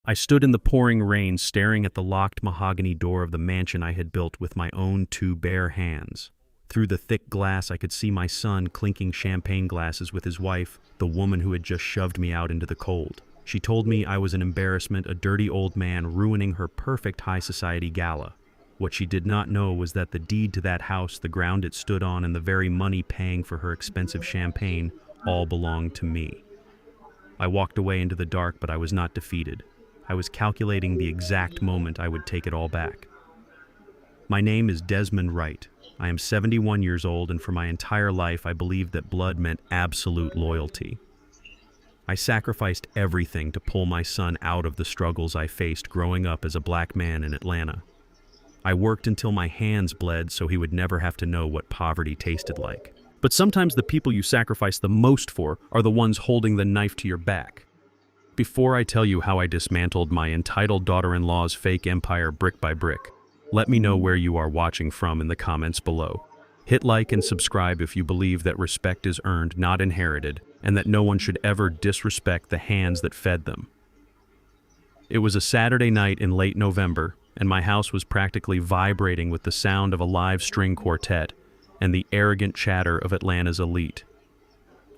I stood in the pouring rain staring at the locked mahogany door of the mansion I had built with my own two bare hands. Through the thick glass I could see my son clinking champagne glasses with his wife, the woman who had just shoved me out into the cold. She told me I was an embarrassment, a dirty old man ruining her perfect high society gala. What she did not know was that the deed to that house, the ground it stood on, and the very money paying for her expensive champagne all belonged to me. I walked away into the dark, but I was not defeated. I was calculating the exact moment I would take it all back. My name is Desmond Wright. I am 71 years old, and for my entire life I believed that blood meant absolute loyalty. I sacrificed everything to pull my son out of the struggles I faced growing up as a black man in Atlanta. I worked until my hands bled so he would never have to know what poverty tasted like. But sometimes the people you sacrifice the most for are the ones holding the knife to your back. Before I tell you how I dismantled my entitled daughter-in-law's fake empire brick by brick, let me know where you are watching from in the comments below. Hit like and subscribe if you believe that respect is earned, not inherited, and that no one should ever disrespect the hands that fed them. It was a Saturday night in late November, and my house was practically vibrating with the sound of a live string quartet and the arrogant chatter of Atlanta's elite.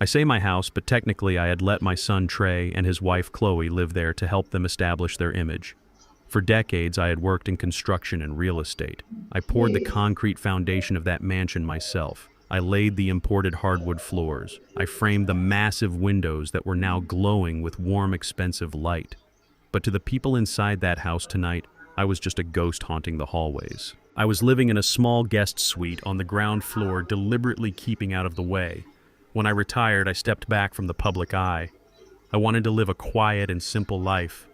I say my house, but technically I had let my son Trey and his wife Chloe live there to help them establish their image. For decades I had worked in construction and real estate. I poured the concrete foundation of that mansion myself. I laid the imported hardwood floors. I framed the massive windows that were now glowing with warm, expensive light. But to the people inside that house tonight, I was just a ghost haunting the hallways. I was living in a small guest suite on the ground floor, deliberately keeping out of the way. When I retired, I stepped back from the public eye. I wanted to live a quiet and simple life.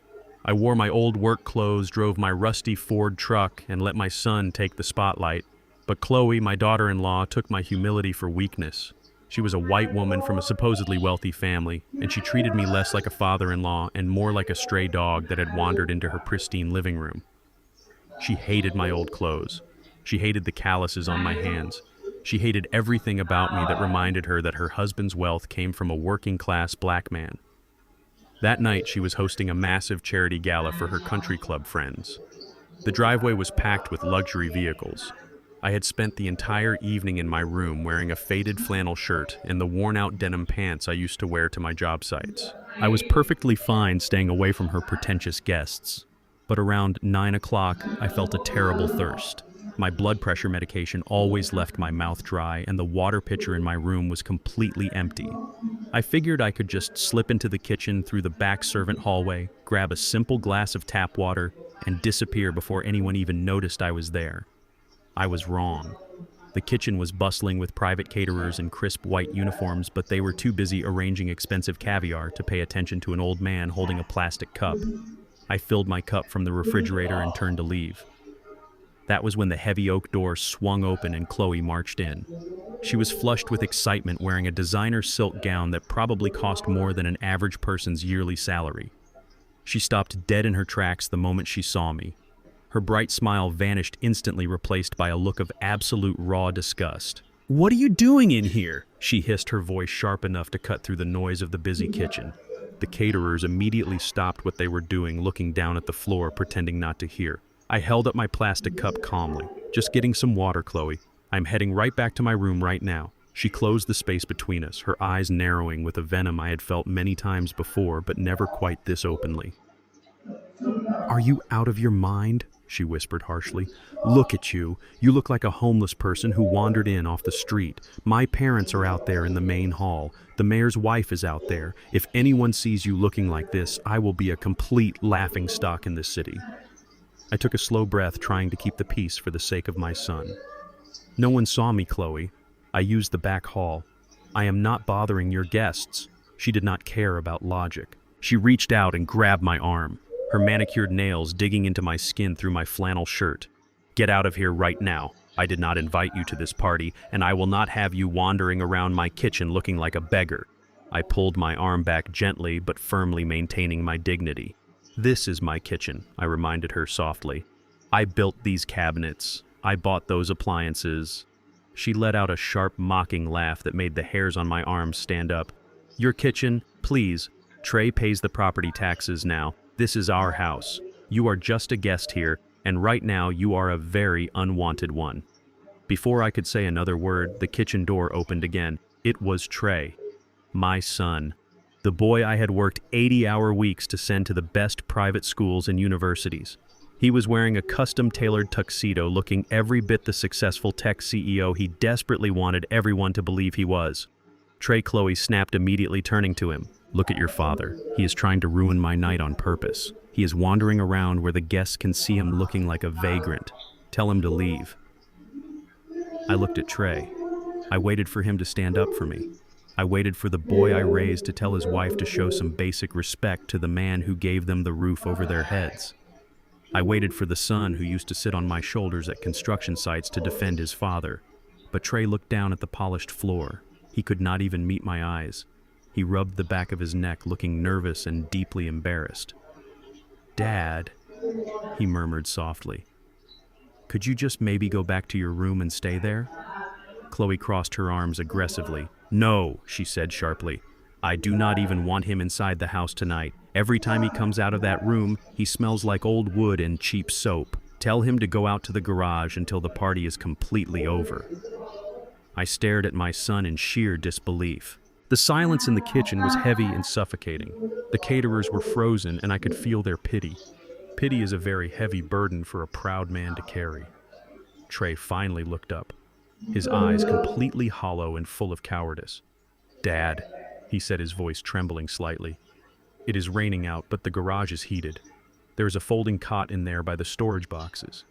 I wore my old work clothes, drove my rusty Ford truck, and let my son take the spotlight. But Chloe, my daughter-in-law, took my humility for weakness. She was a white woman from a supposedly wealthy family, and she treated me less like a father-in-law and more like a stray dog that had wandered into her pristine living room. She hated my old clothes. She hated the calluses on my hands. She hated everything about me that reminded her that her husband's wealth came from a working-class black man. That night, she was hosting a massive charity gala for her country club friends. The driveway was packed with luxury vehicles. I had spent the entire evening in my room wearing a faded flannel shirt and the worn-out denim pants I used to wear to my job sites. I was perfectly fine staying away from her pretentious guests. But around 9 o'clock, I felt a terrible thirst. My blood pressure medication always left my mouth dry, and the water pitcher in my room was completely empty. I figured I could just slip into the kitchen through the back servant hallway, grab a simple glass of tap water, and disappear before anyone even noticed I was there. I was wrong. The kitchen was bustling with private caterers in crisp white uniforms, but they were too busy arranging expensive caviar to pay attention to an old man holding a plastic cup. I filled my cup from the refrigerator and turned to leave. That was when the heavy oak door swung open and Chloe marched in. She was flushed with excitement, wearing a designer silk gown that probably cost more than an average person's yearly salary. She stopped dead in her tracks the moment she saw me. Her bright smile vanished instantly, replaced by a look of absolute raw disgust. "What are you doing in here?" she hissed, her voice sharp enough to cut through the noise of the busy kitchen. The caterers immediately stopped what they were doing, looking down at the floor, pretending not to hear. I held up my plastic cup calmly. "Just getting some water, Chloe. I'm heading right back to my room right now." She closed the space between us, her eyes narrowing with a venom I had felt many times before, but never quite this openly. "Are you out of your mind?" she whispered harshly. "Look at you. You look like a homeless person who wandered in off the street. My parents are out there in the main hall. The mayor's wife is out there. If anyone sees you looking like this, I will be a complete laughingstock in this city." I took a slow breath, trying to keep the peace for the sake of my son. "No one saw me, Chloe. I used the back hall. I am not bothering your guests." She did not care about logic. She reached out and grabbed my arm, her manicured nails digging into my skin through my flannel shirt. "Get out of here right now. I did not invite you to this party, and I will not have you wandering around my kitchen looking like a beggar." I pulled my arm back gently, but firmly maintaining my dignity. "This is my kitchen," I reminded her softly. "I built these cabinets. I bought those appliances." She let out a sharp, mocking laugh that made the hairs on my arms stand up. "Your kitchen? Please. Trey pays the property taxes now. This is our house. You are just a guest here, and right now you are a very unwanted one." Before I could say another word, the kitchen door opened again. It was Trey, my son. The boy I had worked 80-hour weeks to send to the best private schools and universities. He was wearing a custom-tailored tuxedo, looking every bit the successful tech CEO he desperately wanted everyone to believe he was. Trey, Chloe snapped immediately, turning to him. "Look at your father. He is trying to ruin my night on purpose. He is wandering around where the guests can see him looking like a vagrant. Tell him to leave." I looked at Trey. I waited for him to stand up for me. I waited for the boy I raised to tell his wife to show some basic respect to the man who gave them the roof over their heads. I waited for the son who used to sit on my shoulders at construction sites to defend his father. But Trey looked down at the polished floor. He could not even meet my eyes. He rubbed the back of his neck, looking nervous and deeply embarrassed. "Dad," he murmured softly, "could you just maybe go back to your room and stay there?" Chloe crossed her arms aggressively. "No," she said sharply. "I do not even want him inside the house tonight. Every time he comes out of that room, he smells like old wood and cheap soap. Tell him to go out to the garage until the party is completely over." I stared at my son in sheer disbelief. The silence in the kitchen was heavy and suffocating. The caterers were frozen, and I could feel their pity. Pity is a very heavy burden for a proud man to carry. Trey finally looked up, his eyes completely hollow and full of cowardice. "Dad," he said, his voice trembling slightly. "It is raining out, but the garage is heated. There is a folding cot in there by the storage boxes.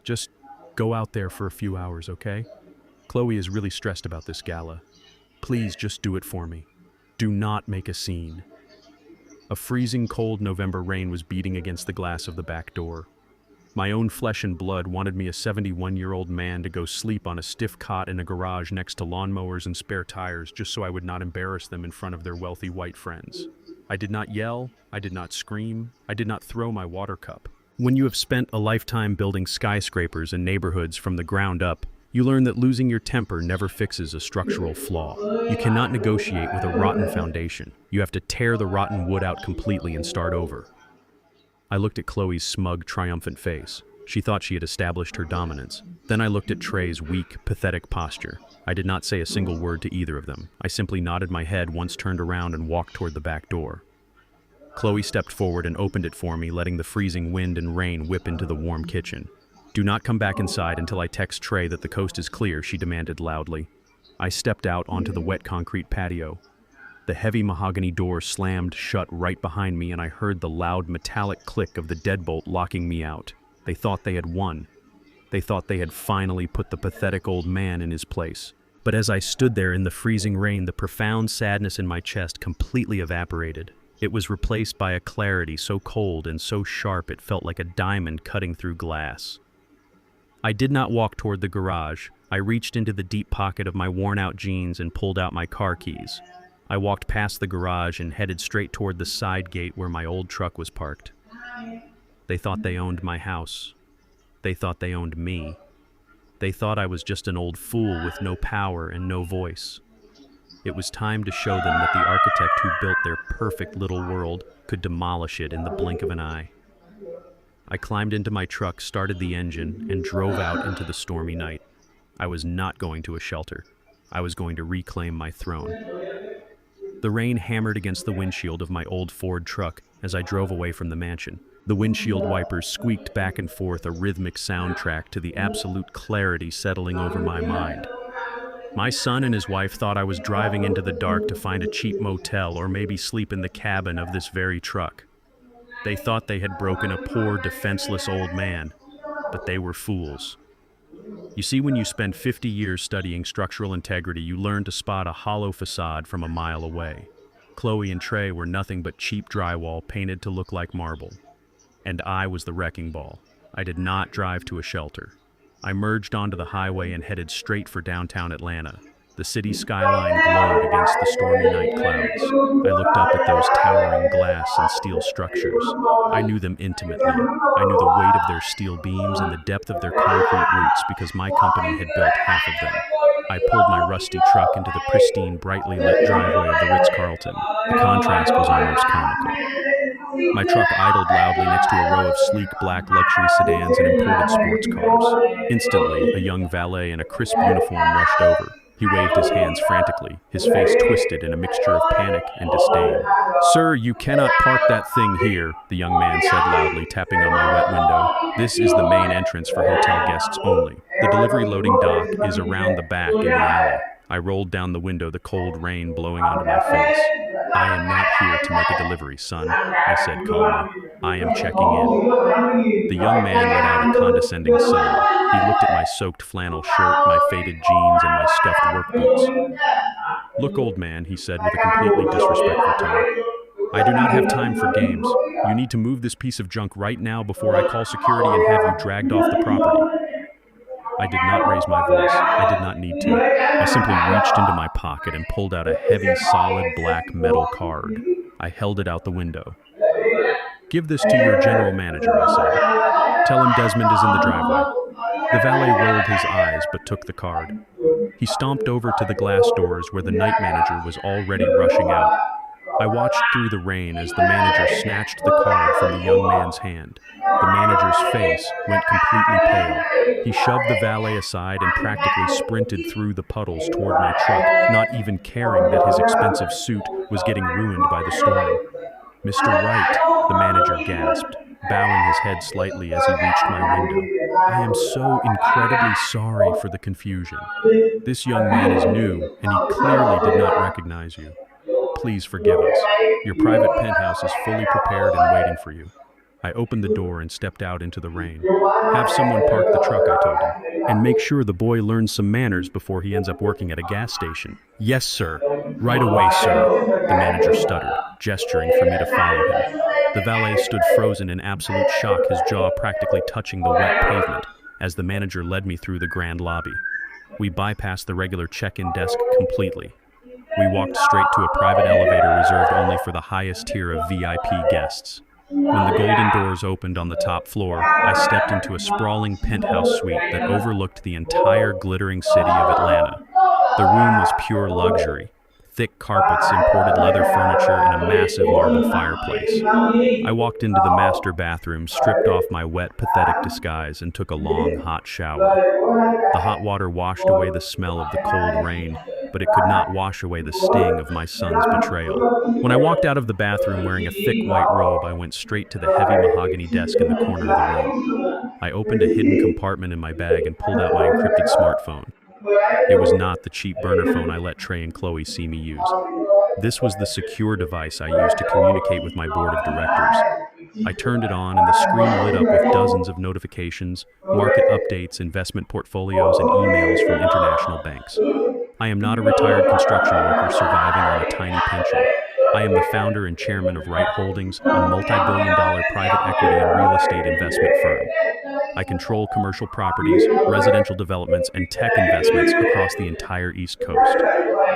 Just go out there for a few hours, okay? Chloe is really stressed about this gala. Please just do it for me. Do not make a scene." A freezing cold November rain was beating against the glass of the back door. My own flesh and blood wanted me, a 71-year-old man, to go sleep on a stiff cot in a garage next to lawnmowers and spare tires just so I would not embarrass them in front of their wealthy white friends. I did not yell, I did not scream, I did not throw my water cup. When you have spent a lifetime building skyscrapers and neighborhoods from the ground up, you learn that losing your temper never fixes a structural flaw. You cannot negotiate with a rotten foundation. You have to tear the rotten wood out completely and start over. I looked at Chloe's smug, triumphant face. She thought she had established her dominance. Then I looked at Trey's weak, pathetic posture. I did not say a single word to either of them. I simply nodded my head, once turned around and walked toward the back door. Chloe stepped forward and opened it for me, letting the freezing wind and rain whip into the warm kitchen. "Do not come back inside until I text Trey that the coast is clear," she demanded loudly. I stepped out onto the wet concrete patio. The heavy mahogany door slammed shut right behind me, and I heard the loud metallic click of the deadbolt locking me out. They thought they had won. They thought they had finally put the pathetic old man in his place. But as I stood there in the freezing rain, the profound sadness in my chest completely evaporated. It was replaced by a clarity so cold and so sharp it felt like a diamond cutting through glass. I did not walk toward the garage. I reached into the deep pocket of my worn-out jeans and pulled out my car keys. I walked past the garage and headed straight toward the side gate where my old truck was parked. They thought they owned my house. They thought they owned me. They thought I was just an old fool with no power and no voice. It was time to show them that the architect who built their perfect little world could demolish it in the blink of an eye. I climbed into my truck, started the engine, and drove out into the stormy night. I was not going to a shelter. I was going to reclaim my throne. The rain hammered against the windshield of my old Ford truck as I drove away from the mansion. The windshield wipers squeaked back and forth, a rhythmic soundtrack to the absolute clarity settling over my mind. My son and his wife thought I was driving into the dark to find a cheap motel or maybe sleep in the cabin of this very truck. They thought they had broken a poor, defenseless old man, but they were fools. You see, when you spend 50 years studying structural integrity, you learn to spot a hollow facade from a mile away. Chloe and Trey were nothing but cheap drywall painted to look like marble. And I was the wrecking ball. I did not drive to a shelter. I merged onto the highway and headed straight for downtown Atlanta. The city skyline glowed against the stormy night clouds. I looked up at those towering glass and steel structures. I knew them intimately. I knew the weight of their steel beams and the depth of their concrete roots because my company had built half of them. I pulled my rusty truck into the pristine, brightly lit driveway of the Ritz-Carlton. The contrast was almost comical. My truck idled loudly next to a row of sleek black luxury sedans and imported sports cars. Instantly, a young valet in a crisp uniform rushed over. He waved his hands frantically, his face twisted in a mixture of panic and disdain. "Sir, you cannot park that thing here," the young man said loudly, tapping on my wet window. "This is the main entrance for hotel guests only. The delivery loading dock is around the back in the alley." I rolled down the window, the cold rain blowing onto my face. "I am not here to make a delivery, son," I said calmly. "I am checking in." The young man let out a condescending sigh. He looked at my soaked flannel shirt, my faded jeans, and my scuffed work boots. "Look, old man," he said with a completely disrespectful tone. "I do not have time for games. You need to move this piece of junk right now before I call security and have you dragged off the property." I did not raise my voice. I did not need to. I simply reached into my pocket and pulled out a heavy, solid black metal card. I held it out the window. "Give this to your general manager," I said. "Tell him Desmond is in the driveway." The valet rolled his eyes but took the card. He stomped over to the glass doors where the night manager was already rushing out. I watched through the rain as the manager snatched the card from the young man's hand. The manager's face went completely pale. He shoved the valet aside and practically sprinted through the puddles toward my truck, not even caring that his expensive suit was getting ruined by the storm. "Mr. Wright," the manager gasped, bowing his head slightly as he reached my window. "I am so incredibly sorry for the confusion. This young man is new, and he clearly did not recognize you. Please forgive us. Your private penthouse is fully prepared and waiting for you." I opened the door and stepped out into the rain. "Have someone park the truck," I told him, "and make sure the boy learns some manners before he ends up working at a gas station." "Yes, sir. Right away, sir," the manager stuttered, gesturing for me to follow him. The valet stood frozen in absolute shock, his jaw practically touching the wet pavement, as the manager led me through the grand lobby. We bypassed the regular check-in desk completely. We walked straight to a private elevator reserved only for the highest tier of VIP guests. When the golden doors opened on the top floor, I stepped into a sprawling penthouse suite that overlooked the entire glittering city of Atlanta. The room was pure luxury. Thick carpets, imported leather furniture, and a massive marble fireplace. I walked into the master bathroom, stripped off my wet, pathetic disguise, and took a long, hot shower. The hot water washed away the smell of the cold rain, but it could not wash away the sting of my son's betrayal. When I walked out of the bathroom wearing a thick white robe, I went straight to the heavy mahogany desk in the corner of the room. I opened a hidden compartment in my bag and pulled out my encrypted smartphone. It was not the cheap burner phone I let Trey and Chloe see me use. This was the secure device I used to communicate with my board of directors. I turned it on and the screen lit up with dozens of notifications, market updates, investment portfolios, and emails from international banks. I am not a retired construction worker surviving on a tiny pension. I am the founder and chairman of Wright Holdings, a multi-billion-dollar private equity and real estate investment firm. I control commercial properties, residential developments, and tech investments across the entire East Coast.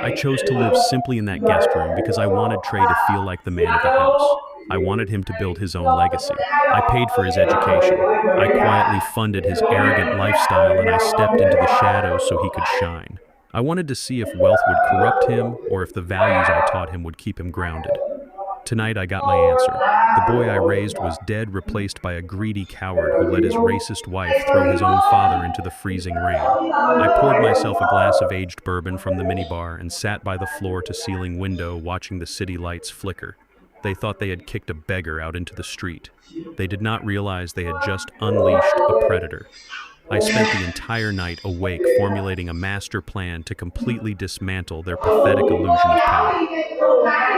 I chose to live simply in that guest room because I wanted Trey to feel like the man of the house. I wanted him to build his own legacy. I paid for his education. I quietly funded his arrogant lifestyle, and I stepped into the shadows so he could shine. I wanted to see if wealth would corrupt him or if the values I taught him would keep him grounded. Tonight I got my answer. The boy I raised was dead, replaced by a greedy coward who let his racist wife throw his own father into the freezing rain. I poured myself a glass of aged bourbon from the minibar and sat by the floor-to-ceiling window watching the city lights flicker. They thought they had kicked a beggar out into the street. They did not realize they had just unleashed a predator. I spent the entire night awake formulating a master plan to completely dismantle their pathetic illusion of power.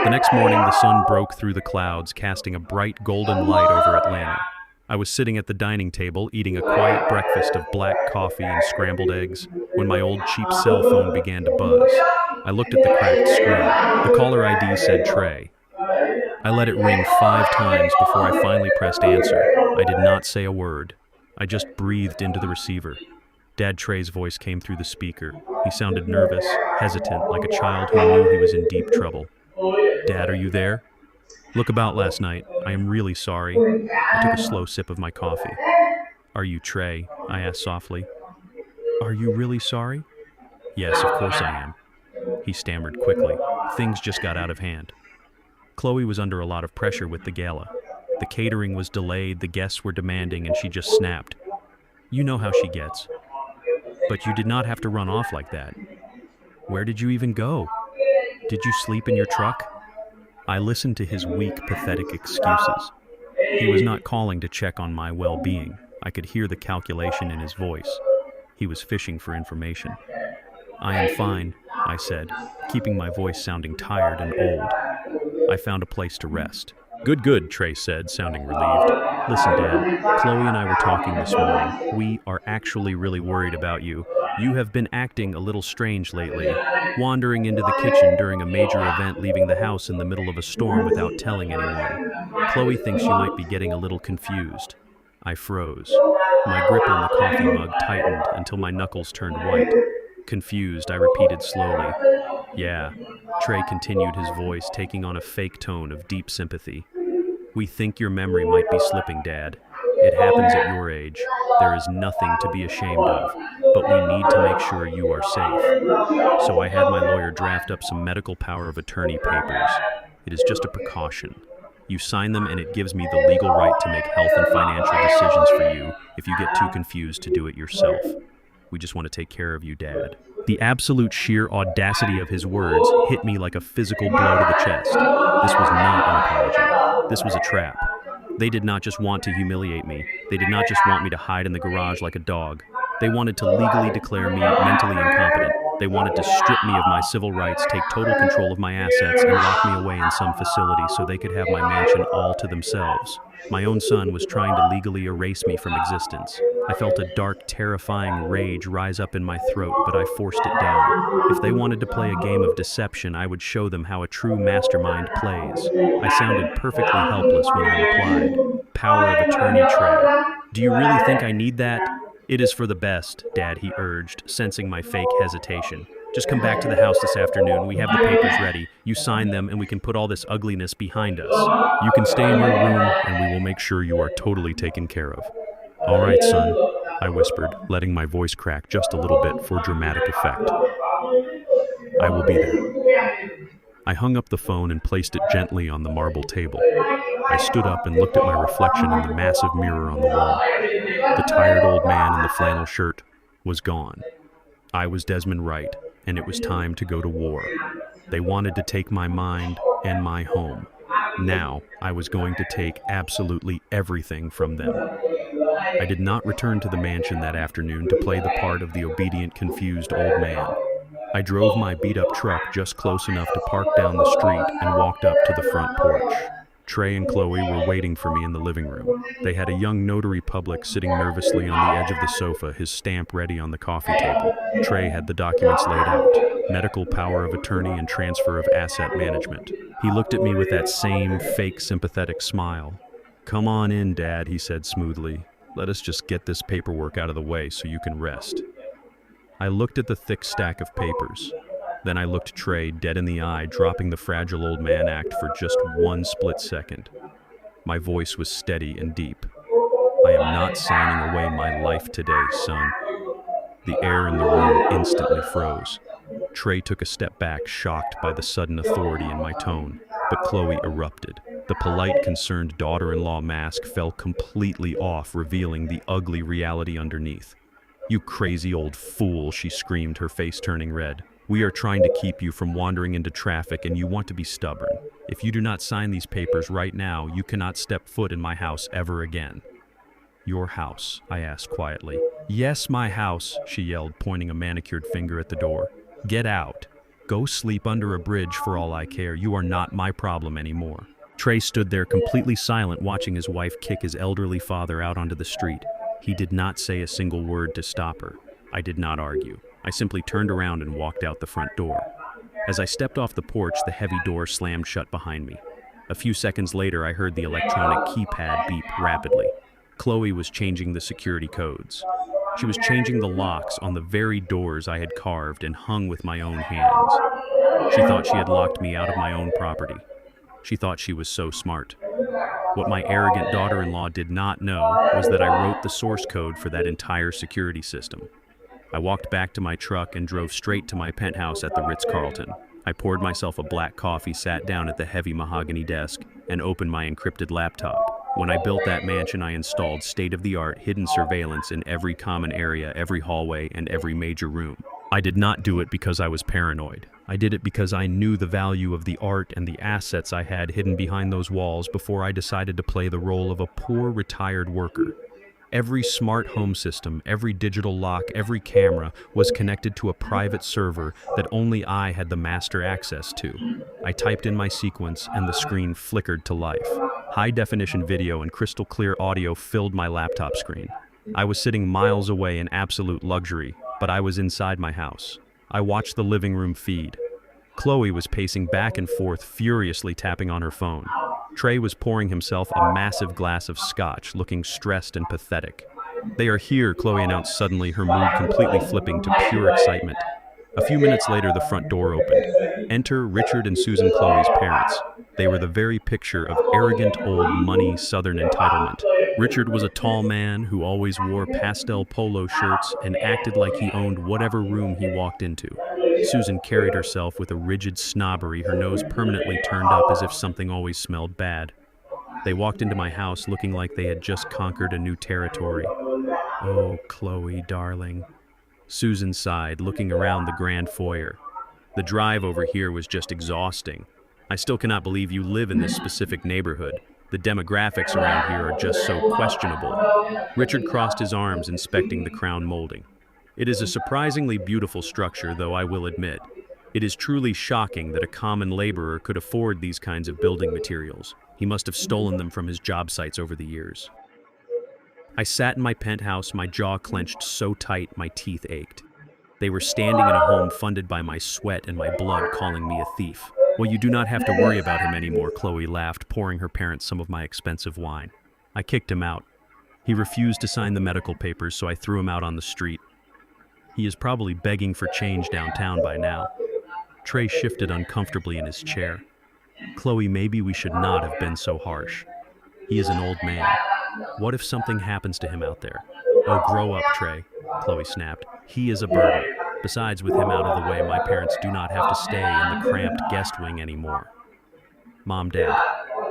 The next morning, the sun broke through the clouds, casting a bright golden light over Atlanta. I was sitting at the dining table, eating a quiet breakfast of black coffee and scrambled eggs, when my old cheap cell phone began to buzz. I looked at the cracked screen. The caller ID said Trey. I let it ring 5 times before I finally pressed answer. I did not say a word. I just breathed into the receiver. Dad Trey's voice came through the speaker. He sounded nervous, hesitant, like a child who knew he was in deep trouble. "Dad, are you there? Look, about last night. I am really sorry." I took a slow sip of my coffee. "Are you Trey?" I asked softly. "Are you really sorry?" "Yes, of course I am." He stammered quickly. "Things just got out of hand. Chloe was under a lot of pressure with the gala. The catering was delayed, the guests were demanding, and she just snapped. You know how she gets. But you did not have to run off like that. Where did you even go? Did you sleep in your truck? I listened to his weak, pathetic excuses. He was not calling to check on my well-being. I could hear the calculation in his voice. He was fishing for information. I am fine, I said, keeping my voice sounding tired and old. I found a place to rest. Good, good, Trey said, sounding relieved. Listen, Dad, Chloe and I were talking this morning. We are actually really worried about you. You have been acting a little strange lately, wandering into the kitchen during a major event, leaving the house in the middle of a storm without telling anyone. Chloe thinks you might be getting a little confused. I froze. My grip on the coffee mug tightened until my knuckles turned white. Confused, I repeated slowly. Yeah. Trey continued, his voice taking on a fake tone of deep sympathy. We think your memory might be slipping, Dad. It happens at your age. There is nothing to be ashamed of, but we need to make sure you are safe. So I had my lawyer draft up some medical power of attorney papers. It is just a precaution. You sign them and it gives me the legal right to make health and financial decisions for you if you get too confused to do it yourself. We just want to take care of you, Dad. The absolute sheer audacity of his words hit me like a physical blow to the chest. This was not an apology. This was a trap. They did not just want to humiliate me. They did not just want me to hide in the garage like a dog. They wanted to legally declare me mentally incompetent. They wanted to strip me of my civil rights, take total control of my assets, and lock me away in some facility so they could have my mansion all to themselves. My own son was trying to legally erase me from existence. I felt a dark, terrifying rage rise up in my throat, but I forced it down. If they wanted to play a game of deception, I would show them how a true mastermind plays. I sounded perfectly helpless when I replied, "Power of attorney, Trey. Do you really think I need that?" "It is for the best, Dad," he urged, sensing my fake hesitation. "Just come back to the house this afternoon. We have the papers ready. You sign them and we can put all this ugliness behind us. You can stay in your room and we will make sure you are totally taken care of." "All right, son," I whispered, letting my voice crack just a little bit for dramatic effect. "I will be there." I hung up the phone and placed it gently on the marble table. I stood up and looked at my reflection in the massive mirror on the wall. The tired old man in the flannel shirt was gone. I was Desmond Wright, and it was time to go to war. They wanted to take my mind and my home. Now, I was going to take absolutely everything from them. I did not return to the mansion that afternoon to play the part of the obedient, confused old man. I drove my beat-up truck just close enough to park down the street and walked up to the front porch. Trey and Chloe were waiting for me in the living room. They had a young notary public sitting nervously on the edge of the sofa, his stamp ready on the coffee table. Trey had the documents laid out: medical power of attorney and transfer of asset management. He looked at me with that same fake sympathetic smile. "Come on in, Dad," he said smoothly. "Let us just get this paperwork out of the way so you can rest." I looked at the thick stack of papers. Then I looked Trey dead in the eye, dropping the fragile old man act for just one split second. My voice was steady and deep. "I am not signing away my life today, son." The air in the room instantly froze. Trey took a step back, shocked by the sudden authority in my tone, but Chloe erupted. The polite, concerned daughter-in-law mask fell completely off, revealing the ugly reality underneath. "You crazy old fool," she screamed, her face turning red. "We are trying to keep you from wandering into traffic and you want to be stubborn. If you do not sign these papers right now, you cannot step foot in my house ever again." "Your house?" I asked quietly. "Yes, my house," she yelled, pointing a manicured finger at the door. "Get out. Go sleep under a bridge for all I care. You are not my problem anymore." Trey stood there completely silent, watching his wife kick his elderly father out onto the street. He did not say a single word to stop her. I did not argue. I simply turned around and walked out the front door. As I stepped off the porch, the heavy door slammed shut behind me. A few seconds later, I heard the electronic keypad beep rapidly. Chloe was changing the security codes. She was changing the locks on the very doors I had carved and hung with my own hands. She thought she had locked me out of my own property. She thought she was so smart. What my arrogant daughter-in-law did not know was that I wrote the source code for that entire security system. I walked back to my truck and drove straight to my penthouse at the Ritz-Carlton. I poured myself a black coffee, sat down at the heavy mahogany desk, and opened my encrypted laptop. When I built that mansion, I installed state-of-the-art hidden surveillance in every common area, every hallway, and every major room. I did not do it because I was paranoid. I did it because I knew the value of the art and the assets I had hidden behind those walls before I decided to play the role of a poor retired worker. Every smart home system, every digital lock, every camera was connected to a private server that only I had the master access to. I typed in my sequence and the screen flickered to life. High-definition video and crystal-clear audio filled my laptop screen. I was sitting miles away in absolute luxury, but I was inside my house. I watched the living room feed. Chloe was pacing back and forth, furiously tapping on her phone. Trey was pouring himself a massive glass of scotch, looking stressed and pathetic. "They are here," Chloe announced suddenly, her mood completely flipping to pure excitement. A few minutes later, the front door opened. Enter Richard and Susan, Chloe's parents. They were the very picture of arrogant old money Southern entitlement. Richard was a tall man who always wore pastel polo shirts and acted like he owned whatever room he walked into. Susan carried herself with a rigid snobbery, her nose permanently turned up as if something always smelled bad. They walked into my house looking like they had just conquered a new territory. "Oh, Chloe, darling." Susan sighed, looking around the grand foyer. "The drive over here was just exhausting. I still cannot believe you live in this specific neighborhood. The demographics around here are just so questionable." Richard crossed his arms, inspecting the crown molding. "It is a surprisingly beautiful structure, though I will admit. It is truly shocking that a common laborer could afford these kinds of building materials. He must have stolen them from his job sites over the years." I sat in my penthouse, my jaw clenched so tight my teeth ached. They were standing in a home funded by my sweat and my blood, calling me a thief. "Well, you do not have to worry about him anymore," Chloe laughed, pouring her parents some of my expensive wine. I kicked him out. He refused to sign the medical papers, so I threw him out on the street. He is probably begging for change downtown by now. Trey shifted uncomfortably in his chair. "Chloe, maybe we should not have been so harsh. He is an old man. What if something happens to him out there?" "Oh, grow up, Trey," Chloe snapped. "He is a burden. Besides, with him out of the way, my parents do not have to stay in the cramped guest wing anymore." "Mom, Dad,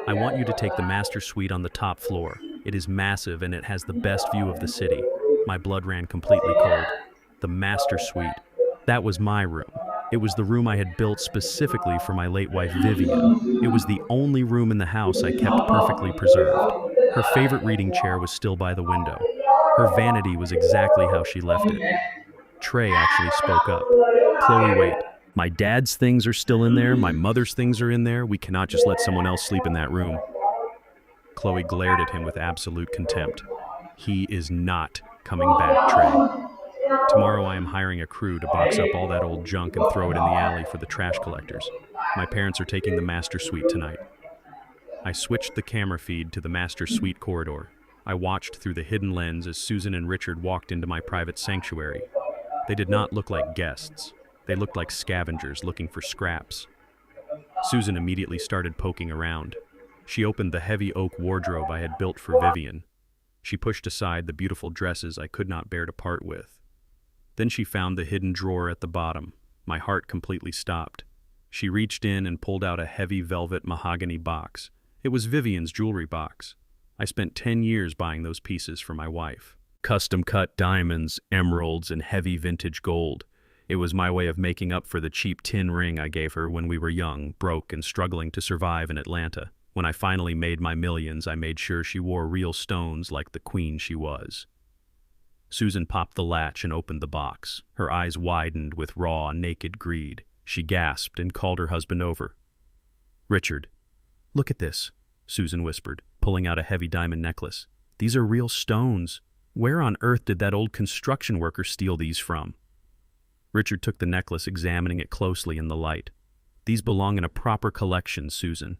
I want you to take the master suite on the top floor. It is massive and it has the best view of the city." My blood ran completely cold. The master suite. That was my room. It was the room I had built specifically for my late wife, Vivian. It was the only room in the house I kept perfectly preserved. Her favorite reading chair was still by the window. Her vanity was exactly how she left it. Trey actually spoke up. "Chloe, wait. My dad's things are still in there. My mother's things are in there. We cannot just let someone else sleep in that room." Chloe glared at him with absolute contempt. "He is not coming back, Trey. Tomorrow I am hiring a crew to box up all that old junk and throw it in the alley for the trash collectors. My parents are taking the master suite tonight." I switched the camera feed to the master suite corridor. I watched through the hidden lens as Susan and Richard walked into my private sanctuary. They did not look like guests. They looked like scavengers looking for scraps. Susan immediately started poking around. She opened the heavy oak wardrobe I had built for Vivian. She pushed aside the beautiful dresses I could not bear to part with. Then she found the hidden drawer at the bottom. My heart completely stopped. She reached in and pulled out a heavy velvet mahogany box. It was Vivian's jewelry box. I spent 10 years buying those pieces for my wife. Custom-cut diamonds, emeralds, and heavy vintage gold. It was my way of making up for the cheap tin ring I gave her when we were young, broke, and struggling to survive in Atlanta. When I finally made my millions, I made sure she wore real stones like the queen she was. Susan popped the latch and opened the box. Her eyes widened with raw, naked greed. She gasped and called her husband over. "Richard, look at this," Susan whispered, pulling out a heavy diamond necklace. "These are real stones. Where on earth did that old construction worker steal these from?" Richard took the necklace, examining it closely in the light. "These belong in a proper collection, Susan.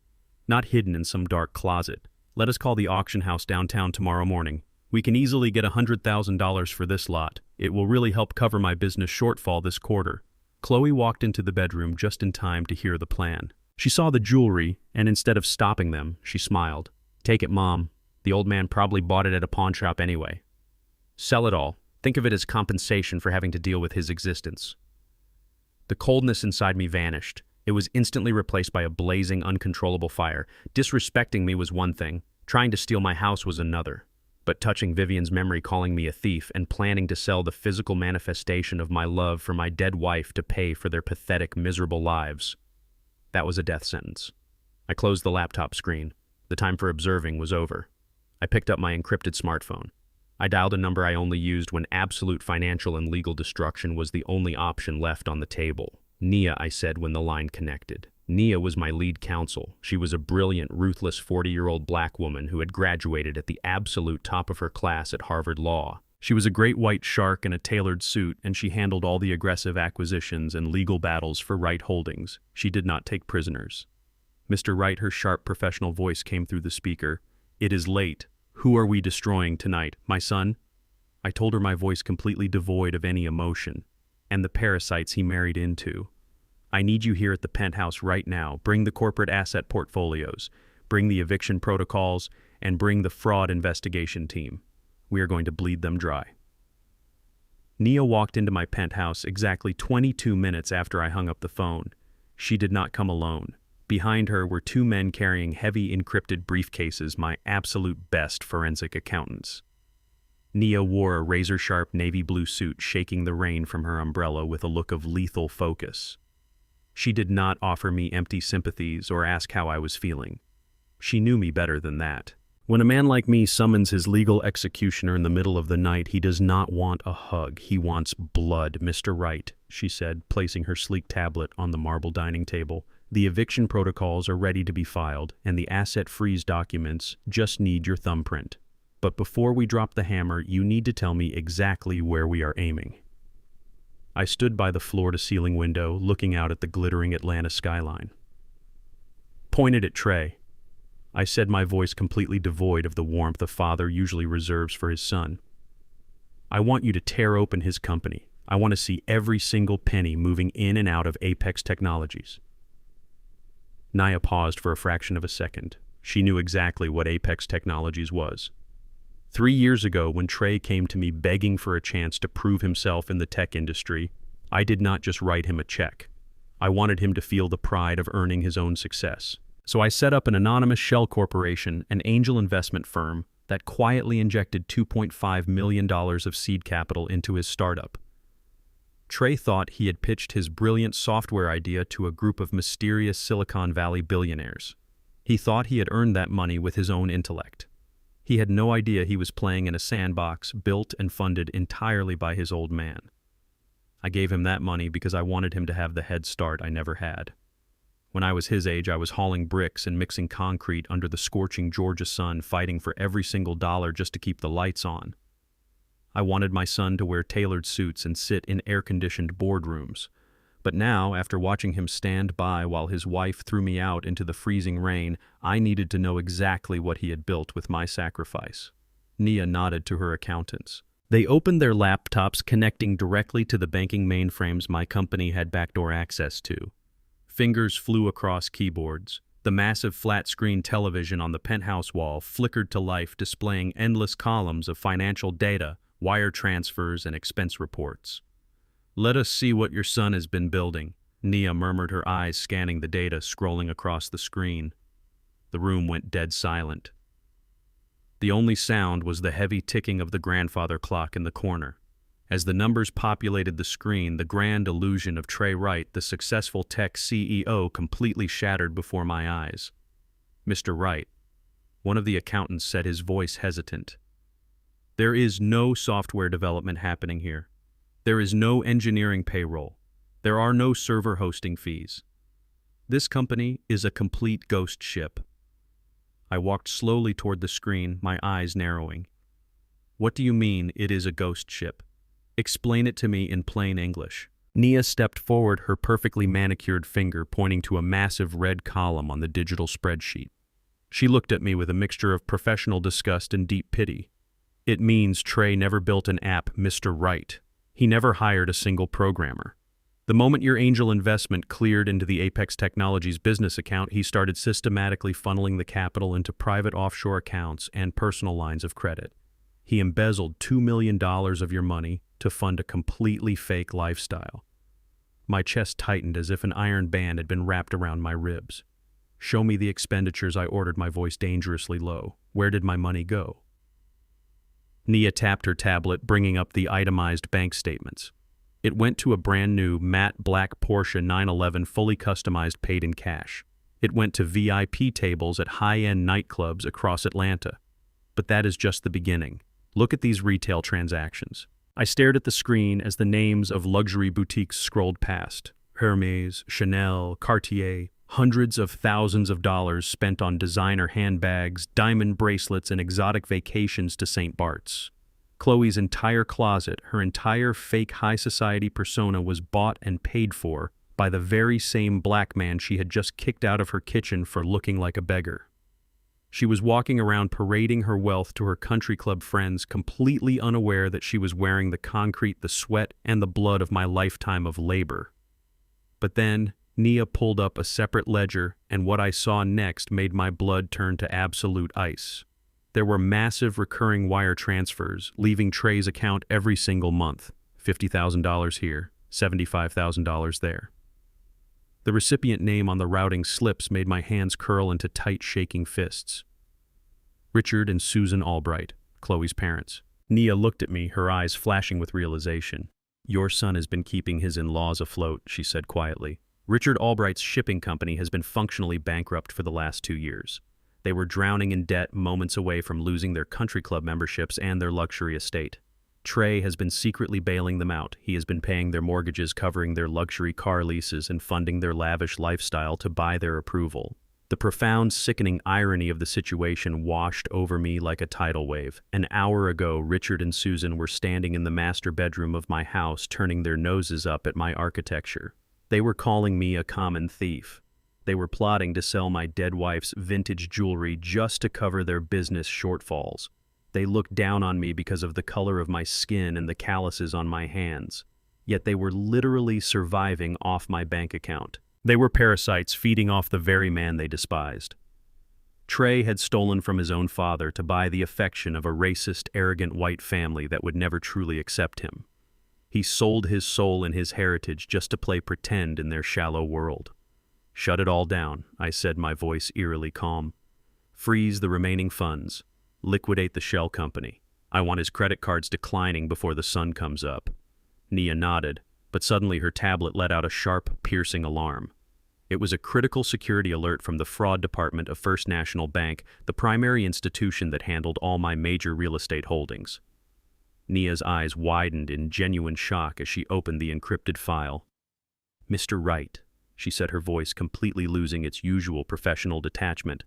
Not hidden in some dark closet. Let us call the auction house downtown tomorrow morning. We can easily get $100,000 for this lot. It will really help cover my business shortfall this quarter." Chloe walked into the bedroom just in time to hear the plan. She saw the jewelry, and instead of stopping them, she smiled. "Take it, Mom. The old man probably bought it at a pawn shop anyway. Sell it all. Think of it as compensation for having to deal with his existence." The coldness inside me vanished. It was instantly replaced by a blazing, uncontrollable fire. Disrespecting me was one thing. Trying to steal my house was another. But touching Vivian's memory, calling me a thief, and planning to sell the physical manifestation of my love for my dead wife to pay for their pathetic, miserable lives, that was a death sentence. I closed the laptop screen. The time for observing was over. I picked up my encrypted smartphone. I dialed a number I only used when absolute financial and legal destruction was the only option left on the table. Nia, I said when the line connected. Nia was my lead counsel. She was a brilliant, ruthless 40-year-old black woman who had graduated at the absolute top of her class at Harvard Law. She was a great white shark in a tailored suit, and she handled all the aggressive acquisitions and legal battles for Wright Holdings. She did not take prisoners. Mr. Wright, her sharp professional voice came through the speaker. "It is late. Who are we destroying tonight? My son?" I told her, my voice completely devoid of any emotion. "And the parasites he married into. I need you here at the penthouse right now. Bring the corporate asset portfolios, bring the eviction protocols, and bring the fraud investigation team. We are going to bleed them dry." Nia walked into my penthouse exactly 22 minutes after I hung up the phone. She did not come alone. Behind her were two men carrying heavy encrypted briefcases, my absolute best forensic accountants. Nia wore a razor-sharp navy blue suit, shaking the rain from her umbrella with a look of lethal focus. She did not offer me empty sympathies or ask how I was feeling. She knew me better than that. When a man like me summons his legal executioner in the middle of the night, he does not want a hug. He wants blood, Mr. Wright, she said, placing her sleek tablet on the marble dining table. The eviction protocols are ready to be filed, and the asset freeze documents just need your thumbprint. But before we drop the hammer, you need to tell me exactly where we are aiming. I stood by the floor-to-ceiling window, looking out at the glittering Atlanta skyline. "Pointed at Trey," I said, my voice completely devoid of the warmth a father usually reserves for his son. "I want you to tear open his company. I want to see every single penny moving in and out of Apex Technologies." Nia paused for a fraction of a second. She knew exactly what Apex Technologies was. 3 years ago, when Trey came to me begging for a chance to prove himself in the tech industry, I did not just write him a check. I wanted him to feel the pride of earning his own success. So I set up an anonymous shell corporation, an angel investment firm, that quietly injected $2.5 million of seed capital into his startup. Trey thought he had pitched his brilliant software idea to a group of mysterious Silicon Valley billionaires. He thought he had earned that money with his own intellect. He had no idea he was playing in a sandbox built and funded entirely by his old man. I gave him that money because I wanted him to have the head start I never had. When I was his age, I was hauling bricks and mixing concrete under the scorching Georgia sun, fighting for every single dollar just to keep the lights on. I wanted my son to wear tailored suits and sit in air-conditioned boardrooms. But now, after watching him stand by while his wife threw me out into the freezing rain, I needed to know exactly what he had built with my sacrifice. Nia nodded to her accountants. They opened their laptops, connecting directly to the banking mainframes my company had backdoor access to. Fingers flew across keyboards. The massive flat-screen television on the penthouse wall flickered to life, displaying endless columns of financial data, wire transfers, and expense reports. "Let us see what your son has been building," Nia murmured, her eyes scanning the data scrolling across the screen. The room went dead silent. The only sound was the heavy ticking of the grandfather clock in the corner. As the numbers populated the screen, the grand illusion of Trey Wright, the successful tech CEO, completely shattered before my eyes. "Mr. Wright," one of the accountants said, his voice hesitant, "there is no software development happening here. There is no engineering payroll. There are no server hosting fees. This company is a complete ghost ship." I walked slowly toward the screen, my eyes narrowing. "What do you mean it is a ghost ship? Explain it to me in plain English." Nia stepped forward, her perfectly manicured finger pointing to a massive red column on the digital spreadsheet. She looked at me with a mixture of professional disgust and deep pity. "It means Trey never built an app, Mr. Wright. He never hired a single programmer. The moment your angel investment cleared into the Apex Technologies business account, he started systematically funneling the capital into private offshore accounts and personal lines of credit. He embezzled $2 million of your money to fund a completely fake lifestyle." My chest tightened as if an iron band had been wrapped around my ribs. Show me the expenditures, I ordered, my voice dangerously low. Where did my money go? Nia tapped her tablet, bringing up the itemized bank statements. It went to a brand new matte black Porsche 911 fully customized, paid in cash. It went to VIP tables at high-end nightclubs across Atlanta. But that is just the beginning. Look at these retail transactions. I stared at the screen as the names of luxury boutiques scrolled past. Hermes, Chanel, Cartier, hundreds of thousands of dollars spent on designer handbags, diamond bracelets, and exotic vacations to St. Bart's. Chloe's entire closet, her entire fake high society persona, was bought and paid for by the very same black man she had just kicked out of her kitchen for looking like a beggar. She was walking around parading her wealth to her country club friends, completely unaware that she was wearing the concrete, the sweat, and the blood of my lifetime of labor. But then, Nia pulled up a separate ledger, and what I saw next made my blood turn to absolute ice. There were massive recurring wire transfers, leaving Trey's account every single month. $50,000 here, $75,000 there. The recipient name on the routing slips made my hands curl into tight, shaking fists. Richard and Susan Albright, Chloe's parents. Nia looked at me, her eyes flashing with realization. Your son has been keeping his in-laws afloat, she said quietly. Richard Albright's shipping company has been functionally bankrupt for the last 2 years. They were drowning in debt, moments away from losing their country club memberships and their luxury estate. Trey has been secretly bailing them out. He has been paying their mortgages, covering their luxury car leases, and funding their lavish lifestyle to buy their approval. The profound, sickening irony of the situation washed over me like a tidal wave. An hour ago, Richard and Susan were standing in the master bedroom of my house, turning their noses up at my architecture. They were calling me a common thief. They were plotting to sell my dead wife's vintage jewelry just to cover their business shortfalls. They looked down on me because of the color of my skin and the calluses on my hands. Yet they were literally surviving off my bank account. They were parasites feeding off the very man they despised. Trey had stolen from his own father to buy the affection of a racist, arrogant white family that would never truly accept him. He sold his soul and his heritage just to play pretend in their shallow world. Shut it all down, I said, my voice eerily calm. Freeze the remaining funds. Liquidate the shell company. I want his credit cards declining before the sun comes up. Nia nodded, but suddenly her tablet let out a sharp, piercing alarm. It was a critical security alert from the fraud department of First National Bank, the primary institution that handled all my major real estate holdings. Nia's eyes widened in genuine shock as she opened the encrypted file. Mr. Wright, she said, her voice completely losing its usual professional detachment.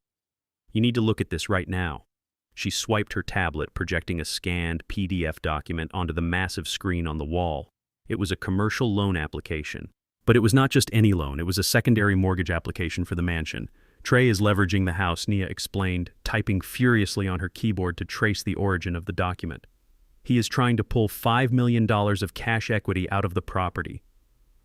You need to look at this right now. She swiped her tablet, projecting a scanned PDF document onto the massive screen on the wall. It was a commercial loan application. But it was not just any loan, it was a secondary mortgage application for the mansion. Trey is leveraging the house, Nia explained, typing furiously on her keyboard to trace the origin of the document. He is trying to pull $5 million of cash equity out of the property.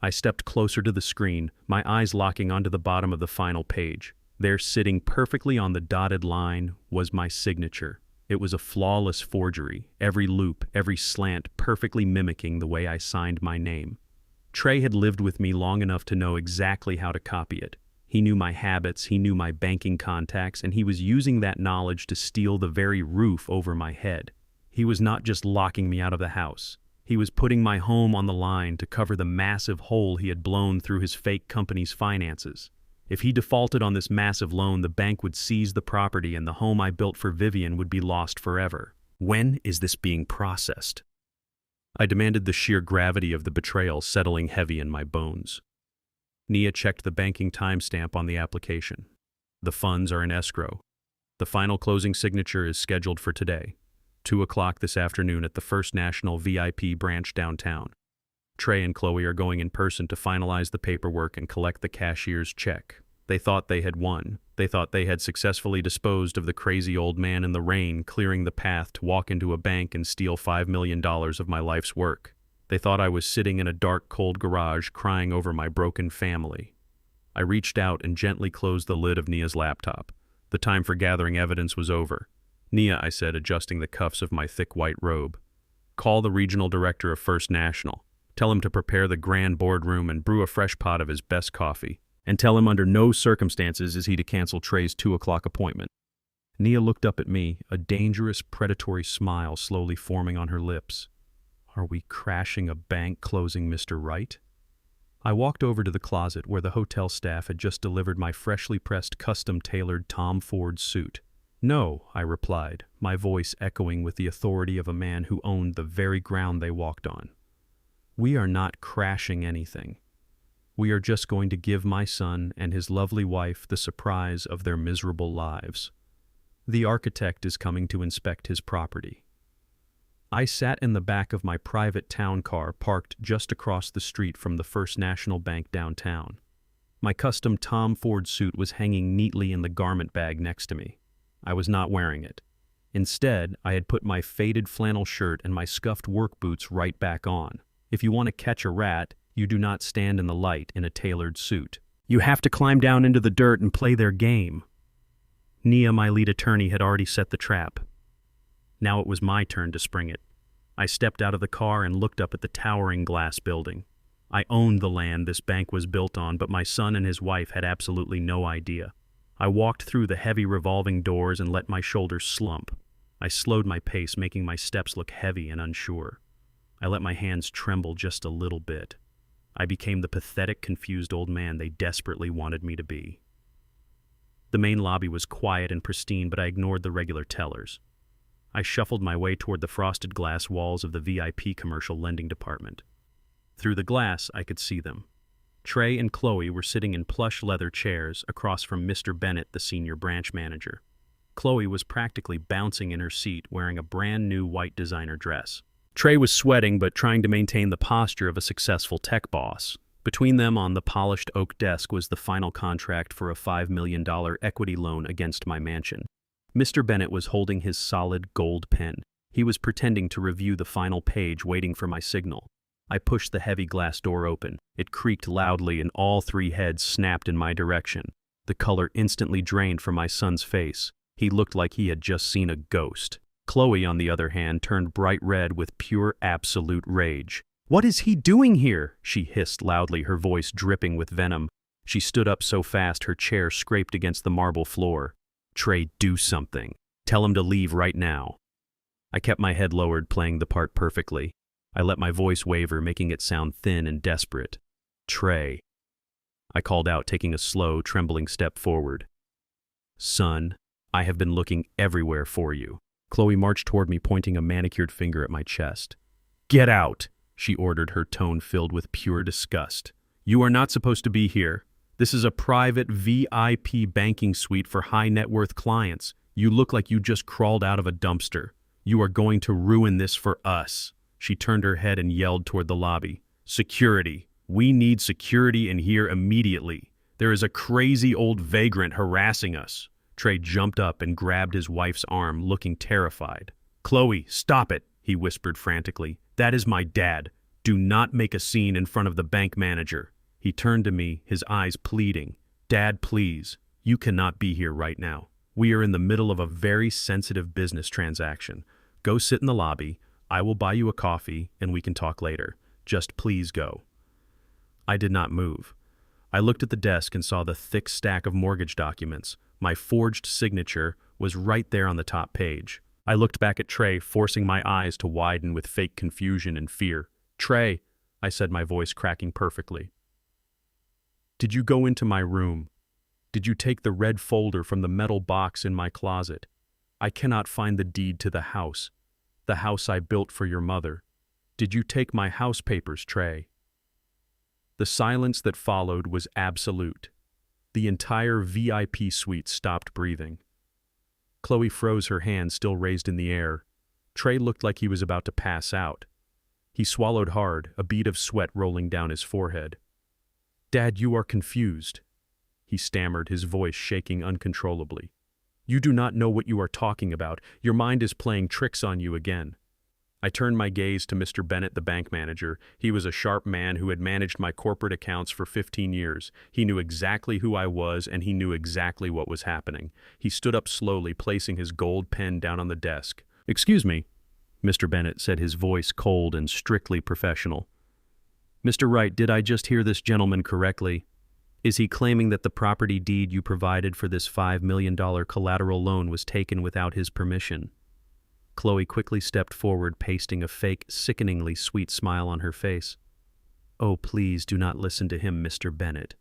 I stepped closer to the screen, my eyes locking onto the bottom of the final page. There, sitting perfectly on the dotted line, was my signature. It was a flawless forgery, every loop, every slant perfectly mimicking the way I signed my name. Trey had lived with me long enough to know exactly how to copy it. He knew my habits, he knew my banking contacts, and he was using that knowledge to steal the very roof over my head. He was not just locking me out of the house. He was putting my home on the line to cover the massive hole he had blown through his fake company's finances. If he defaulted on this massive loan, the bank would seize the property and the home I built for Vivian would be lost forever. When is this being processed? I demanded, the sheer gravity of the betrayal settling heavy in my bones. Nia checked the banking timestamp on the application. The funds are in escrow. The final closing signature is scheduled for today, 2 o'clock this afternoon at the First National VIP branch downtown. Trey and Chloe are going in person to finalize the paperwork and collect the cashier's check. They thought they had won. They thought they had successfully disposed of the crazy old man in the rain, clearing the path to walk into a bank and steal $5 million of my life's work. They thought I was sitting in a dark, cold garage crying over my broken family. I reached out and gently closed the lid of Nia's laptop. The time for gathering evidence was over. Nia, I said, adjusting the cuffs of my thick white robe. Call the regional director of First National. Tell him to prepare the grand boardroom and brew a fresh pot of his best coffee. and tell him under no circumstances is he to cancel Trey's 2 o'clock appointment. Nia looked up at me, a dangerous, predatory smile slowly forming on her lips. Are we crashing a bank closing, Mr. Wright? I walked over to the closet where the hotel staff had just delivered my freshly pressed, custom-tailored Tom Ford suit. No, I replied, my voice echoing with the authority of a man who owned the very ground they walked on. We are not crashing anything. We are just going to give my son and his lovely wife the surprise of their miserable lives. The architect is coming to inspect his property. I sat in the back of my private town car parked just across the street from the First National Bank downtown. My custom Tom Ford suit was hanging neatly in the garment bag next to me. I was not wearing it. Instead, I had put my faded flannel shirt and my scuffed work boots right back on. If you want to catch a rat, you do not stand in the light in a tailored suit. You have to climb down into the dirt and play their game. Nia, my lead attorney, had already set the trap. Now it was my turn to spring it. I stepped out of the car and looked up at the towering glass building. I owned the land this bank was built on, but my son and his wife had absolutely no idea. I walked through the heavy revolving doors and let my shoulders slump. I slowed my pace, making my steps look heavy and unsure. I let my hands tremble just a little bit. I became the pathetic, confused old man they desperately wanted me to be. The main lobby was quiet and pristine, but I ignored the regular tellers. I shuffled my way toward the frosted glass walls of the VIP commercial lending department. Through the glass, I could see them. Trey and Chloe were sitting in plush leather chairs across from Mr. Bennett, the senior branch manager. Chloe was practically bouncing in her seat, wearing a brand new white designer dress. Trey was sweating but trying to maintain the posture of a successful tech boss. Between them on the polished oak desk was the final contract for a $5 million equity loan against my mansion. Mr. Bennett was holding his solid gold pen. He was pretending to review the final page, waiting for my signal. I pushed the heavy glass door open. It creaked loudly and all 3 heads snapped in my direction. The color instantly drained from my son's face. He looked like he had just seen a ghost. Chloe, on the other hand, turned bright red with pure absolute rage. "What is he doing here?" she hissed loudly, her voice dripping with venom. She stood up so fast her chair scraped against the marble floor. "Trey, do something. Tell him to leave right now." I kept my head lowered, playing the part perfectly. I let my voice waver, making it sound thin and desperate. "Trey," I called out, taking a slow, trembling step forward. "Son, I have been looking everywhere for you." Chloe marched toward me, pointing a manicured finger at my chest. "Get out," she ordered, her tone filled with pure disgust. "You are not supposed to be here. This is a private VIP banking suite for high-net-worth clients. You look like you just crawled out of a dumpster. You are going to ruin this for us." She turned her head and yelled toward the lobby. "Security. We need security in here immediately. There is a crazy old vagrant harassing us." Trey jumped up and grabbed his wife's arm, looking terrified. "Chloe, stop it," he whispered frantically. "That is my dad. Do not make a scene in front of the bank manager." He turned to me, his eyes pleading. "Dad, please. You cannot be here right now. We are in the middle of a very sensitive business transaction. Go sit in the lobby. I will buy you a coffee, and we can talk later. Just please go." I did not move. I looked at the desk and saw the thick stack of mortgage documents. My forged signature was right there on the top page. I looked back at Trey, forcing my eyes to widen with fake confusion and fear. "Trey," I said, my voice cracking perfectly. "Did you go into my room? Did you take the red folder from the metal box in my closet? I cannot find the deed to the house I built for your mother. Did you take my house papers, Trey?" The silence that followed was absolute. The entire VIP suite stopped breathing. Chloe froze, her hand still raised in the air. Trey looked like he was about to pass out. He swallowed hard, a bead of sweat rolling down his forehead. "Dad, you are confused," he stammered, his voice shaking uncontrollably. "You do not know what you are talking about. Your mind is playing tricks on you again." I turned my gaze to Mr. Bennett, the bank manager. He was a sharp man who had managed my corporate accounts for 15 years. He knew exactly who I was, and he knew exactly what was happening. He stood up slowly, placing his gold pen down on the desk. "Excuse me," Mr. Bennett said, his voice cold and strictly professional. "Mr. Wright, did I just hear this gentleman correctly?" Is he claiming that the property deed you provided for this $5 million collateral loan was taken without his permission? Chloe quickly stepped forward, pasting a fake, sickeningly sweet smile on her face. Oh, please do not listen to him, Mr. Bennett.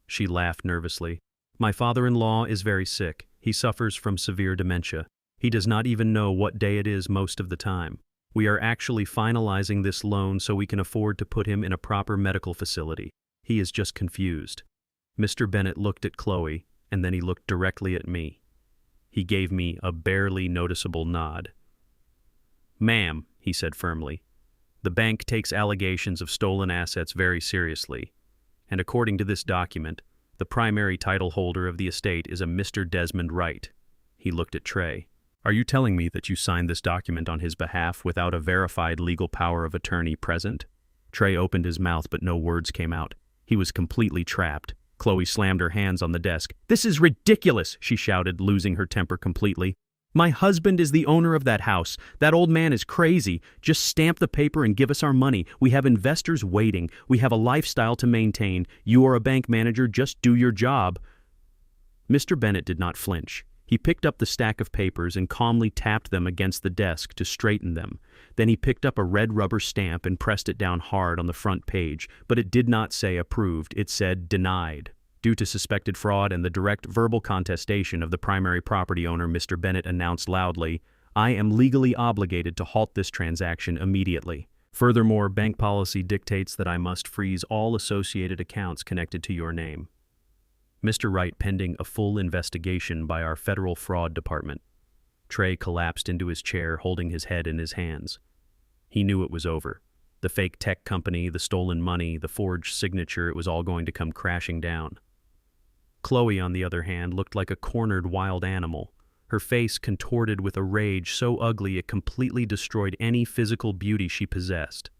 She laughed nervously. My father-in-law is very sick. He suffers from severe dementia. He does not even know what day it is most of the time. We are actually finalizing this loan so we can afford to put him in a proper medical facility. He is just confused. Mr. Bennett looked at Chloe, and then he looked directly at me. He gave me a barely noticeable nod. Ma'am, he said firmly, the bank takes allegations of stolen assets very seriously, and according to this document, the primary title holder of the estate is a Mr. Desmond Wright. He looked at Trey. Are you telling me that you signed this document on his behalf without a verified legal power of attorney present? Trey opened his mouth, but no words came out. He was completely trapped. Chloe slammed her hands on the desk. This is ridiculous, she shouted, losing her temper completely. My husband is the owner of that house. That old man is crazy. Just stamp the paper and give us our money. We have investors waiting. We have a lifestyle to maintain. You are a bank manager. Just do your job. Mr. Bennett did not flinch. He picked up the stack of papers and calmly tapped them against the desk to straighten them. Then he picked up a red rubber stamp and pressed it down hard on the front page, but it did not say approved. It said denied. Due to suspected fraud and the direct verbal contestation of the primary property owner, Mr. Bennett announced loudly, I am legally obligated to halt this transaction immediately. Furthermore, bank policy dictates that I must freeze all associated accounts connected to your name. Mr. Wright, pending a full investigation by our federal fraud department. Trey collapsed into his chair, holding his head in his hands. He knew it was over. The fake tech company, the stolen money, the forged signature, it was all going to come crashing down. Chloe, on the other hand, looked like a cornered wild animal, her face contorted with a rage so ugly it completely destroyed any physical beauty she possessed.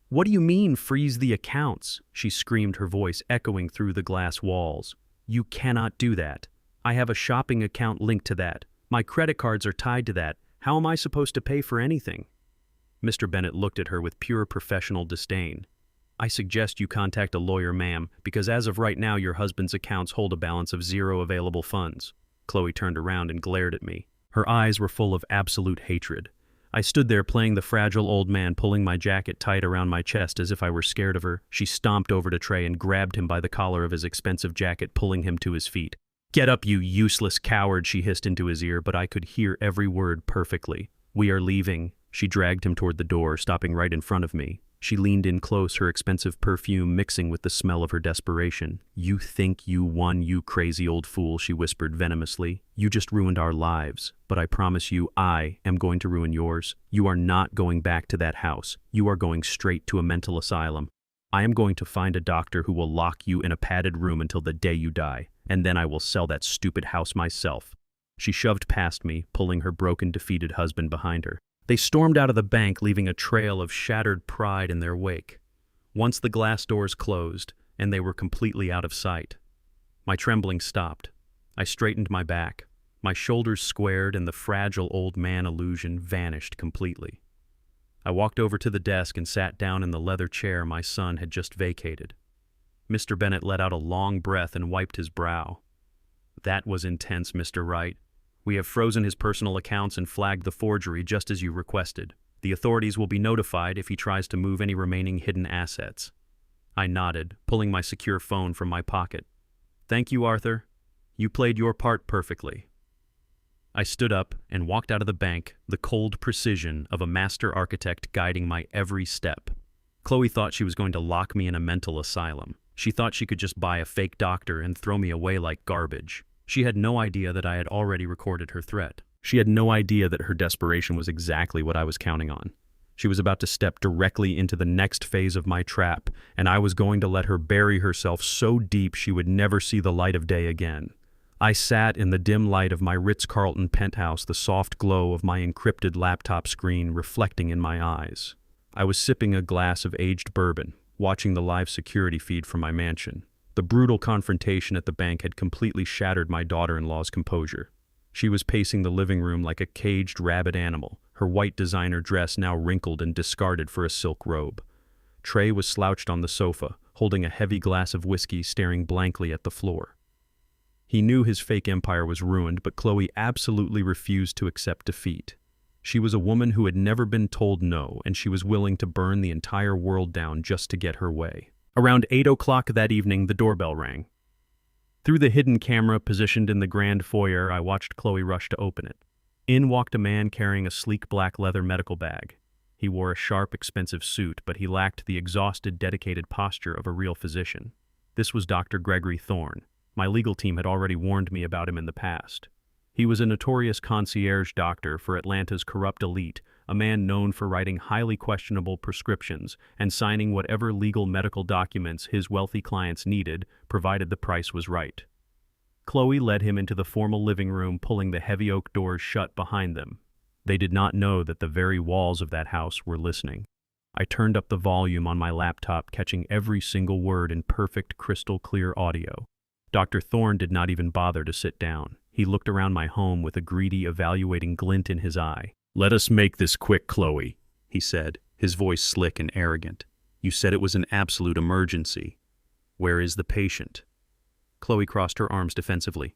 What do you mean, freeze the accounts? She screamed, her voice echoing through the glass walls. You cannot do that. I have a shopping account linked to that. My credit cards are tied to that. How am I supposed to pay for anything? Mr. Bennett looked at her with pure professional disdain. I suggest you contact a lawyer, ma'am, because as of right now your husband's accounts hold a balance of 0 available funds. Chloe turned around and glared at me. Her eyes were full of absolute hatred. I stood there playing the fragile old man, pulling my jacket tight around my chest as if I were scared of her. She stomped over to Trey and grabbed him by the collar of his expensive jacket, pulling him to his feet. Get up, you useless coward, she hissed into his ear, but I could hear every word perfectly. We are leaving. She dragged him toward the door, stopping right in front of me. She leaned in close, her expensive perfume mixing with the smell of her desperation. You think you won, you crazy old fool, she whispered venomously. You just ruined our lives, but I promise you I am going to ruin yours. You are not going back to that house. You are going straight to a mental asylum. I am going to find a doctor who will lock you in a padded room until the day you die, and then I will sell that stupid house myself. She shoved past me, pulling her broken, defeated husband behind her. They stormed out of the bank, leaving a trail of shattered pride in their wake. Once the glass doors closed, and they were completely out of sight, my trembling stopped. I straightened my back. My shoulders squared, and the fragile old man illusion vanished completely. I walked over to the desk and sat down in the leather chair my son had just vacated. Mr. Bennett let out a long breath and wiped his brow. That was intense, Mr. Wright. We have frozen his personal accounts and flagged the forgery just as you requested. The authorities will be notified if he tries to move any remaining hidden assets. I nodded, pulling my secure phone from my pocket. Thank you, Arthur. You played your part perfectly. I stood up and walked out of the bank, the cold precision of a master architect guiding my every step. Chloe thought she was going to lock me in a mental asylum. She thought she could just buy a fake doctor and throw me away like garbage. She had no idea that I had already recorded her threat. She had no idea that her desperation was exactly what I was counting on. She was about to step directly into the next phase of my trap, and I was going to let her bury herself so deep she would never see the light of day again. I sat in the dim light of my Ritz-Carlton penthouse, the soft glow of my encrypted laptop screen reflecting in my eyes. I was sipping a glass of aged bourbon, watching the live security feed from my mansion. The brutal confrontation at the bank had completely shattered my daughter-in-law's composure. She was pacing the living room like a caged rabid animal, her white designer dress now wrinkled and discarded for a silk robe. Trey was slouched on the sofa, holding a heavy glass of whiskey, staring blankly at the floor. He knew his fake empire was ruined, but Chloe absolutely refused to accept defeat. She was a woman who had never been told no, and she was willing to burn the entire world down just to get her way. Around 8 o'clock that evening, the doorbell rang. Through the hidden camera positioned in the grand foyer, I watched Chloe rush to open it. In walked a man carrying a sleek black leather medical bag. He wore a sharp, expensive suit, but he lacked the exhausted, dedicated posture of a real physician. This was Dr. Gregory Thorne. My legal team had already warned me about him in the past. He was a notorious concierge doctor for Atlanta's corrupt elite, a man known for writing highly questionable prescriptions and signing whatever legal medical documents his wealthy clients needed, provided the price was right. Chloe led him into the formal living room, pulling the heavy oak doors shut behind them. They did not know that the very walls of that house were listening. I turned up the volume on my laptop, catching every single word in perfect, crystal-clear audio. Dr. Thorne did not even bother to sit down. He looked around my home with a greedy, evaluating glint in his eye. "Let us make this quick, Chloe," he said, his voice slick and arrogant. "You said it was an absolute emergency. Where is the patient?" Chloe crossed her arms defensively.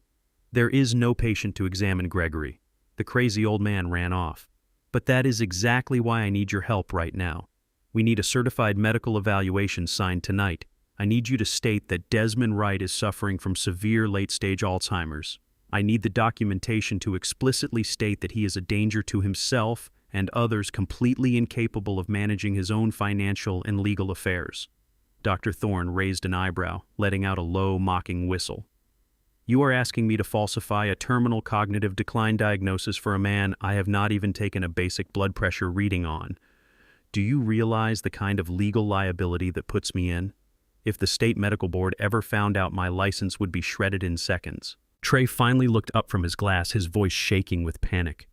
"There is no patient to examine, Gregory. The crazy old man ran off. But that is exactly why I need your help right now. We need a certified medical evaluation signed tonight. I need you to state that Desmond Wright is suffering from severe late-stage Alzheimer's. I need the documentation to explicitly state that he is a danger to himself and others, completely incapable of managing his own financial and legal affairs." Dr. Thorne raised an eyebrow, letting out a low, mocking whistle. "You are asking me to falsify a terminal cognitive decline diagnosis for a man I have not even taken a basic blood pressure reading on. Do you realize the kind of legal liability that puts me in? If the state medical board ever found out, my license would be shredded in seconds." Trey finally looked up from his glass, his voice shaking with panic.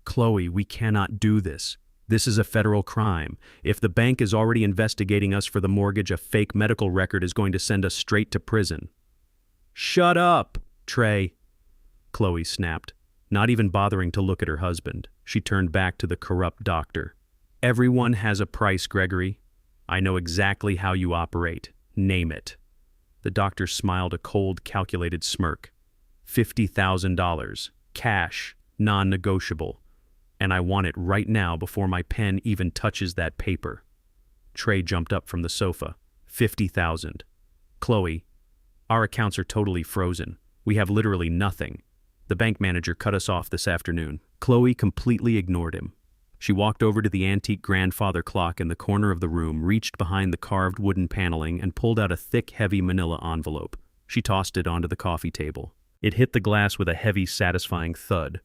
"Chloe, we cannot do this. This is a federal crime. If the bank is already investigating us for the mortgage, a fake medical record is going to send us straight to prison." "Shut up, Trey," Chloe snapped, not even bothering to look at her husband. She turned back to the corrupt doctor. "Everyone has a price, Gregory. I know exactly how you operate. Name it." The doctor smiled a cold, calculated smirk. $50,000, cash, non-negotiable. And I want it right now before my pen even touches that paper. Trey jumped up from the sofa. 50,000. "Chloe, our accounts are totally frozen. We have literally nothing. The bank manager cut us off this afternoon." Chloe completely ignored him. She walked over to the antique grandfather clock in the corner of the room, reached behind the carved wooden paneling, and pulled out a thick, heavy manila envelope. She tossed it onto the coffee table. It hit the glass with a heavy, satisfying thud.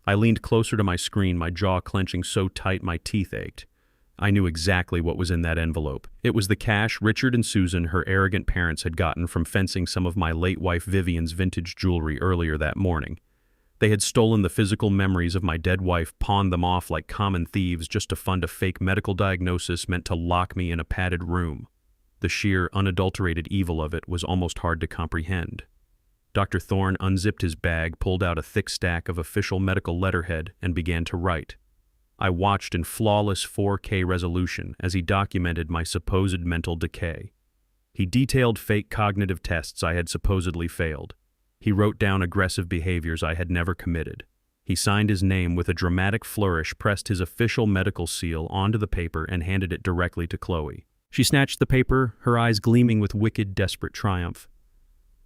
I leaned closer to my screen, my jaw clenching so tight my teeth ached. I knew exactly what was in that envelope. It was the cash Richard and Susan, her arrogant parents, had gotten from fencing some of my late wife Vivian's vintage jewelry earlier that morning. They had stolen the physical memories of my dead wife, pawned them off like common thieves just to fund a fake medical diagnosis meant to lock me in a padded room. The sheer, unadulterated evil of it was almost hard to comprehend. Dr. Thorne unzipped his bag, pulled out a thick stack of official medical letterhead, and began to write. I watched in flawless 4K resolution as he documented my supposed mental decay. He detailed fake cognitive tests I had supposedly failed. He wrote down aggressive behaviors I had never committed. He signed his name with a dramatic flourish, pressed his official medical seal onto the paper, and handed it directly to Chloe. She snatched the paper, her eyes gleaming with wicked, desperate triumph.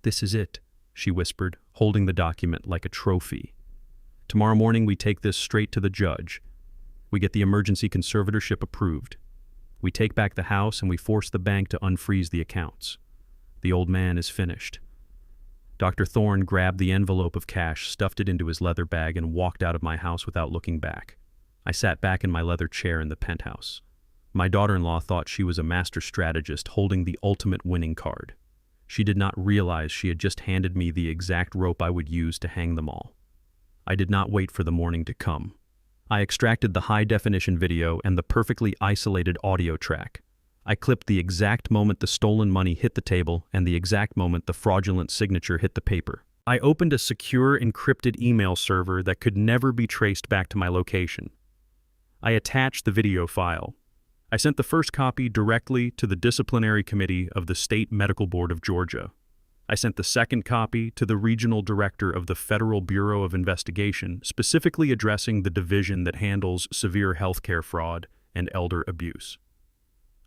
"This is it," she whispered, holding the document like a trophy. "Tomorrow morning we take this straight to the judge. We get the emergency conservatorship approved. We take back the house and we force the bank to unfreeze the accounts. The old man is finished." Dr. Thorne grabbed the envelope of cash, stuffed it into his leather bag, and walked out of my house without looking back. I sat back in my leather chair in the penthouse. My daughter-in-law thought she was a master strategist holding the ultimate winning card. She did not realize she had just handed me the exact rope I would use to hang them all. I did not wait for the morning to come. I extracted the high-definition video and the perfectly isolated audio track. I clipped the exact moment the stolen money hit the table and the exact moment the fraudulent signature hit the paper. I opened a secure, encrypted email server that could never be traced back to my location. I attached the video file. I sent the first copy directly to the disciplinary committee of the State Medical Board of Georgia. I sent the second copy to the regional director of the Federal Bureau of Investigation, specifically addressing the division that handles severe healthcare fraud and elder abuse.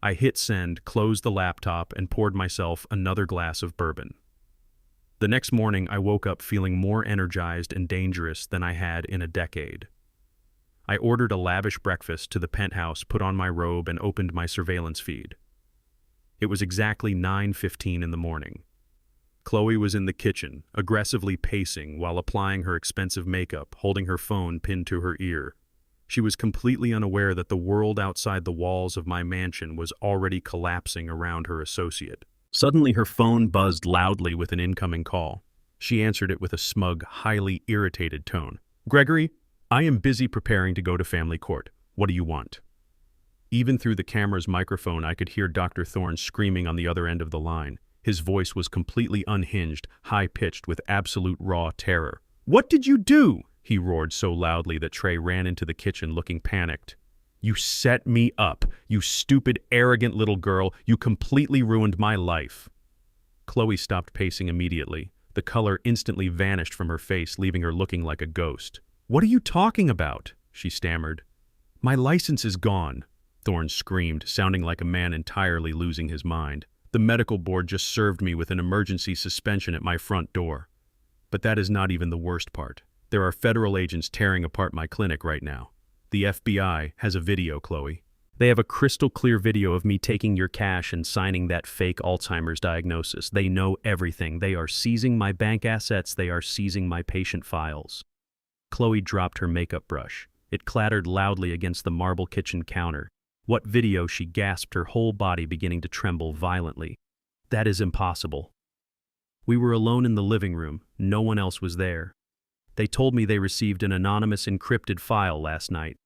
I hit send, closed the laptop, and poured myself another glass of bourbon. The next morning, I woke up feeling more energized and dangerous than I had in a decade. I ordered a lavish breakfast to the penthouse, put on my robe, and opened my surveillance feed. It was exactly 9:15 in the morning. Chloe was in the kitchen, aggressively pacing while applying her expensive makeup, holding her phone pinned to her ear. She was completely unaware that the world outside the walls of my mansion was already collapsing around her associate. Suddenly, her phone buzzed loudly with an incoming call. She answered it with a smug, highly irritated tone. "Gregory, I am busy preparing to go to family court. What do you want?" Even through the camera's microphone, I could hear Dr. Thorne screaming on the other end of the line. His voice was completely unhinged, high-pitched with absolute raw terror. "What did you do?" he roared so loudly that Trey ran into the kitchen looking panicked. "You set me up, you stupid, arrogant little girl. You completely ruined my life." Chloe stopped pacing immediately. The color instantly vanished from her face, leaving her looking like a ghost. "What are you talking about?" she stammered. "My license is gone," Thorne screamed, sounding like a man entirely losing his mind. "The medical board just served me with an emergency suspension at my front door." But that is not even the worst part. There are federal agents tearing apart my clinic right now. The FBI has a video, Chloe. They have a crystal clear video of me taking your cash and signing that fake Alzheimer's diagnosis. They know everything. They are seizing my bank assets. They are seizing my patient files. Chloe dropped her makeup brush. It clattered loudly against the marble kitchen counter. "What video?" she gasped, her whole body beginning to tremble violently. "That is impossible." We were alone in the living room. No one else was there. They told me they received an anonymous encrypted file last night.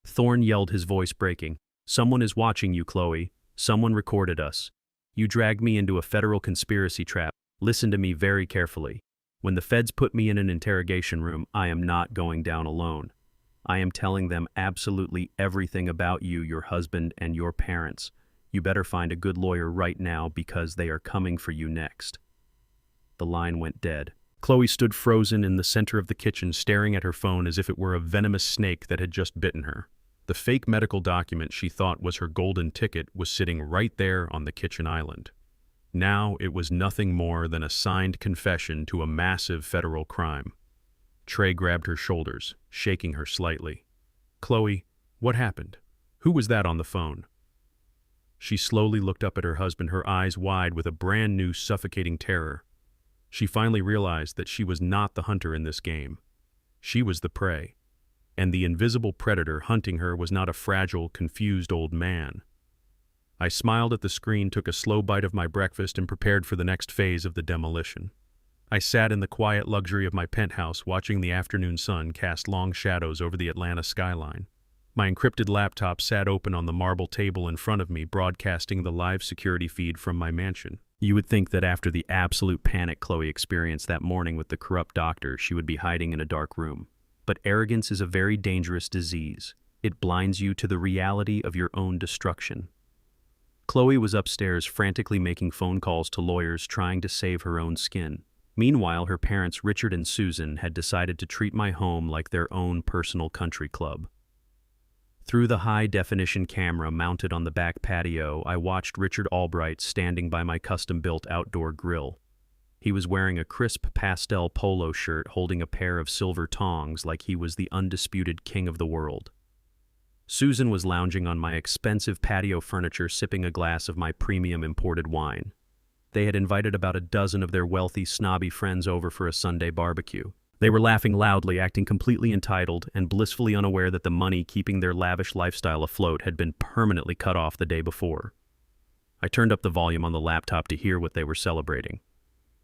Thorne yelled, his voice breaking. "Someone is watching you, Chloe. Someone recorded us. You dragged me into a federal conspiracy trap. Listen to me very carefully. When the feds put me in an interrogation room, I am not going down alone. I am telling them absolutely everything about you, your husband, and your parents. You better find a good lawyer right now because they are coming for you next." The line went dead. Chloe stood frozen in the center of the kitchen, staring at her phone as if it were a venomous snake that had just bitten her. The fake medical document she thought was her golden ticket was sitting right there on the kitchen island. Now it was nothing more than a signed confession to a massive federal crime. Trey grabbed her shoulders, shaking her slightly. "Chloe, what happened? Who was that on the phone?" She slowly looked up at her husband, her eyes wide with a brand new suffocating terror. She finally realized that she was not the hunter in this game. She was the prey. And the invisible predator hunting her was not a fragile, confused old man. I smiled at the screen, took a slow bite of my breakfast, and prepared for the next phase of the demolition. I sat in the quiet luxury of my penthouse, watching the afternoon sun cast long shadows over the Atlanta skyline. My encrypted laptop sat open on the marble table in front of me, broadcasting the live security feed from my mansion. You would think that after the absolute panic Chloe experienced that morning with the corrupt doctor, she would be hiding in a dark room. But arrogance is a very dangerous disease. It blinds you to the reality of your own destruction. Chloe was upstairs frantically making phone calls to lawyers, trying to save her own skin. Meanwhile, her parents, Richard and Susan, had decided to treat my home like their own personal country club. Through the high-definition camera mounted on the back patio, I watched Richard Albright standing by my custom-built outdoor grill. He was wearing a crisp pastel polo shirt, holding a pair of silver tongs like he was the undisputed king of the world. Susan was lounging on my expensive patio furniture, sipping a glass of my premium imported wine. They had invited about a dozen of their wealthy, snobby friends over for a Sunday barbecue. They were laughing loudly, acting completely entitled, and blissfully unaware that the money keeping their lavish lifestyle afloat had been permanently cut off the day before. I turned up the volume on the laptop to hear what they were celebrating.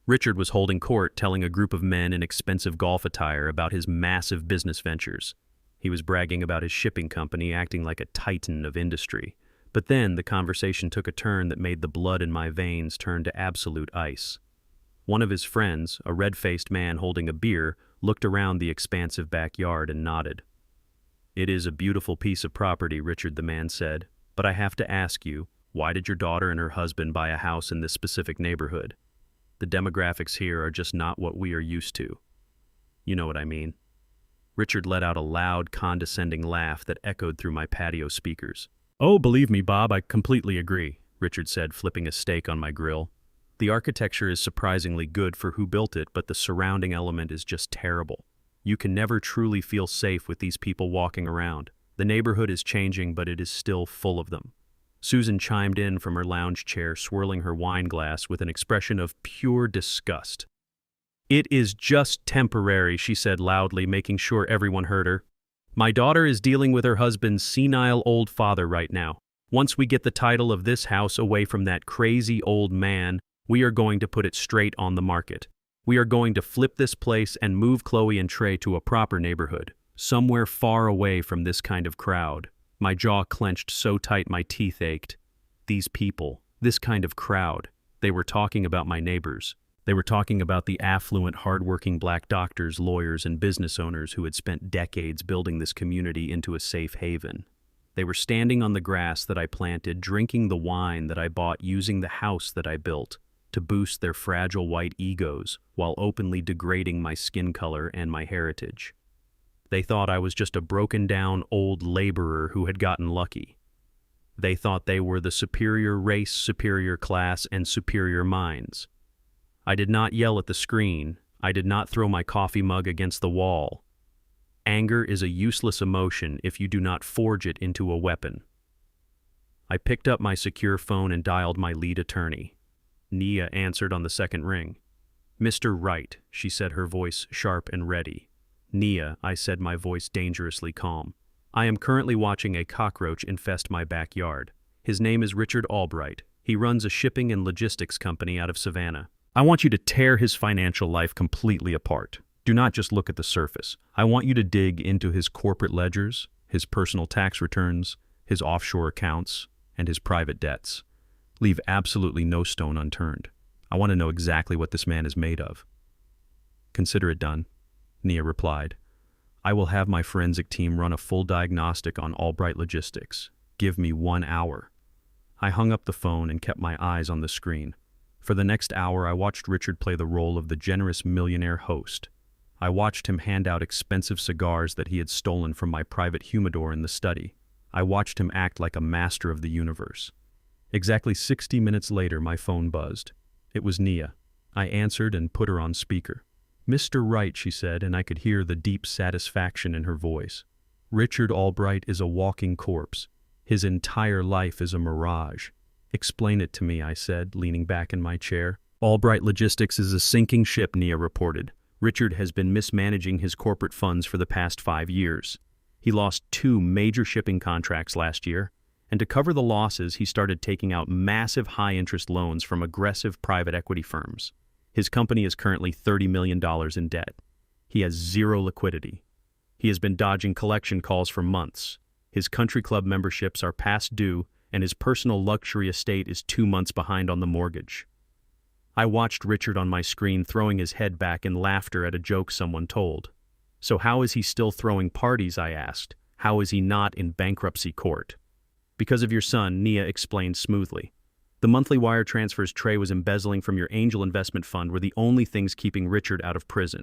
Richard was holding court, telling a group of men in expensive golf attire about his massive business ventures. He was bragging about his shipping company, acting like a titan of industry. But then the conversation took a turn that made the blood in my veins turn to absolute ice. One of his friends, a red-faced man holding a beer, looked around the expansive backyard and nodded. "It is a beautiful piece of property," Richard the man said, But I have to ask you, why did your daughter and her husband buy a house in this specific neighborhood? The demographics here are just not what we are used to. You know what I mean. Richard let out a loud, condescending laugh that echoed through my patio speakers. Oh, believe me, Bob, I completely agree, Richard said, flipping a steak on my grill. The architecture is surprisingly good for who built it, but the surrounding element is just terrible. You can never truly feel safe with these people walking around. The neighborhood is changing, but it is still full of them. Susan chimed in from her lounge chair, swirling her wine glass with an expression of pure disgust. It is just temporary, she said loudly, making sure everyone heard her. My daughter is dealing with her husband's senile old father right now. Once we get the title of this house away from that crazy old man, we are going to put it straight on the market. We are going to flip this place and move Chloe and Trey to a proper neighborhood, somewhere far away from this kind of crowd. My jaw clenched so tight my teeth ached. These people, this kind of crowd, they were talking about my neighbors. They were talking about the affluent, hardworking black doctors, lawyers, and business owners who had spent decades building this community into a safe haven. They were standing on the grass that I planted, drinking the wine that I bought, using the house that I built to boost their fragile white egos while openly degrading my skin color and my heritage. They thought I was just a broken-down old laborer who had gotten lucky. They thought they were the superior race, superior class, and superior minds. I did not yell at the screen. I did not throw my coffee mug against the wall. Anger is a useless emotion if you do not forge it into a weapon. I picked up my secure phone and dialed my lead attorney. Nia answered on the second ring. Mr. Wright, she said, her voice sharp and ready. Nia, I said, my voice dangerously calm. I am currently watching a cockroach infest my backyard. His name is Richard Albright. He runs a shipping and logistics company out of Savannah. I want you to tear his financial life completely apart. Do not just look at the surface. I want you to dig into his corporate ledgers, his personal tax returns, his offshore accounts, and his private debts. Leave absolutely no stone unturned. I want to know exactly what this man is made of. Consider it done, Nia replied. I will have my forensic team run a full diagnostic on Albright Logistics. Give me 1 hour. I hung up the phone and kept my eyes on the screen. For the next hour, I watched Richard play the role of the generous millionaire host. I watched him hand out expensive cigars that he had stolen from my private humidor in the study. I watched him act like a master of the universe. Exactly 60 minutes later, my phone buzzed. It was Nia. I answered and put her on speaker. Mr. Wright, she said, and I could hear the deep satisfaction in her voice. Richard Albright is a walking corpse. His entire life is a mirage. Explain it to me, I said, leaning back in my chair. Albright Logistics is a sinking ship, Nia reported. Richard has been mismanaging his corporate funds for the past 5 years. He lost 2 major shipping contracts last year, and to cover the losses, he started taking out massive high-interest loans from aggressive private equity firms. His company is currently $30 million in debt. He has 0 liquidity. He has been dodging collection calls for months. His country club memberships are past due, and his personal luxury estate is 2 months behind on the mortgage. I watched Richard on my screen throwing his head back in laughter at a joke someone told. So how is he still throwing parties, I asked. How is he not in bankruptcy court? Because of your son, Nia explained smoothly. The monthly wire transfers Trey was embezzling from your angel investment fund were the only things keeping Richard out of prison.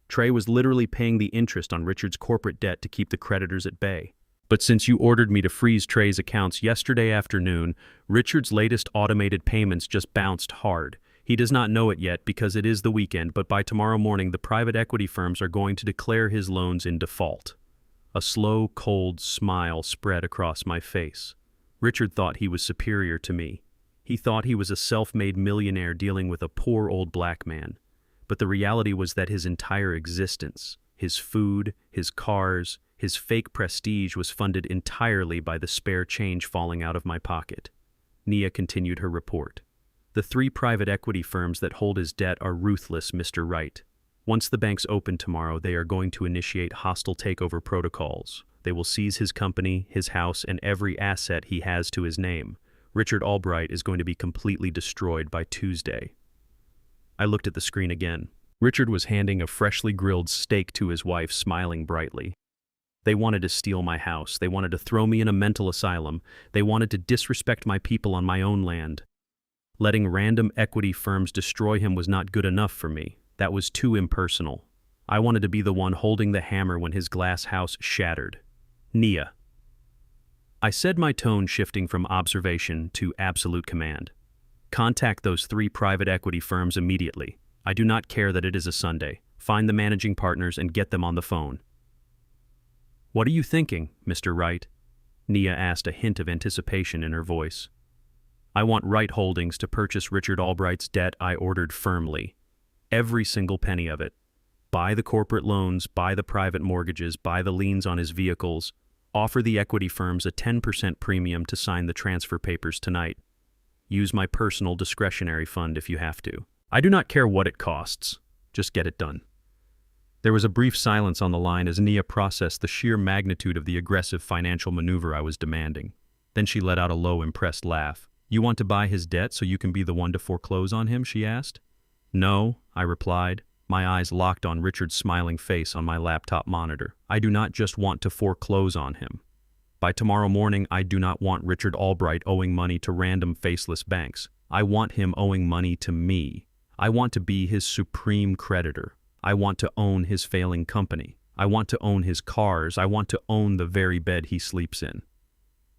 Trey was literally paying the interest on Richard's corporate debt to keep the creditors at bay. But since you ordered me to freeze Trey's accounts yesterday afternoon, Richard's latest automated payments just bounced hard. He does not know it yet because it is the weekend, but by tomorrow morning the private equity firms are going to declare his loans in default. A slow, cold smile spread across my face. Richard thought he was superior to me. He thought he was a self-made millionaire dealing with a poor old black man. But the reality was that his entire existence, his food, his cars, his fake prestige was funded entirely by the spare change falling out of my pocket. Nia continued her report. The 3 private equity firms that hold his debt are ruthless, Mr. Wright. Once the banks open tomorrow, they are going to initiate hostile takeover protocols. They will seize his company, his house, and every asset he has to his name. Richard Albright is going to be completely destroyed by Tuesday. I looked at the screen again. Richard was handing a freshly grilled steak to his wife, smiling brightly. They wanted to steal my house. They wanted to throw me in a mental asylum. They wanted to disrespect my people on my own land. Letting random equity firms destroy him was not good enough for me. That was too impersonal. I wanted to be the one holding the hammer when his glass house shattered. Nia. I said, my tone shifting from observation to absolute command. Contact those 3 private equity firms immediately. I do not care that it is a Sunday. Find the managing partners and get them on the phone. What are you thinking, Mr. Wright? Nia asked, a hint of anticipation in her voice. I want Wright Holdings to purchase Richard Albright's debt. I ordered firmly. Every single penny of it. Buy the corporate loans, buy the private mortgages, buy the liens on his vehicles. Offer the equity firms a 10% premium to sign the transfer papers tonight. Use my personal discretionary fund if you have to. I do not care what it costs. Just get it done. There was a brief silence on the line as Nia processed the sheer magnitude of the aggressive financial maneuver I was demanding. Then she let out a low, impressed laugh. You want to buy his debt so you can be the one to foreclose on him, she asked. No, I replied, my eyes locked on Richard's smiling face on my laptop monitor. I do not just want to foreclose on him. By tomorrow morning, I do not want Richard Albright owing money to random faceless banks. I want him owing money to me. I want to be his supreme creditor. I want to own his failing company. I want to own his cars. I want to own the very bed he sleeps in.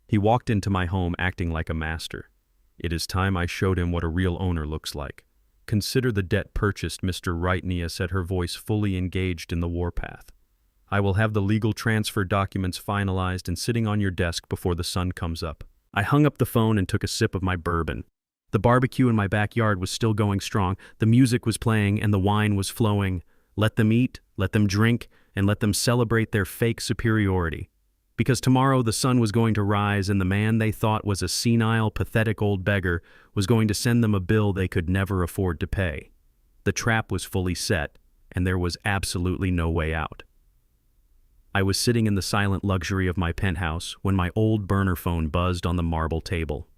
He walked into my home acting like a master. It is time I showed him what a real owner looks like. Consider the debt purchased, Mr. Wright, Nia said, her voice fully engaged in the warpath. I will have the legal transfer documents finalized and sitting on your desk before the sun comes up. I hung up the phone and took a sip of my bourbon. The barbecue in my backyard was still going strong, the music was playing, and the wine was flowing. Let them eat, let them drink, and let them celebrate their fake superiority. Because tomorrow the sun was going to rise and the man they thought was a senile, pathetic old beggar was going to send them a bill they could never afford to pay. The trap was fully set, and there was absolutely no way out. I was sitting in the silent luxury of my penthouse when my old burner phone buzzed on the marble table.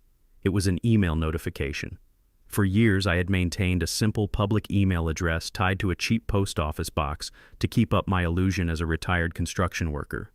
It was an email notification. For years, I had maintained a simple public email address tied to a cheap post office box to keep up my illusion as a retired construction worker.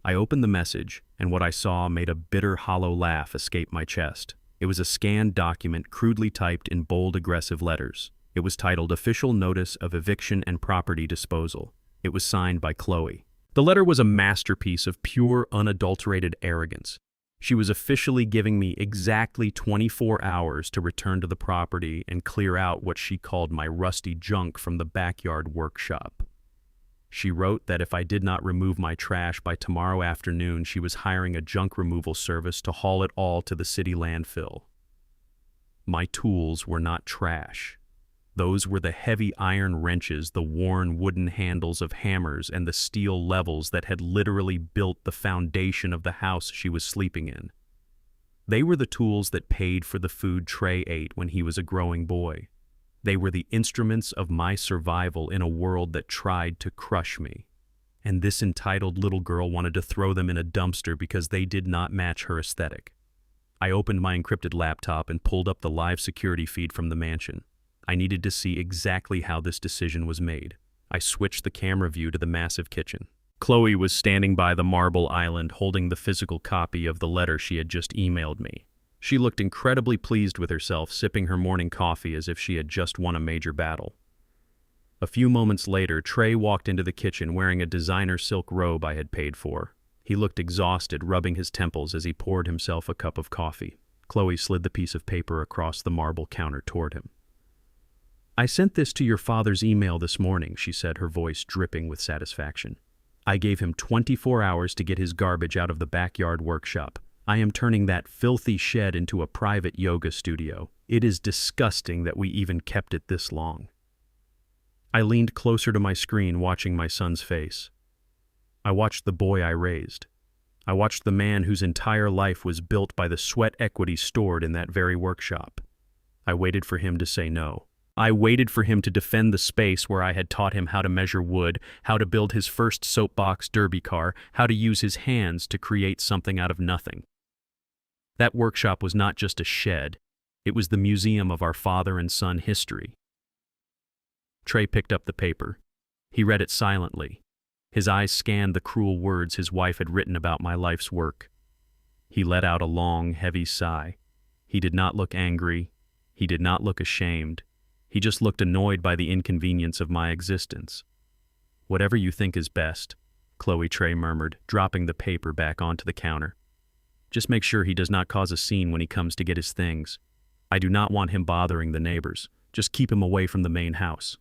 I opened the message, and what I saw made a bitter, hollow laugh escape my chest. It was a scanned document crudely typed in bold, aggressive letters. It was titled Official Notice of Eviction and Property Disposal. It was signed by Chloe. The letter was a masterpiece of pure, unadulterated arrogance. She was officially giving me exactly 24 hours to return to the property and clear out what she called my rusty junk from the backyard workshop. She wrote that if I did not remove my trash by tomorrow afternoon, she was hiring a junk removal service to haul it all to the city landfill. My tools were not trash. Those were the heavy iron wrenches, the worn wooden handles of hammers, and the steel levels that had literally built the foundation of the house she was sleeping in. They were the tools that paid for the food Trey ate when he was a growing boy. They were the instruments of my survival in a world that tried to crush me. And this entitled little girl wanted to throw them in a dumpster because they did not match her aesthetic. I opened my encrypted laptop and pulled up the live security feed from the mansion. I needed to see exactly how this decision was made. I switched the camera view to the massive kitchen. Chloe was standing by the marble island holding the physical copy of the letter she had just emailed me. She looked incredibly pleased with herself, sipping her morning coffee as if she had just won a major battle. A few moments later, Trey walked into the kitchen wearing a designer silk robe I had paid for. He looked exhausted, rubbing his temples as he poured himself a cup of coffee. Chloe slid the piece of paper across the marble counter toward him. I sent this to your father's email this morning, she said, her voice dripping with satisfaction. I gave him 24 hours to get his garbage out of the backyard workshop. I am turning that filthy shed into a private yoga studio. It is disgusting that we even kept it this long. I leaned closer to my screen, watching my son's face. I watched the boy I raised. I watched the man whose entire life was built by the sweat equity stored in that very workshop. I waited for him to say no. I waited for him to defend the space where I had taught him how to measure wood, how to build his first soapbox derby car, how to use his hands to create something out of nothing. That workshop was not just a shed, it was the museum of our father and son history. Trey picked up the paper. He read it silently. His eyes scanned the cruel words his wife had written about my life's work. He let out a long, heavy sigh. He did not look angry. He did not look ashamed. He just looked annoyed by the inconvenience of my existence. "Whatever you think is best," Chloe Trey murmured, dropping the paper back onto the counter. "Just make sure he does not cause a scene when he comes to get his things. I do not want him bothering the neighbors. Just keep him away from the main house."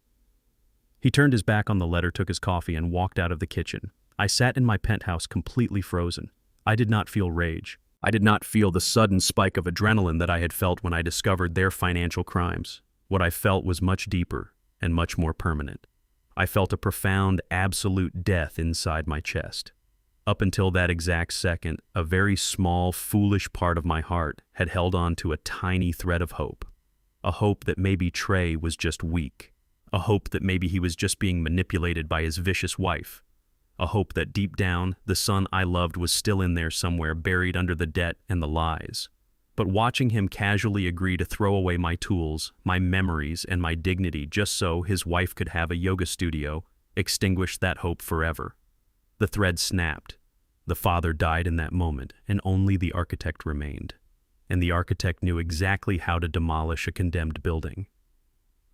He turned his back on the letter, took his coffee, and walked out of the kitchen. I sat in my penthouse completely frozen. I did not feel rage. I did not feel the sudden spike of adrenaline that I had felt when I discovered their financial crimes. What I felt was much deeper and much more permanent. I felt a profound, absolute death inside my chest. Up until that exact second, a very small, foolish part of my heart had held on to a tiny thread of hope. A hope that maybe Trey was just weak. A hope that maybe he was just being manipulated by his vicious wife. A hope that deep down, the son I loved was still in there somewhere, buried under the debt and the lies. But watching him casually agree to throw away my tools, my memories, and my dignity just so his wife could have a yoga studio, extinguished that hope forever. The thread snapped. The father died in that moment, and only the architect remained. And the architect knew exactly how to demolish a condemned building.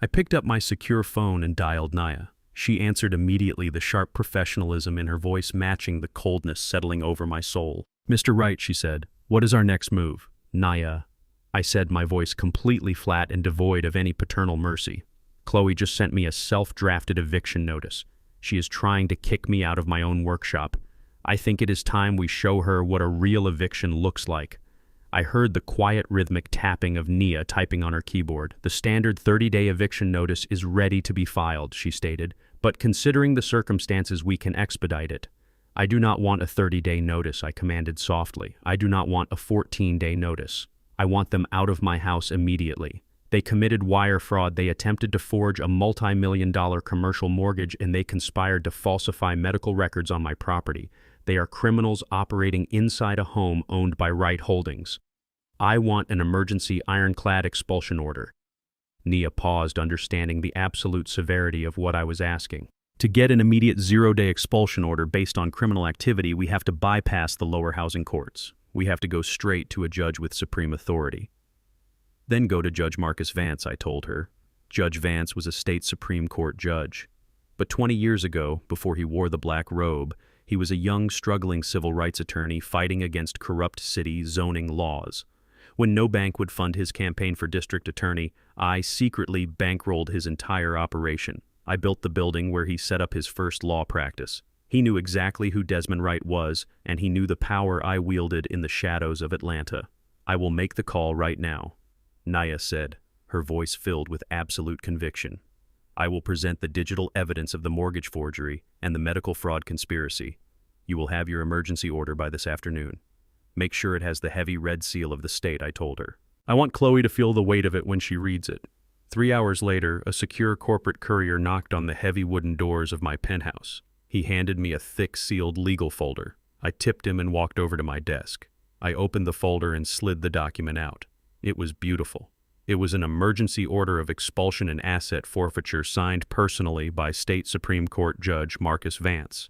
I picked up my secure phone and dialed Naya. She answered immediately, the sharp professionalism in her voice matching the coldness settling over my soul. "Mr. Wright," she said, "what is our next move?" "Naya," I said, my voice completely flat and devoid of any paternal mercy. "Chloe just sent me a self-drafted eviction notice. She is trying to kick me out of my own workshop. I think it is time we show her what a real eviction looks like." I heard the quiet rhythmic tapping of Nia typing on her keyboard. "The standard 30-day eviction notice is ready to be filed," she stated, "but considering the circumstances, we can expedite it." "I do not want a 30-day notice," I commanded softly. "I do not want a 14-day notice. I want them out of my house immediately. They committed wire fraud, they attempted to forge a multi-million-dollar commercial mortgage, and they conspired to falsify medical records on my property. They are criminals operating inside a home owned by Wright Holdings. I want an emergency ironclad expulsion order." Nia paused, understanding the absolute severity of what I was asking. "To get an immediate 0-day expulsion order based on criminal activity, we have to bypass the lower housing courts. We have to go straight to a judge with supreme authority." "Then go to Judge Marcus Vance," I told her. Judge Vance was a state Supreme Court judge. But 20 years ago, before he wore the black robe, he was a young, struggling civil rights attorney fighting against corrupt city zoning laws. When no bank would fund his campaign for district attorney, I secretly bankrolled his entire operation. I built the building where he set up his first law practice. He knew exactly who Desmond Wright was, and he knew the power I wielded in the shadows of Atlanta. "I will make the call right now," Naya said, her voice filled with absolute conviction. "I will present the digital evidence of the mortgage forgery and the medical fraud conspiracy. You will have your emergency order by this afternoon. Make sure it has the heavy red seal of the state," I told her. "I want Chloe to feel the weight of it when she reads it." 3 hours later, a secure corporate courier knocked on the heavy wooden doors of my penthouse. He handed me a thick, sealed legal folder. I tipped him and walked over to my desk. I opened the folder and slid the document out. It was beautiful. It was an emergency order of expulsion and asset forfeiture signed personally by State Supreme Court Judge Marcus Vance.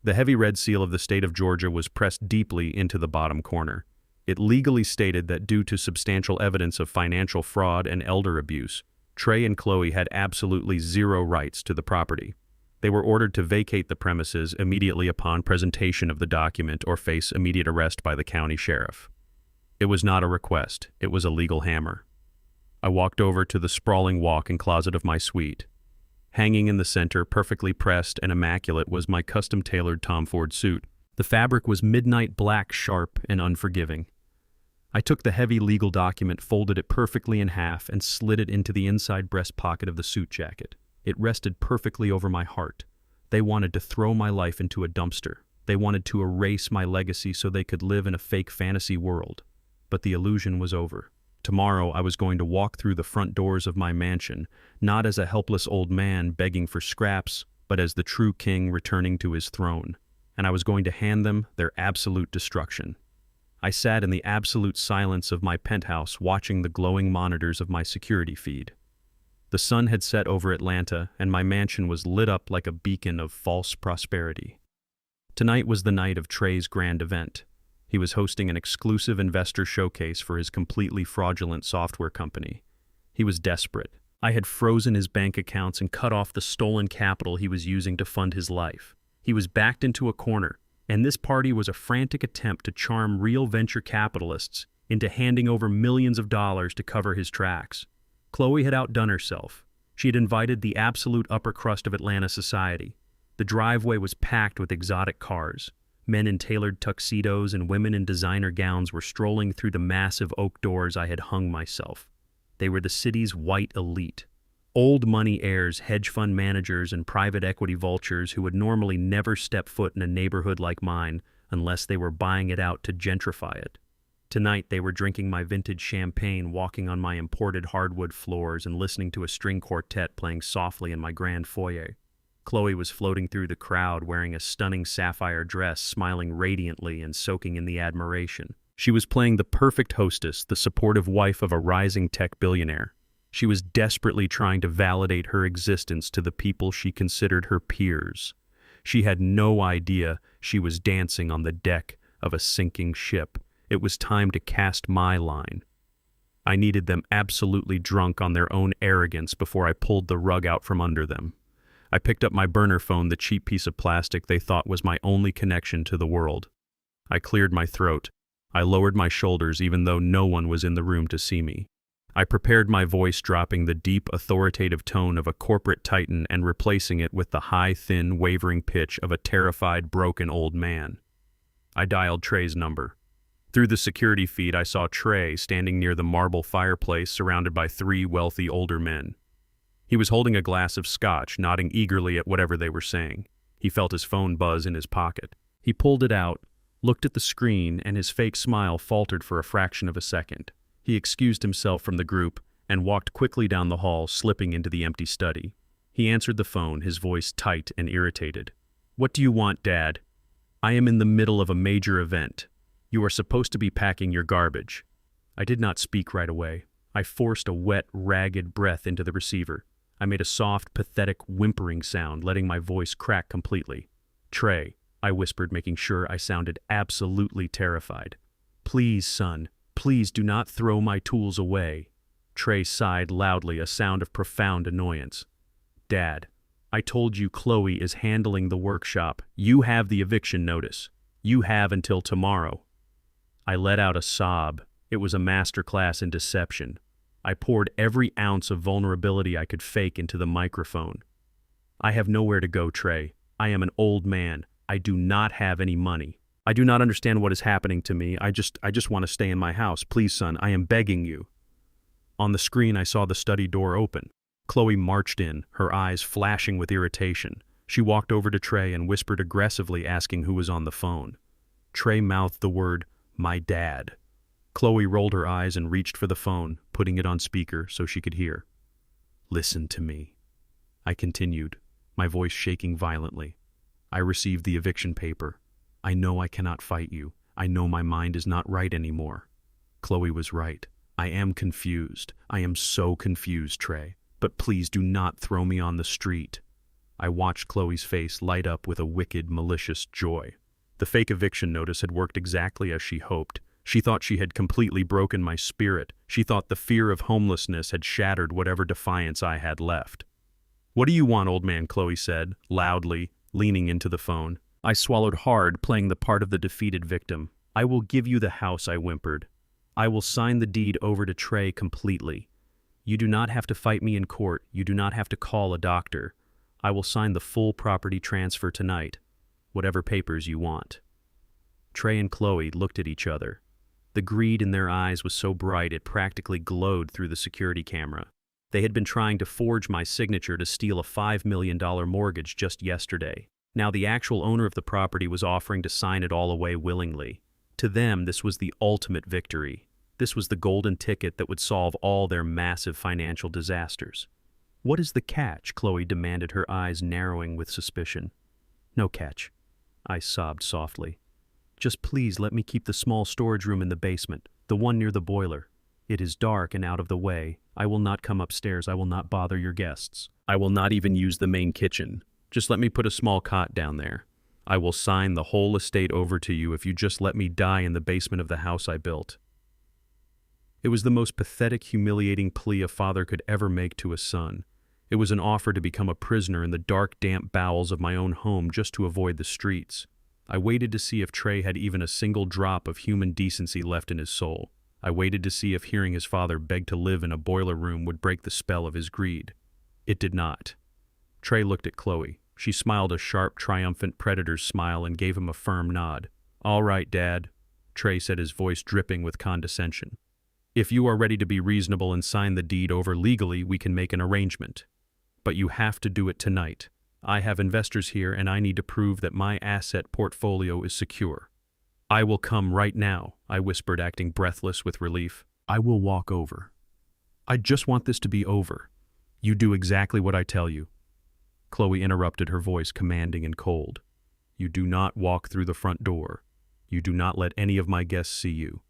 The heavy red seal of the state of Georgia was pressed deeply into the bottom corner. It legally stated that due to substantial evidence of financial fraud and elder abuse, Trey and Chloe had absolutely zero rights to the property. They were ordered to vacate the premises immediately upon presentation of the document or face immediate arrest by the county sheriff. It was not a request, it was a legal hammer. I walked over to the sprawling walk-in closet of my suite. Hanging in the center, perfectly pressed and immaculate, was my custom-tailored Tom Ford suit. The fabric was midnight black, sharp, and unforgiving. I took the heavy legal document, folded it perfectly in half, and slid it into the inside breast pocket of the suit jacket. It rested perfectly over my heart. They wanted to throw my life into a dumpster. They wanted to erase my legacy so they could live in a fake fantasy world. But the illusion was over. Tomorrow I was going to walk through the front doors of my mansion, not as a helpless old man begging for scraps, but as the true king returning to his throne. And I was going to hand them their absolute destruction. I sat in the absolute silence of my penthouse watching the glowing monitors of my security feed. The sun had set over Atlanta, and my mansion was lit up like a beacon of false prosperity. Tonight was the night of Trey's grand event. He was hosting an exclusive investor showcase for his completely fraudulent software company. He was desperate. I had frozen his bank accounts and cut off the stolen capital he was using to fund his life. He was backed into a corner, and this party was a frantic attempt to charm real venture capitalists into handing over millions of dollars to cover his tracks. Chloe had outdone herself. She had invited the absolute upper crust of Atlanta society. The driveway was packed with exotic cars. Men in tailored tuxedos and women in designer gowns were strolling through the massive oak doors I had hung myself. They were the city's white elite. Old money heirs, hedge fund managers, and private equity vultures who would normally never step foot in a neighborhood like mine unless they were buying it out to gentrify it. Tonight they were drinking my vintage champagne, walking on my imported hardwood floors, and listening to a string quartet playing softly in my grand foyer. Chloe was floating through the crowd wearing a stunning sapphire dress, smiling radiantly and soaking in the admiration. She was playing the perfect hostess, the supportive wife of a rising tech billionaire. She was desperately trying to validate her existence to the people she considered her peers. She had no idea she was dancing on the deck of a sinking ship. It was time to cast my line. I needed them absolutely drunk on their own arrogance before I pulled the rug out from under them. I picked up my burner phone, the cheap piece of plastic they thought was my only connection to the world. I cleared my throat. I lowered my shoulders even though no one was in the room to see me. I prepared my voice, dropping the deep, authoritative tone of a corporate titan and replacing it with the high, thin, wavering pitch of a terrified, broken old man. I dialed Trey's number. Through the security feed, I saw Trey standing near the marble fireplace surrounded by 3 wealthy older men. He was holding a glass of scotch, nodding eagerly at whatever they were saying. He felt his phone buzz in his pocket. He pulled it out, looked at the screen, and his fake smile faltered for a fraction of a second. He excused himself from the group and walked quickly down the hall, slipping into the empty study. He answered the phone, his voice tight and irritated. "What do you want, Dad? I am in the middle of a major event. You are supposed to be packing your garbage." I did not speak right away. I forced a wet, ragged breath into the receiver. I made a soft, pathetic, whimpering sound, letting my voice crack completely. "Trey," I whispered, making sure I sounded absolutely terrified. "Please, son, please do not throw my tools away." Trey sighed loudly, a sound of profound annoyance. "Dad, I told you Chloe is handling the workshop. You have the eviction notice. You have until tomorrow." I let out a sob. It was a masterclass in deception. I poured every ounce of vulnerability I could fake into the microphone. "I have nowhere to go, Trey. I am an old man. I do not have any money. I do not understand what is happening to me. I just want to stay in my house. Please, son, I am begging you." On the screen, I saw the study door open. Chloe marched in, her eyes flashing with irritation. She walked over to Trey and whispered aggressively, asking who was on the phone. Trey mouthed the word, "My dad." Chloe rolled her eyes and reached for the phone, putting it on speaker so she could hear. "Listen to me," I continued, my voice shaking violently. "I received the eviction paper. I know I cannot fight you. I know my mind is not right anymore." Chloe was right. "I am confused. I am so confused, Trey. But please do not throw me on the street." I watched Chloe's face light up with a wicked, malicious joy. The fake eviction notice had worked exactly as she hoped. She thought she had completely broken my spirit. She thought the fear of homelessness had shattered whatever defiance I had left. "What do you want, old man?" Chloe said, loudly, leaning into the phone. I swallowed hard, playing the part of the defeated victim. "I will give you the house," I whimpered. "I will sign the deed over to Trey completely. You do not have to fight me in court. You do not have to call a doctor. I will sign the full property transfer tonight. Whatever papers you want." Trey and Chloe looked at each other. The greed in their eyes was so bright it practically glowed through the security camera. They had been trying to forge my signature to steal a $5 million mortgage just yesterday. Now the actual owner of the property was offering to sign it all away willingly. To them, this was the ultimate victory. This was the golden ticket that would solve all their massive financial disasters. "What is the catch?" Chloe demanded, her eyes narrowing with suspicion. "No catch," I sobbed softly. "Just please let me keep the small storage room in the basement, the one near the boiler. It is dark and out of the way. I will not come upstairs. I will not bother your guests. I will not even use the main kitchen. Just let me put a small cot down there. I will sign the whole estate over to you if you just let me die in the basement of the house I built." It was the most pathetic, humiliating plea a father could ever make to a son. It was an offer to become a prisoner in the dark, damp bowels of my own home just to avoid the streets. I waited to see if Trey had even a single drop of human decency left in his soul. I waited to see if hearing his father beg to live in a boiler room would break the spell of his greed. It did not. Trey looked at Chloe. She smiled a sharp, triumphant predator's smile and gave him a firm nod. "All right, Dad," Trey said, his voice dripping with condescension. "If you are ready to be reasonable and sign the deed over legally, we can make an arrangement. But you have to do it tonight. I have investors here and I need to prove that my asset portfolio is secure." "I will come right now," I whispered, acting breathless with relief. "I will walk over. I just want this to be over. You do exactly what I tell you." Chloe interrupted, her voice commanding and cold. "You do not walk through the front door. You do not let any of my guests see you.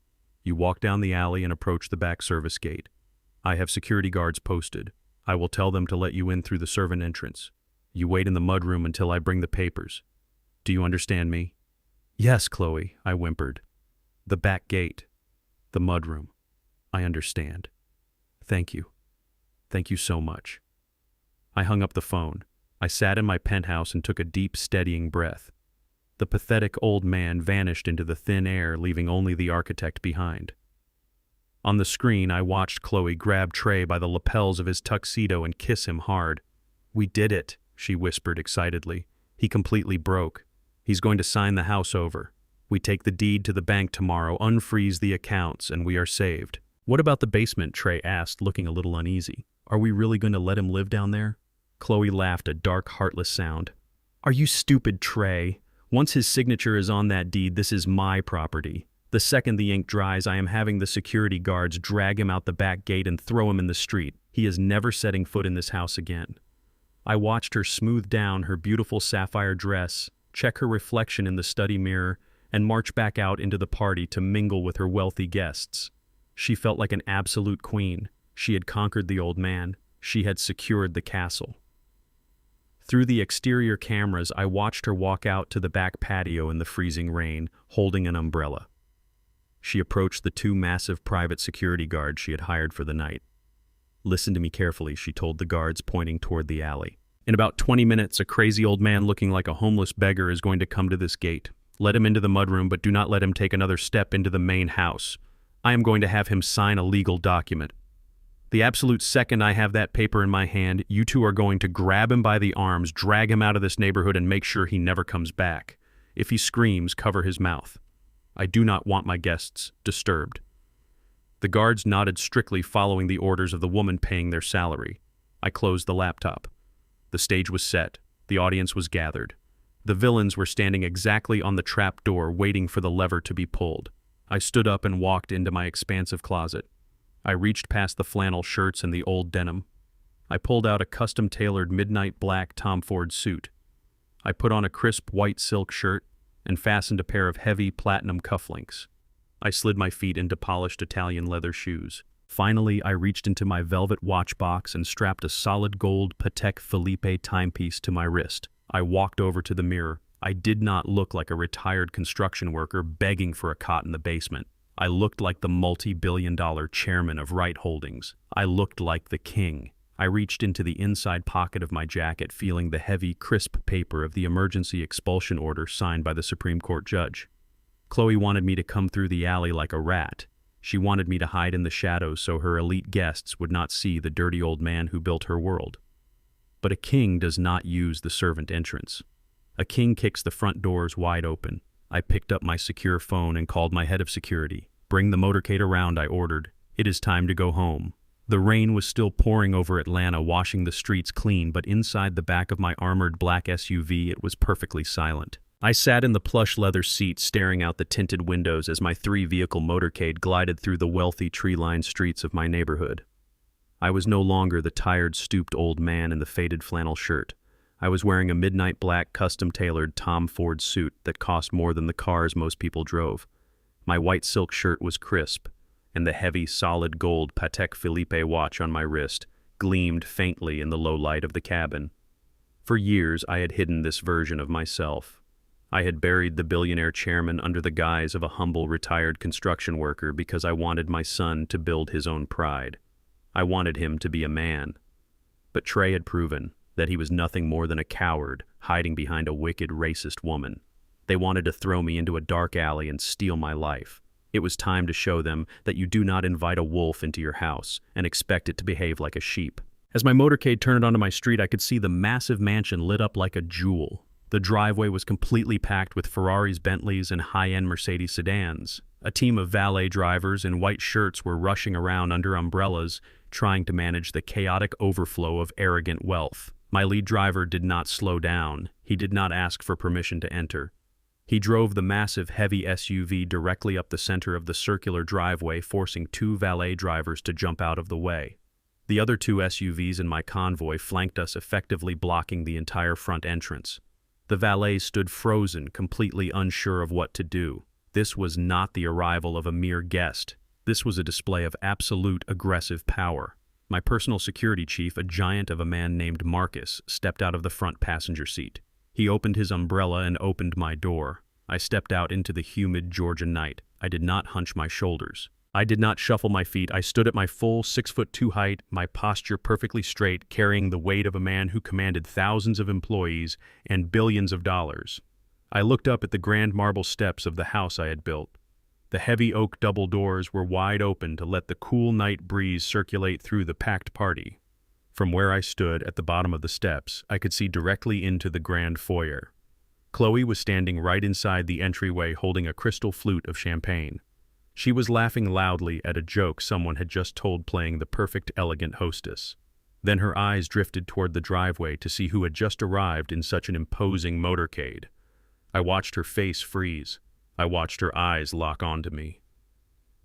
You walk down the alley and approach the back service gate. I have security guards posted. I will tell them to let you in through the servant entrance. You wait in the mudroom until I bring the papers. Do you understand me?" "Yes, Chloe," I whimpered. "The back gate. The mudroom. I understand. Thank you. Thank you so much." I hung up the phone. I sat in my penthouse and took a deep, steadying breath. The pathetic old man vanished into the thin air, leaving only the architect behind. On the screen, I watched Chloe grab Trey by the lapels of his tuxedo and kiss him hard. "We did it," she whispered excitedly. "He completely broke. He's going to sign the house over. We take the deed to the bank tomorrow, unfreeze the accounts, and we are saved." "What about the basement?" Trey asked, looking a little uneasy. "Are we really going to let him live down there?" Chloe laughed, a dark, heartless sound. "Are you stupid, Trey? Once his signature is on that deed, this is my property. The second the ink dries, I am having the security guards drag him out the back gate and throw him in the street. He is never setting foot in this house again." I watched her smooth down her beautiful sapphire dress, check her reflection in the study mirror, and march back out into the party to mingle with her wealthy guests. She felt like an absolute queen. She had conquered the old man. She had secured the castle. Through the exterior cameras, I watched her walk out to the back patio in the freezing rain, holding an umbrella. She approached the two massive private security guards she had hired for the night. "Listen to me carefully," she told the guards, pointing toward the alley. "In about 20 minutes, a crazy old man looking like a homeless beggar is going to come to this gate. Let him into the mudroom, but do not let him take another step into the main house. I am going to have him sign a legal document. The absolute second I have that paper in my hand, you two are going to grab him by the arms, drag him out of this neighborhood, and make sure he never comes back. If he screams, cover his mouth. I do not want my guests disturbed." The guards nodded, strictly following the orders of the woman paying their salary. I closed the laptop. The stage was set. The audience was gathered. The villains were standing exactly on the trap door, waiting for the lever to be pulled. I stood up and walked into my expansive closet. I reached past the flannel shirts and the old denim. I pulled out a custom-tailored midnight black Tom Ford suit. I put on a crisp white silk shirt and fastened a pair of heavy platinum cufflinks. I slid my feet into polished Italian leather shoes. Finally, I reached into my velvet watch box and strapped a solid gold Patek Philippe timepiece to my wrist. I walked over to the mirror. I did not look like a retired construction worker begging for a cot in the basement. I looked like the multi-billion-dollar chairman of Wright Holdings. I looked like the king. I reached into the inside pocket of my jacket, feeling the heavy, crisp paper of the emergency expulsion order signed by the Supreme Court judge. Chloe wanted me to come through the alley like a rat. She wanted me to hide in the shadows so her elite guests would not see the dirty old man who built her world. But a king does not use the servant entrance. A king kicks the front doors wide open. I picked up my secure phone and called my head of security. "Bring the motorcade around," I ordered. "It is time to go home." The rain was still pouring over Atlanta, washing the streets clean, but inside the back of my armored black SUV, it was perfectly silent. I sat in the plush leather seat, staring out the tinted windows as my three-vehicle motorcade glided through the wealthy, tree-lined streets of my neighborhood. I was no longer the tired, stooped old man in the faded flannel shirt. I was wearing a midnight black, custom-tailored Tom Ford suit that cost more than the cars most people drove. My white silk shirt was crisp, and the heavy, solid gold Patek Philippe watch on my wrist gleamed faintly in the low light of the cabin. For years I had hidden this version of myself. I had buried the billionaire chairman under the guise of a humble retired construction worker because I wanted my son to build his own pride. I wanted him to be a man. But Trey had proven that he was nothing more than a coward hiding behind a wicked, racist woman. They wanted to throw me into a dark alley and steal my life. It was time to show them that you do not invite a wolf into your house and expect it to behave like a sheep. As my motorcade turned onto my street, I could see the massive mansion lit up like a jewel. The driveway was completely packed with Ferraris, Bentleys, and high-end Mercedes sedans. A team of valet drivers in white shirts were rushing around under umbrellas, trying to manage the chaotic overflow of arrogant wealth. My lead driver did not slow down. He did not ask for permission to enter. He drove the massive, heavy SUV directly up the center of the circular driveway, forcing two valet drivers to jump out of the way. The other two SUVs in my convoy flanked us, effectively blocking the entire front entrance. The valets stood frozen, completely unsure of what to do. This was not the arrival of a mere guest. This was a display of absolute aggressive power. My personal security chief, a giant of a man named Marcus, stepped out of the front passenger seat. He opened his umbrella and opened my door. I stepped out into the humid Georgia night. I did not hunch my shoulders. I did not shuffle my feet. I stood at my full 6'2" height, my posture perfectly straight, carrying the weight of a man who commanded thousands of employees and billions of dollars. I looked up at the grand marble steps of the house I had built. The heavy oak double doors were wide open to let the cool night breeze circulate through the packed party. From where I stood at the bottom of the steps, I could see directly into the grand foyer. Chloe was standing right inside the entryway holding a crystal flute of champagne. She was laughing loudly at a joke someone had just told, playing the perfect, elegant hostess. Then her eyes drifted toward the driveway to see who had just arrived in such an imposing motorcade. I watched her face freeze. I watched her eyes lock onto me.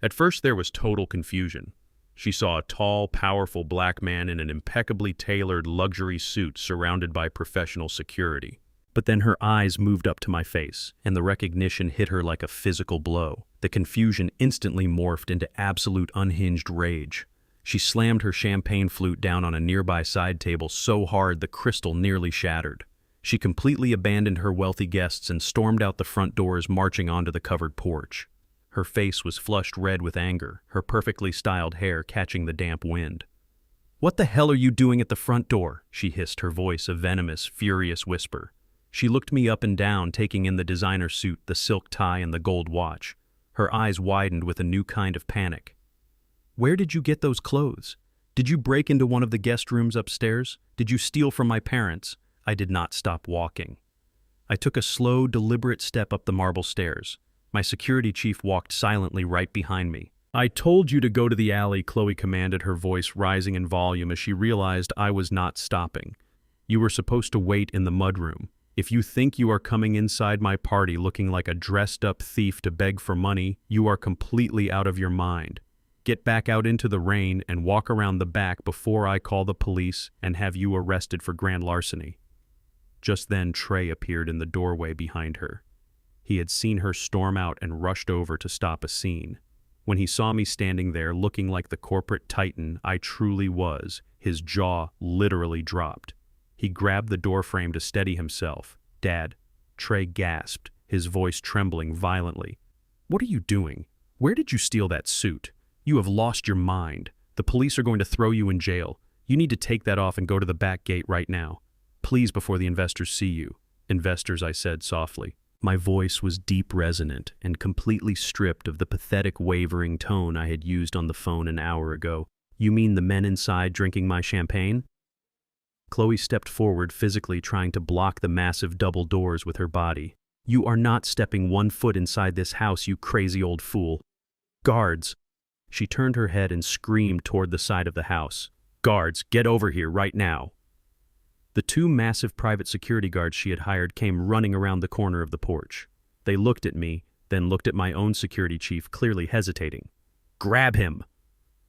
At first there was total confusion. She saw a tall, powerful black man in an impeccably tailored luxury suit surrounded by professional security. But then her eyes moved up to my face, and the recognition hit her like a physical blow. The confusion instantly morphed into absolute unhinged rage. She slammed her champagne flute down on a nearby side table so hard the crystal nearly shattered. She completely abandoned her wealthy guests and stormed out the front doors, marching onto the covered porch. Her face was flushed red with anger, her perfectly styled hair catching the damp wind. "What the hell are you doing at the front door?" she hissed, her voice a venomous, furious whisper. She looked me up and down, taking in the designer suit, the silk tie, and the gold watch. Her eyes widened with a new kind of panic. "Where did you get those clothes? Did you break into one of the guest rooms upstairs? Did you steal from my parents?" I did not stop walking. I took a slow, deliberate step up the marble stairs. My security chief walked silently right behind me. "I told you to go to the alley," Chloe commanded, her voice rising in volume as she realized I was not stopping. "You were supposed to wait in the mudroom. If you think you are coming inside my party looking like a dressed-up thief to beg for money, you are completely out of your mind. Get back out into the rain and walk around the back before I call the police and have you arrested for grand larceny." Just then, Trey appeared in the doorway behind her. He had seen her storm out and rushed over to stop a scene. When he saw me standing there looking like the corporate titan I truly was, his jaw literally dropped. He grabbed the doorframe to steady himself. "Dad," Trey gasped, his voice trembling violently. "What are you doing? Where did you steal that suit? You have lost your mind. The police are going to throw you in jail. You need to take that off and go to the back gate right now. Please, before the investors see you." "Investors," I said softly. My voice was deep resonant and completely stripped of the pathetic, wavering tone I had used on the phone an hour ago. "You mean the men inside drinking my champagne?" Chloe stepped forward, physically trying to block the massive double doors with her body. "You are not stepping 1 foot inside this house, you crazy old fool. Guards!" She turned her head and screamed toward the side of the house. "Guards, get over here right now." The 2 massive private security guards she had hired came running around the corner of the porch. They looked at me, then looked at my own security chief, clearly hesitating. "Grab him!"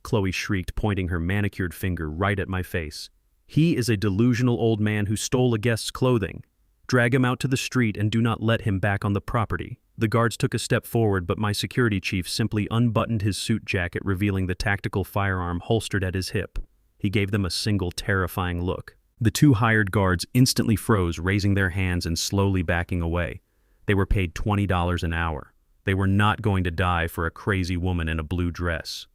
Chloe shrieked, pointing her manicured finger right at my face. "He is a delusional old man who stole a guest's clothing. Drag him out to the street and do not let him back on the property. The guards took a step forward, but my security chief simply unbuttoned his suit jacket, revealing the tactical firearm holstered at his hip. He gave them a single terrifying look. The two hired guards instantly froze, raising their hands and slowly backing away. They were paid $20 an hour. They were not going to die for a crazy woman in a blue dress.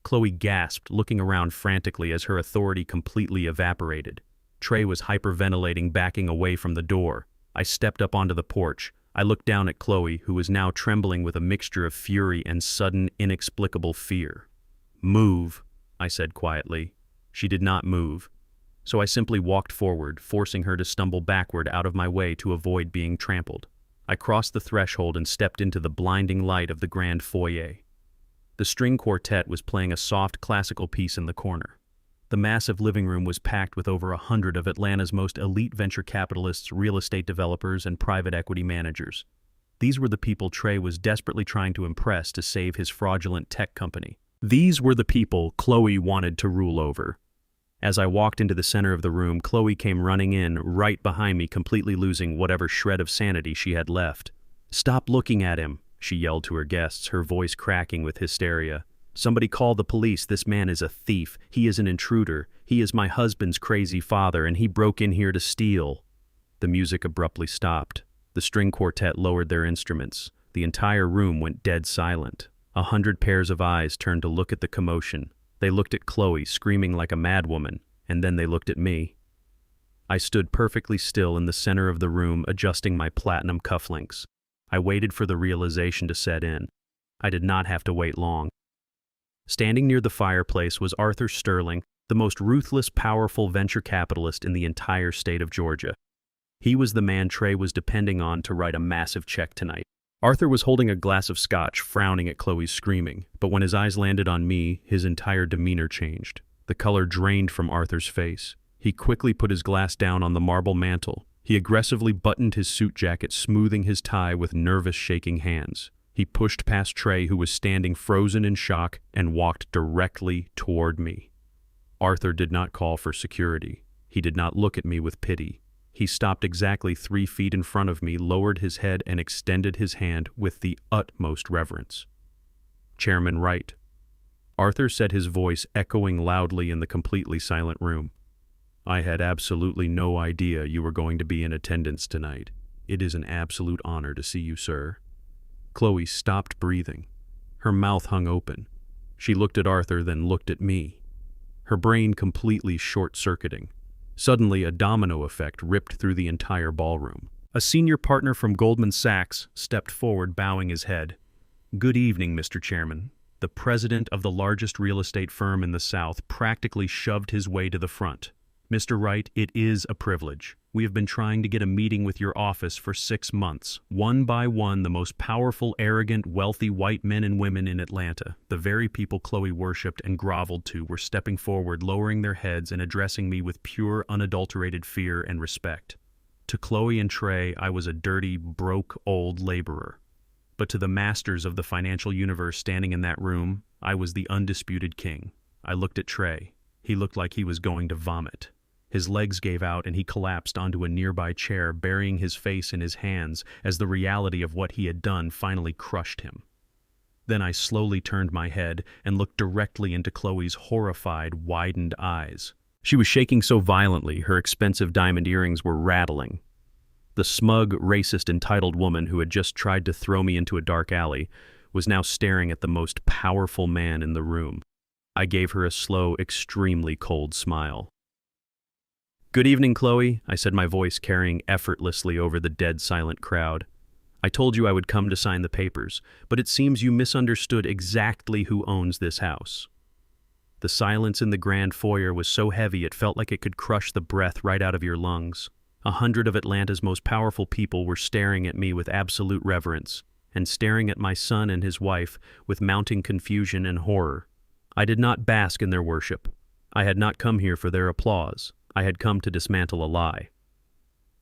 Chloe gasped, looking around frantically as her authority completely evaporated. Trey was hyperventilating, backing away from the door. I stepped up onto the porch. I looked down at Chloe, who was now trembling with a mixture of fury and sudden, inexplicable fear. "Move," I said quietly. She did not move, so I simply walked forward, forcing her to stumble backward out of my way to avoid being trampled. I crossed the threshold and stepped into the blinding light of the grand foyer. The string quartet was playing a soft classical piece in the corner. The massive living room was packed with over 100 of Atlanta's most elite venture capitalists, real estate developers, and private equity managers. These were the people Trey was desperately trying to impress to save his fraudulent tech company. These were the people Chloe wanted to rule over. As I walked into the center of the room, Chloe came running in, right behind me, completely losing whatever shred of sanity she had left. "Stop looking at him," she yelled to her guests, her voice cracking with hysteria. "Somebody call the police. This man is a thief. He is an intruder. He is my husband's crazy father, and he broke in here to steal." The music abruptly stopped. The string quartet lowered their instruments. The entire room went dead silent. 100 pairs of eyes turned to look at the commotion. They looked at Chloe, screaming like a madwoman, and then they looked at me. I stood perfectly still in the center of the room, adjusting my platinum cufflinks. I waited for the realization to set in. I did not have to wait long. Standing near the fireplace was Arthur Sterling, the most ruthless, powerful venture capitalist in the entire state of Georgia. He was the man Trey was depending on to write a massive check tonight. Arthur was holding a glass of scotch, frowning at Chloe's screaming, but when his eyes landed on me, his entire demeanor changed. The color drained from Arthur's face. He quickly put his glass down on the marble mantel. He aggressively buttoned his suit jacket, smoothing his tie with nervous, shaking hands. He pushed past Trey, who was standing frozen in shock, and walked directly toward me. Arthur did not call for security. He did not look at me with pity. He stopped exactly 3 feet in front of me, lowered his head, and extended his hand with the utmost reverence. "Chairman Wright." Arthur said, his voice echoing loudly in the completely silent room. "I had absolutely no idea you were going to be in attendance tonight. It is an absolute honor to see you, sir." Chloe stopped breathing. Her mouth hung open. She looked at Arthur, then looked at me. Her brain completely short-circuiting. Suddenly, a domino effect ripped through the entire ballroom. A senior partner from Goldman Sachs stepped forward, bowing his head. "Good evening, Mr. Chairman." The president of the largest real estate firm in the South practically shoved his way to the front. "Mr. Wright, it is a privilege. We have been trying to get a meeting with your office for 6 months. One by one, the most powerful, arrogant, wealthy white men and women in Atlanta, the very people Chloe worshipped and groveled to, were stepping forward, lowering their heads and addressing me with pure, unadulterated fear and respect. To Chloe and Trey, I was a dirty, broke, old laborer. But to the masters of the financial universe standing in that room, I was the undisputed king. I looked at Trey. He looked like he was going to vomit. His legs gave out and he collapsed onto a nearby chair, burying his face in his hands as the reality of what he had done finally crushed him. Then I slowly turned my head and looked directly into Chloe's horrified, widened eyes. She was shaking so violently, her expensive diamond earrings were rattling. The smug, racist, entitled woman who had just tried to throw me into a dark alley was now staring at the most powerful man in the room. I gave her a slow, extremely cold smile. "Good evening, Chloe," I said, my voice carrying effortlessly over the dead silent crowd. "I told you I would come to sign the papers, but it seems you misunderstood exactly who owns this house." The silence in the grand foyer was so heavy it felt like it could crush the breath right out of your lungs. 100 of Atlanta's most powerful people were staring at me with absolute reverence, and staring at my son and his wife with mounting confusion and horror. I did not bask in their worship. I had not come here for their applause. I had come to dismantle a lie.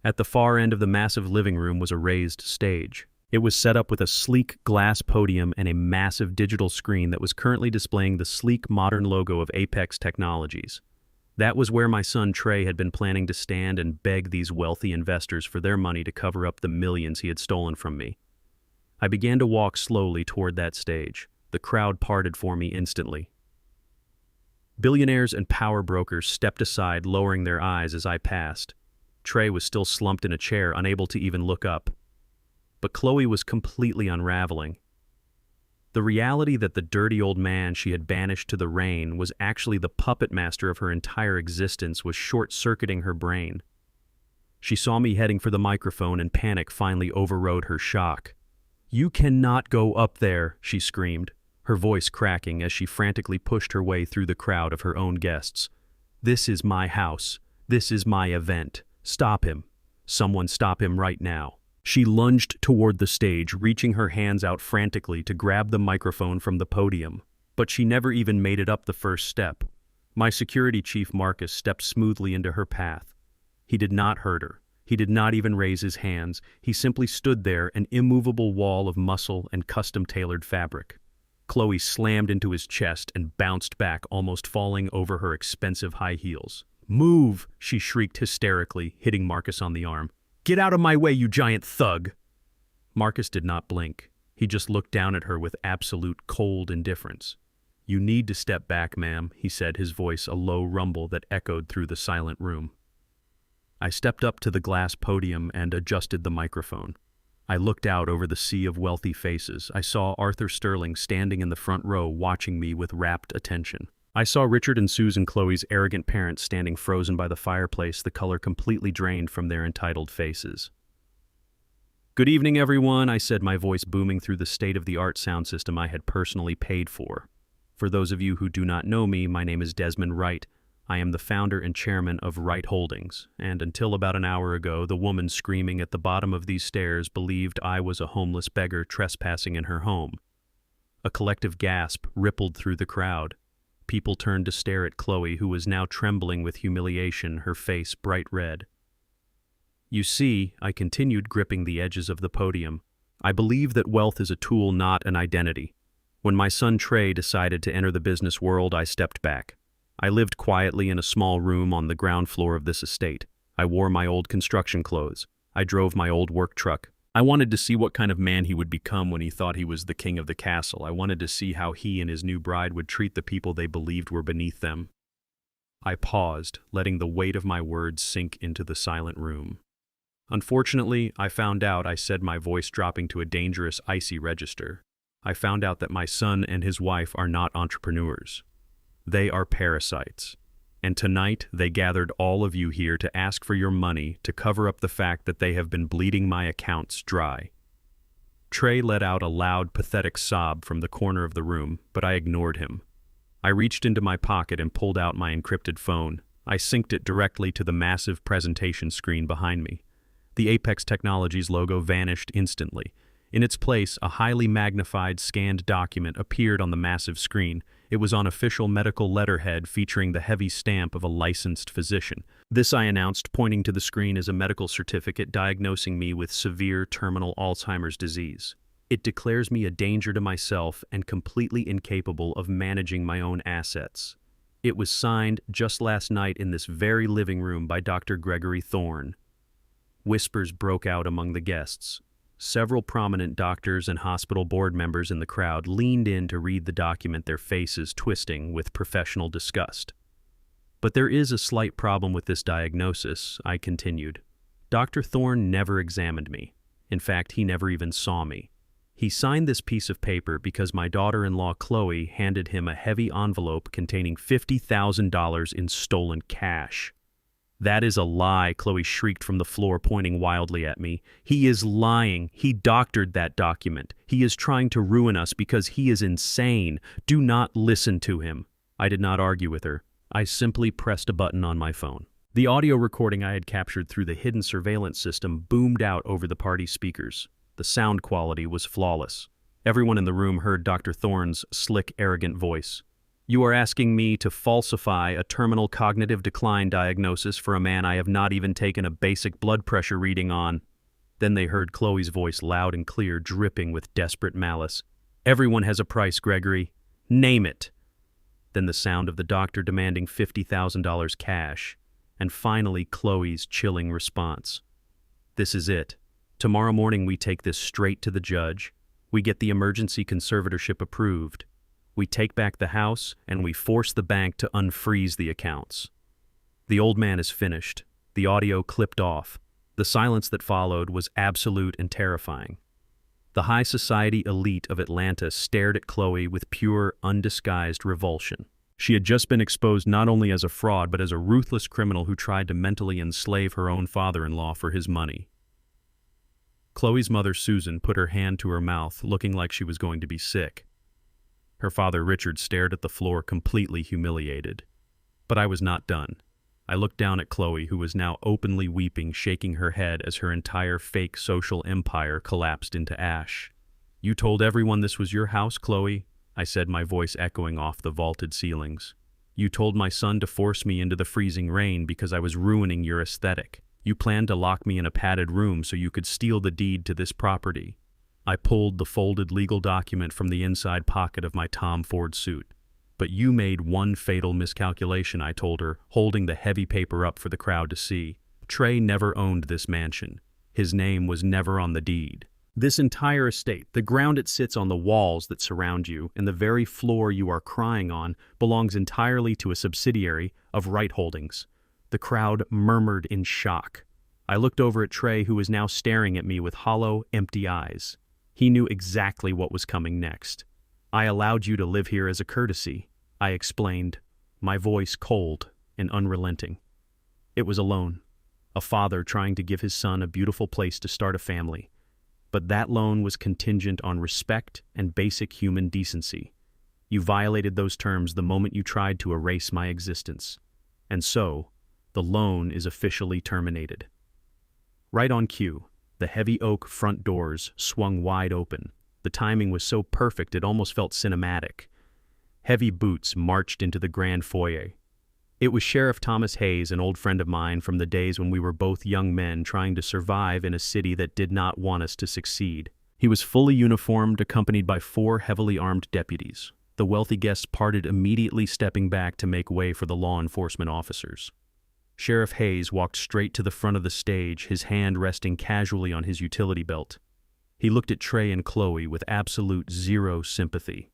At the far end of the massive living room was a raised stage. It was set up with a sleek glass podium and a massive digital screen that was currently displaying the sleek modern logo of Apex Technologies. That was where my son Trey had been planning to stand and beg these wealthy investors for their money to cover up the millions he had stolen from me. I began to walk slowly toward that stage. The crowd parted for me instantly. Billionaires and power brokers stepped aside, lowering their eyes as I passed. Trey was still slumped in a chair, unable to even look up. But Chloe was completely unraveling. The reality that the dirty old man she had banished to the rain was actually the puppet master of her entire existence was short-circuiting her brain. She saw me heading for the microphone, and panic finally overrode her shock. "You cannot go up there," she screamed, her voice cracking as she frantically pushed her way through the crowd of her own guests. "This is my house. This is my event. Stop him. Someone stop him right now." She lunged toward the stage, reaching her hands out frantically to grab the microphone from the podium. But she never even made it up the first step. My security chief, Marcus, stepped smoothly into her path. He did not hurt her. He did not even raise his hands. He simply stood there, an immovable wall of muscle and custom-tailored fabric. Chloe slammed into his chest and bounced back, almost falling over her expensive high heels. "Move!" she shrieked hysterically, hitting Marcus on the arm. "Get out of my way, you giant thug!" Marcus did not blink. He just looked down at her with absolute cold indifference. "You need to step back, ma'am," he said, his voice a low rumble that echoed through the silent room. I stepped up to the glass podium and adjusted the microphone. I looked out over the sea of wealthy faces. I saw Arthur Sterling standing in the front row, watching me with rapt attention. I saw Richard and Susan, Chloe's arrogant parents, standing frozen by the fireplace, the color completely drained from their entitled faces. "Good evening, everyone," I said, my voice booming through the state-of-the-art sound system I had personally paid for. For those of you who do not know me, my name is Desmond Wright. I am the founder and chairman of Wright Holdings, and until about an hour ago, the woman screaming at the bottom of these stairs believed I was a homeless beggar trespassing in her home. A collective gasp rippled through the crowd. People turned to stare at Chloe, who was now trembling with humiliation, her face bright red. "You see," I continued, gripping the edges of the podium, "I believe that wealth is a tool, not an identity. When my son Trey decided to enter the business world, I stepped back. I lived quietly in a small room on the ground floor of this estate. I wore my old construction clothes. I drove my old work truck. I wanted to see what kind of man he would become when he thought he was the king of the castle. I wanted to see how he and his new bride would treat the people they believed were beneath them." I paused, letting the weight of my words sink into the silent room. "Unfortunately, I found out," I said, my voice dropping to a dangerous, icy register. "I found out that my son and his wife are not entrepreneurs. They are parasites. And tonight, they gathered all of you here to ask for your money to cover up the fact that they have been bleeding my accounts dry." Trey let out a loud, pathetic sob from the corner of the room, but I ignored him. I reached into my pocket and pulled out my encrypted phone. I synced it directly to the massive presentation screen behind me. The Apex Technologies logo vanished instantly. In its place, a highly magnified, scanned document appeared on the massive screen. It was on official medical letterhead featuring the heavy stamp of a licensed physician. "This," I announced, pointing to the screen, "is a medical certificate diagnosing me with severe terminal Alzheimer's disease. It declares me a danger to myself and completely incapable of managing my own assets. It was signed just last night in this very living room by Dr. Gregory Thorne." Whispers broke out among the guests. Several prominent doctors and hospital board members in the crowd leaned in to read the document, their faces twisting with professional disgust. "But there is a slight problem with this diagnosis," I continued. "Dr. Thorne never examined me. In fact, he never even saw me. He signed this piece of paper because my daughter-in-law Chloe handed him a heavy envelope containing $50,000 in stolen cash." "That is a lie," Chloe shrieked from the floor, pointing wildly at me. "He is lying. He doctored that document. He is trying to ruin us because he is insane. Do not listen to him." I did not argue with her. I simply pressed a button on my phone. The audio recording I had captured through the hidden surveillance system boomed out over the party speakers. The sound quality was flawless. Everyone in the room heard Dr. Thorne's slick, arrogant voice. "You are asking me to falsify a terminal cognitive decline diagnosis for a man I have not even taken a basic blood pressure reading on." Then they heard Chloe's voice loud and clear, dripping with desperate malice. "Everyone has a price, Gregory. Name it." Then the sound of the doctor demanding $50,000 cash. And finally Chloe's chilling response. "This is it. Tomorrow morning we take this straight to the judge. We get the emergency conservatorship approved. We take back the house, and we force the bank to unfreeze the accounts. The old man is finished. The audio clipped off. The silence that followed was absolute and terrifying. The high society elite of Atlanta stared at Chloe with pure, undisguised revulsion. She had just been exposed not only as a fraud, but as a ruthless criminal who tried to mentally enslave her own father-in-law for his money. Chloe's mother, Susan, put her hand to her mouth, looking like she was going to be sick. Her father, Richard, stared at the floor, completely humiliated. But I was not done. I looked down at Chloe, who was now openly weeping, shaking her head as her entire fake social empire collapsed into ash. "You told everyone this was your house, Chloe?" I said, my voice echoing off the vaulted ceilings. "You told my son to force me into the freezing rain because I was ruining your aesthetic. You planned to lock me in a padded room so you could steal the deed to this property." I pulled the folded legal document from the inside pocket of my Tom Ford suit. "But you made one fatal miscalculation," I told her, holding the heavy paper up for the crowd to see. "Trey never owned this mansion. His name was never on the deed. This entire estate, the ground it sits on, the walls that surround you, and the very floor you are crying on, belongs entirely to a subsidiary of Right Holdings." The crowd murmured in shock. I looked over at Trey, who was now staring at me with hollow, empty eyes. He knew exactly what was coming next. "I allowed you to live here as a courtesy," I explained, my voice cold and unrelenting. It was a loan, a father trying to give his son a beautiful place to start a family. But that loan was contingent on respect and basic human decency. You violated those terms the moment you tried to erase my existence. And so, the loan is officially terminated. Right on cue, the heavy oak front doors swung wide open. The timing was so perfect it almost felt cinematic. Heavy boots marched into the grand foyer. It was Sheriff Thomas Hayes, an old friend of mine from the days when we were both young men trying to survive in a city that did not want us to succeed. He was fully uniformed, accompanied by 4 heavily armed deputies. The wealthy guests parted immediately, stepping back to make way for the law enforcement officers. Sheriff Hayes walked straight to the front of the stage, his hand resting casually on his utility belt. He looked at Trey and Chloe with absolute zero sympathy.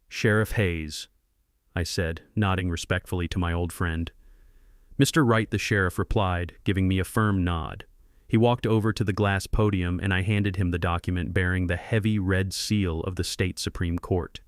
"Sheriff Hayes," I said, nodding respectfully to my old friend. "Mr. Wright," the sheriff replied, giving me a firm nod. He walked over to the glass podium, and I handed him the document bearing the heavy red seal of the state Supreme Court.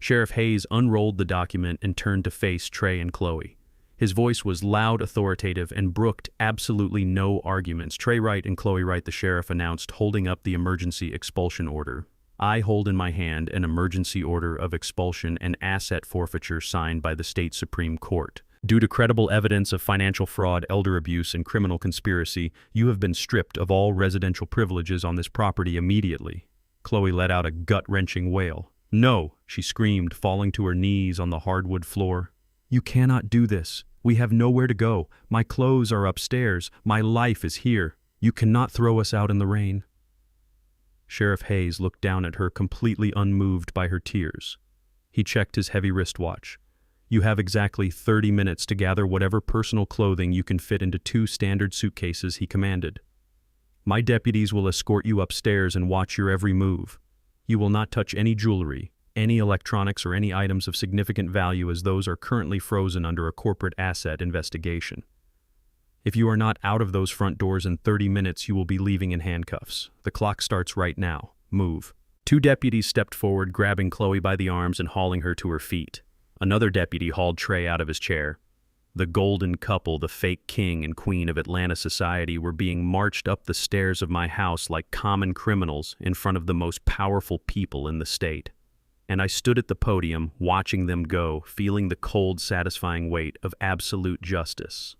Sheriff Hayes unrolled the document and turned to face Trey and Chloe. His voice was loud, authoritative, and brooked absolutely no arguments. "Trey Wright and Chloe Wright," the sheriff announced, holding up the emergency expulsion order. "I hold in my hand an emergency order of expulsion and asset forfeiture signed by the state Supreme Court. Due to credible evidence of financial fraud, elder abuse, and criminal conspiracy, you have been stripped of all residential privileges on this property immediately." Chloe let out a gut-wrenching wail. "No!" she screamed, falling to her knees on the hardwood floor. "You cannot do this. We have nowhere to go. My clothes are upstairs. My life is here. You cannot throw us out in the rain." Sheriff Hayes looked down at her, completely unmoved by her tears. He checked his heavy wristwatch. "You have exactly 30 minutes to gather whatever personal clothing you can fit into 2 standard suitcases," he commanded. "My deputies will escort you upstairs and watch your every move. You will not touch any jewelry, any electronics, or any items of significant value, as those are currently frozen under a corporate asset investigation. If you are not out of those front doors in 30 minutes, you will be leaving in handcuffs. The clock starts right now. Move." 2 deputies stepped forward, grabbing Chloe by the arms and hauling her to her feet. Another deputy hauled Trey out of his chair. The golden couple, the fake king and queen of Atlanta society, were being marched up the stairs of my house like common criminals in front of the most powerful people in the state. And I stood at the podium, watching them go, feeling the cold, satisfying weight of absolute justice.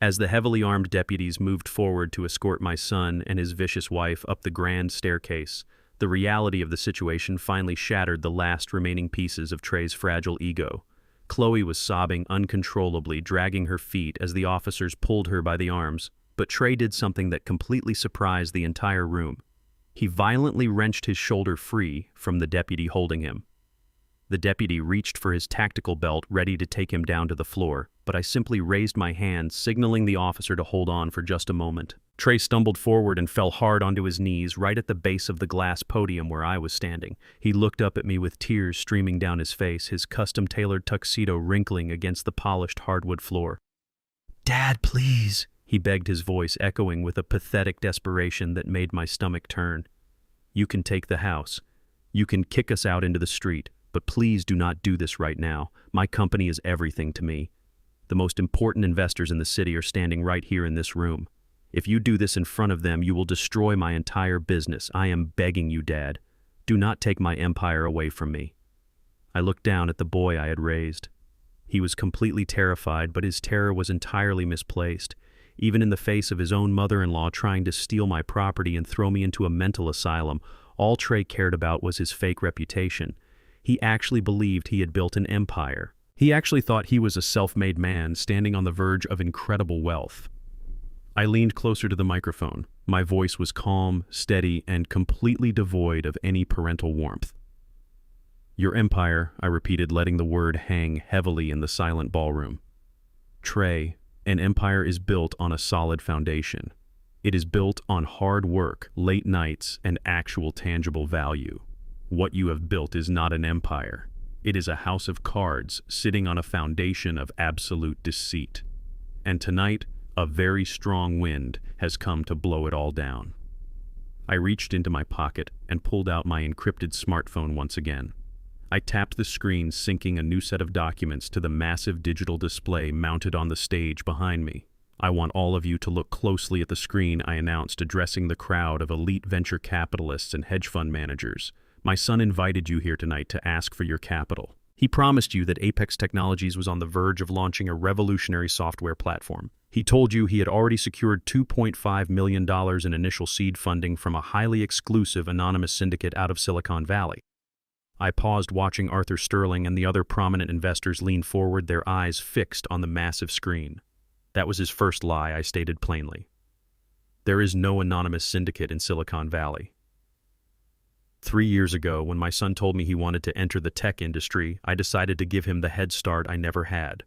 As the heavily armed deputies moved forward to escort my son and his vicious wife up the grand staircase, the reality of the situation finally shattered the last remaining pieces of Trey's fragile ego. Chloe was sobbing uncontrollably, dragging her feet as the officers pulled her by the arms, but Trey did something that completely surprised the entire room. He violently wrenched his shoulder free from the deputy holding him. The deputy reached for his tactical belt, ready to take him down to the floor. but I simply raised my hand, signaling the officer to hold on for just a moment. Trey stumbled forward and fell hard onto his knees right at the base of the glass podium where I was standing. He looked up at me with tears streaming down his face, his custom-tailored tuxedo wrinkling against the polished hardwood floor. "Dad, please," he begged, his voice echoing with a pathetic desperation that made my stomach turn. "You can take the house. You can kick us out into the street, but please do not do this right now. My company is everything to me. The most important investors in the city are standing right here in this room. If you do this in front of them, you will destroy my entire business. I am begging you, Dad. Do not take my empire away from me." I looked down at the boy I had raised. He was completely terrified, but his terror was entirely misplaced. Even in the face of his own mother-in-law trying to steal my property and throw me into a mental asylum, all Trey cared about was his fake reputation. He actually believed he had built an empire. He actually thought he was a self-made man standing on the verge of incredible wealth. I leaned closer to the microphone. My voice was calm, steady, and completely devoid of any parental warmth. "Your empire," I repeated, letting the word hang heavily in the silent ballroom. "Trey, an empire is built on a solid foundation. It is built on hard work, late nights, and actual tangible value. What you have built is not an empire. It is a house of cards sitting on a foundation of absolute deceit. And tonight, a very strong wind has come to blow it all down." I reached into my pocket and pulled out my encrypted smartphone once again. I tapped the screen, syncing a new set of documents to the massive digital display mounted on the stage behind me. "I want all of you to look closely at the screen," I announced, addressing the crowd of elite venture capitalists and hedge fund managers. "My son invited you here tonight to ask for your capital. He promised you that Apex Technologies was on the verge of launching a revolutionary software platform. He told you he had already secured $2.5 million in initial seed funding from a highly exclusive anonymous syndicate out of Silicon Valley." I paused, watching Arthur Sterling and the other prominent investors lean forward, their eyes fixed on the massive screen. That was his first lie, I stated plainly. There is no anonymous syndicate in Silicon Valley. 3 years ago, when my son told me he wanted to enter the tech industry, I decided to give him the head start I never had.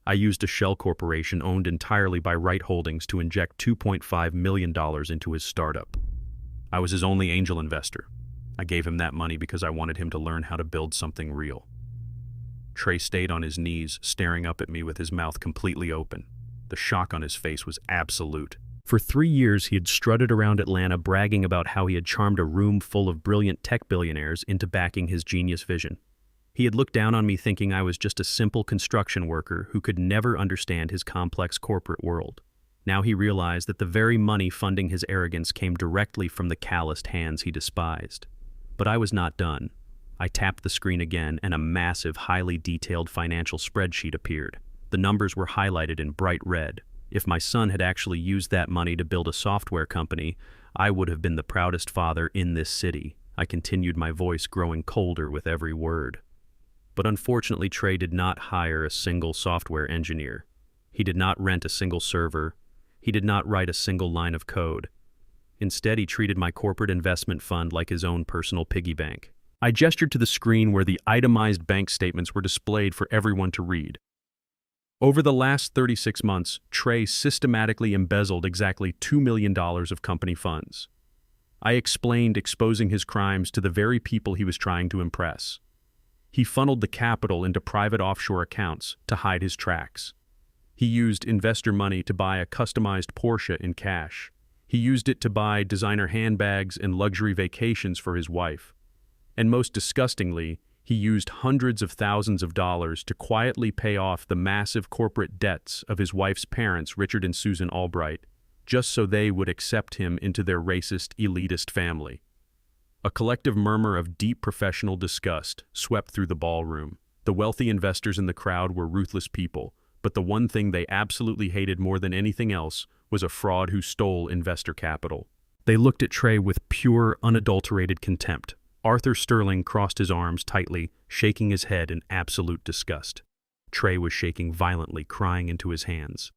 I used a shell corporation owned entirely by Wright Holdings to inject $2.5 million into his startup. I was his only angel investor. I gave him that money because I wanted him to learn how to build something real. Trey stayed on his knees, staring up at me with his mouth completely open. The shock on his face was absolute. For 3 years, he had strutted around Atlanta bragging about how he had charmed a room full of brilliant tech billionaires into backing his genius vision. He had looked down on me thinking I was just a simple construction worker who could never understand his complex corporate world. Now he realized that the very money funding his arrogance came directly from the calloused hands he despised. But I was not done. I tapped the screen again, and a massive, highly detailed financial spreadsheet appeared. The numbers were highlighted in bright red. If my son had actually used that money to build a software company, I would have been the proudest father in this city. I continued, my voice growing colder with every word. But unfortunately, Trey did not hire a single software engineer. He did not rent a single server. He did not write a single line of code. Instead, he treated my corporate investment fund like his own personal piggy bank. I gestured to the screen where the itemized bank statements were displayed for everyone to read. Over the last 36 months, Trey systematically embezzled exactly $2 million of company funds. I explained, exposing his crimes to the very people he was trying to impress. He funneled the capital into private offshore accounts to hide his tracks. He used investor money to buy a customized Porsche in cash. He used it to buy designer handbags and luxury vacations for his wife. And most disgustingly, he used hundreds of thousands of dollars to quietly pay off the massive corporate debts of his wife's parents, Richard and Susan Albright, just so they would accept him into their racist, elitist family. A collective murmur of deep professional disgust swept through the ballroom. The wealthy investors in the crowd were ruthless people, but the one thing they absolutely hated more than anything else was a fraud who stole investor capital. They looked at Trey with pure, unadulterated contempt. Arthur Sterling crossed his arms tightly, shaking his head in absolute disgust. Trey was shaking violently, crying into his hands.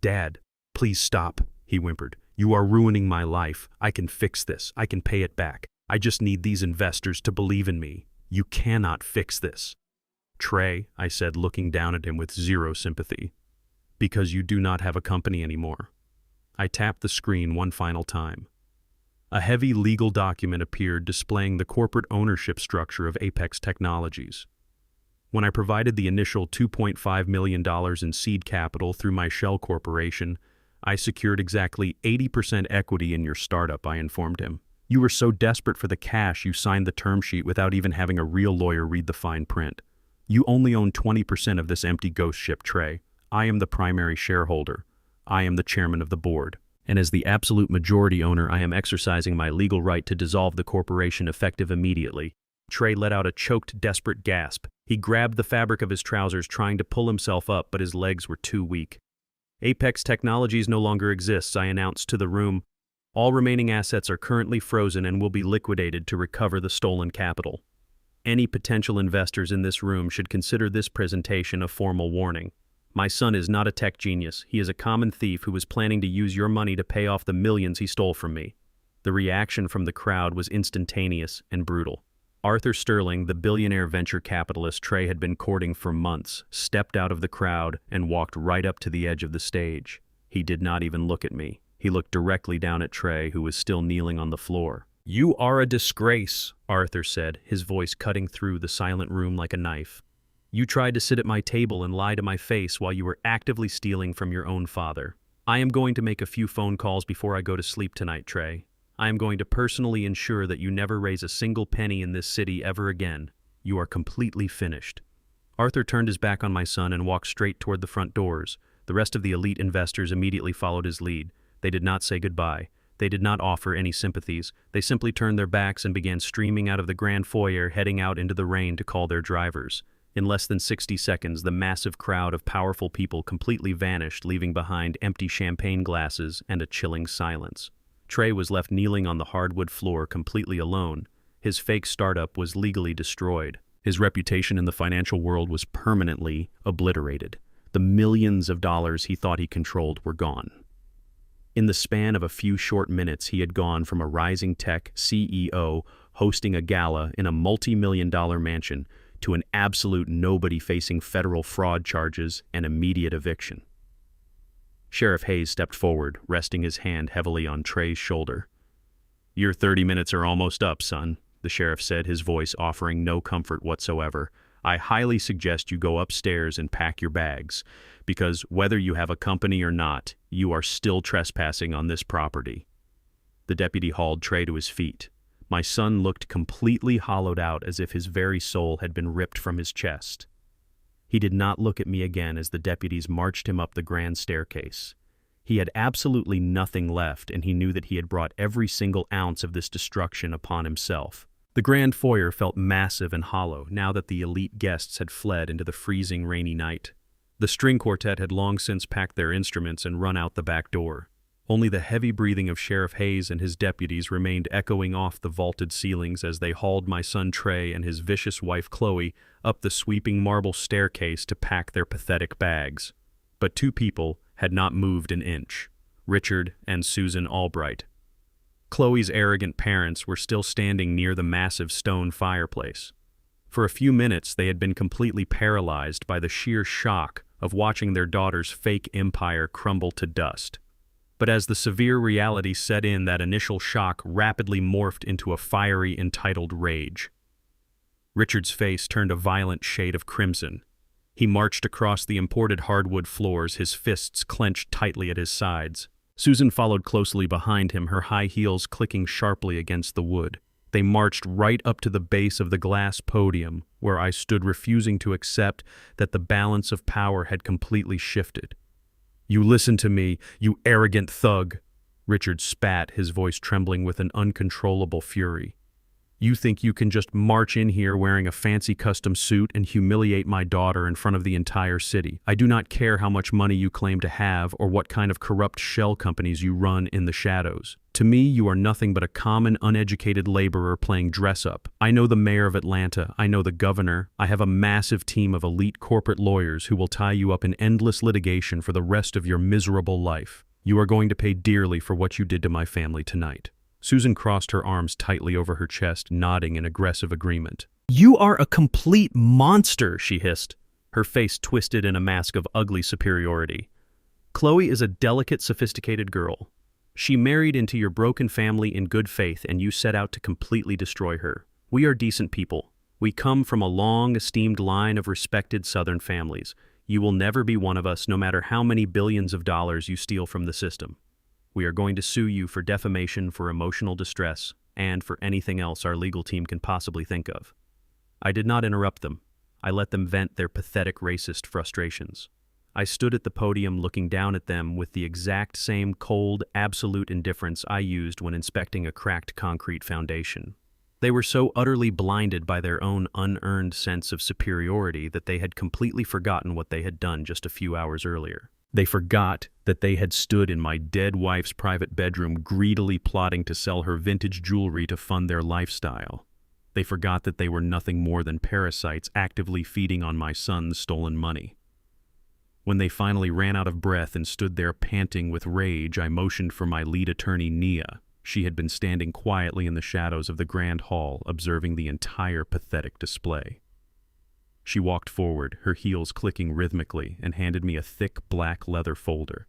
"Dad, please stop," he whimpered. "You are ruining my life. I can fix this. I can pay it back. I just need these investors to believe in me. You cannot fix this." Trey, I said, looking down at him with zero sympathy. Because you do not have a company anymore. I tapped the screen one final time. A heavy legal document appeared displaying the corporate ownership structure of Apex Technologies. When I provided the initial $2.5 million in seed capital through my shell corporation, I secured exactly 80% equity in your startup, I informed him. You were so desperate for the cash you signed the term sheet without even having a real lawyer read the fine print. You only own 20% of this empty ghost ship, Trey. I am the primary shareholder. I am the chairman of the board. And as the absolute majority owner, I am exercising my legal right to dissolve the corporation effective immediately. Trey let out a choked, desperate gasp. He grabbed the fabric of his trousers, trying to pull himself up, but his legs were too weak. Apex Technologies no longer exists, I announced to the room. All remaining assets are currently frozen and will be liquidated to recover the stolen capital. Any potential investors in this room should consider this presentation a formal warning. My son is not a tech genius. He is a common thief who was planning to use your money to pay off the millions he stole from me. The reaction from the crowd was instantaneous and brutal. Arthur Sterling, the billionaire venture capitalist Trey had been courting for months, stepped out of the crowd and walked right up to the edge of the stage. He did not even look at me. He looked directly down at Trey, who was still kneeling on the floor. "You are a disgrace," Arthur said, his voice cutting through the silent room like a knife. "You tried to sit at my table and lie to my face while you were actively stealing from your own father. I am going to make a few phone calls before I go to sleep tonight, Trey. I am going to personally ensure that you never raise a single penny in this city ever again. You are completely finished." Arthur turned his back on my son and walked straight toward the front doors. The rest of the elite investors immediately followed his lead. They did not say goodbye. They did not offer any sympathies. They simply turned their backs and began streaming out of the grand foyer, heading out into the rain to call their drivers. In less than 60 seconds, the massive crowd of powerful people completely vanished, leaving behind empty champagne glasses and a chilling silence. Trey was left kneeling on the hardwood floor completely alone. His fake startup was legally destroyed. His reputation in the financial world was permanently obliterated. The millions of dollars he thought he controlled were gone. In the span of a few short minutes, he had gone from a rising tech CEO hosting a gala in a multi-million-dollar mansion to an absolute nobody facing federal fraud charges and immediate eviction. Sheriff Hayes stepped forward, resting his hand heavily on Trey's shoulder. "Your 30 minutes are almost up, son," the sheriff said, his voice offering no comfort whatsoever. "I highly suggest you go upstairs and pack your bags, because whether you have a company or not, you are still trespassing on this property." The deputy hauled Trey to his feet. My son looked completely hollowed out, as if his very soul had been ripped from his chest. He did not look at me again as the deputies marched him up the grand staircase. He had absolutely nothing left, and he knew that he had brought every single ounce of this destruction upon himself. The grand foyer felt massive and hollow now that the elite guests had fled into the freezing, rainy night. The string quartet had long since packed their instruments and run out the back door. Only the heavy breathing of Sheriff Hayes and his deputies remained echoing off the vaulted ceilings as they hauled my son Trey and his vicious wife Chloe up the sweeping marble staircase to pack their pathetic bags. But two people had not moved an inch: Richard and Susan Albright. Chloe's arrogant parents were still standing near the massive stone fireplace. For a few minutes they had been completely paralyzed by the sheer shock of watching their daughter's fake empire crumble to dust. But as the severe reality set in, that initial shock rapidly morphed into a fiery, entitled rage. Richard's face turned a violent shade of crimson. He marched across the imported hardwood floors, his fists clenched tightly at his sides. Susan followed closely behind him, her high heels clicking sharply against the wood. They marched right up to the base of the glass podium, where I stood, refusing to accept that the balance of power had completely shifted. "You listen to me, you arrogant thug," Richard spat, his voice trembling with an uncontrollable fury. "You think you can just march in here wearing a fancy custom suit and humiliate my daughter in front of the entire city. I do not care how much money you claim to have or what kind of corrupt shell companies you run in the shadows. To me, you are nothing but a common, uneducated laborer playing dress-up. I know the mayor of Atlanta. I know the governor. I have a massive team of elite corporate lawyers who will tie you up in endless litigation for the rest of your miserable life. You are going to pay dearly for what you did to my family tonight." Susan crossed her arms tightly over her chest, nodding in aggressive agreement. "You are a complete monster," she hissed, her face twisted in a mask of ugly superiority. "Chloe is a delicate, sophisticated girl. She married into your broken family in good faith, and you set out to completely destroy her. We are decent people. We come from a long, esteemed line of respected Southern families. You will never be one of us, no matter how many billions of dollars you steal from the system. We are going to sue you for defamation, for emotional distress, and for anything else our legal team can possibly think of." I did not interrupt them. I let them vent their pathetic racist frustrations. I stood at the podium looking down at them with the exact same cold, absolute indifference I used when inspecting a cracked concrete foundation. They were so utterly blinded by their own unearned sense of superiority that they had completely forgotten what they had done just a few hours earlier. They forgot that they had stood in my dead wife's private bedroom greedily plotting to sell her vintage jewelry to fund their lifestyle. They forgot that they were nothing more than parasites actively feeding on my son's stolen money. When they finally ran out of breath and stood there panting with rage, I motioned for my lead attorney, Nia. She had been standing quietly in the shadows of the grand hall, observing the entire pathetic display. She walked forward, her heels clicking rhythmically, and handed me a thick black leather folder.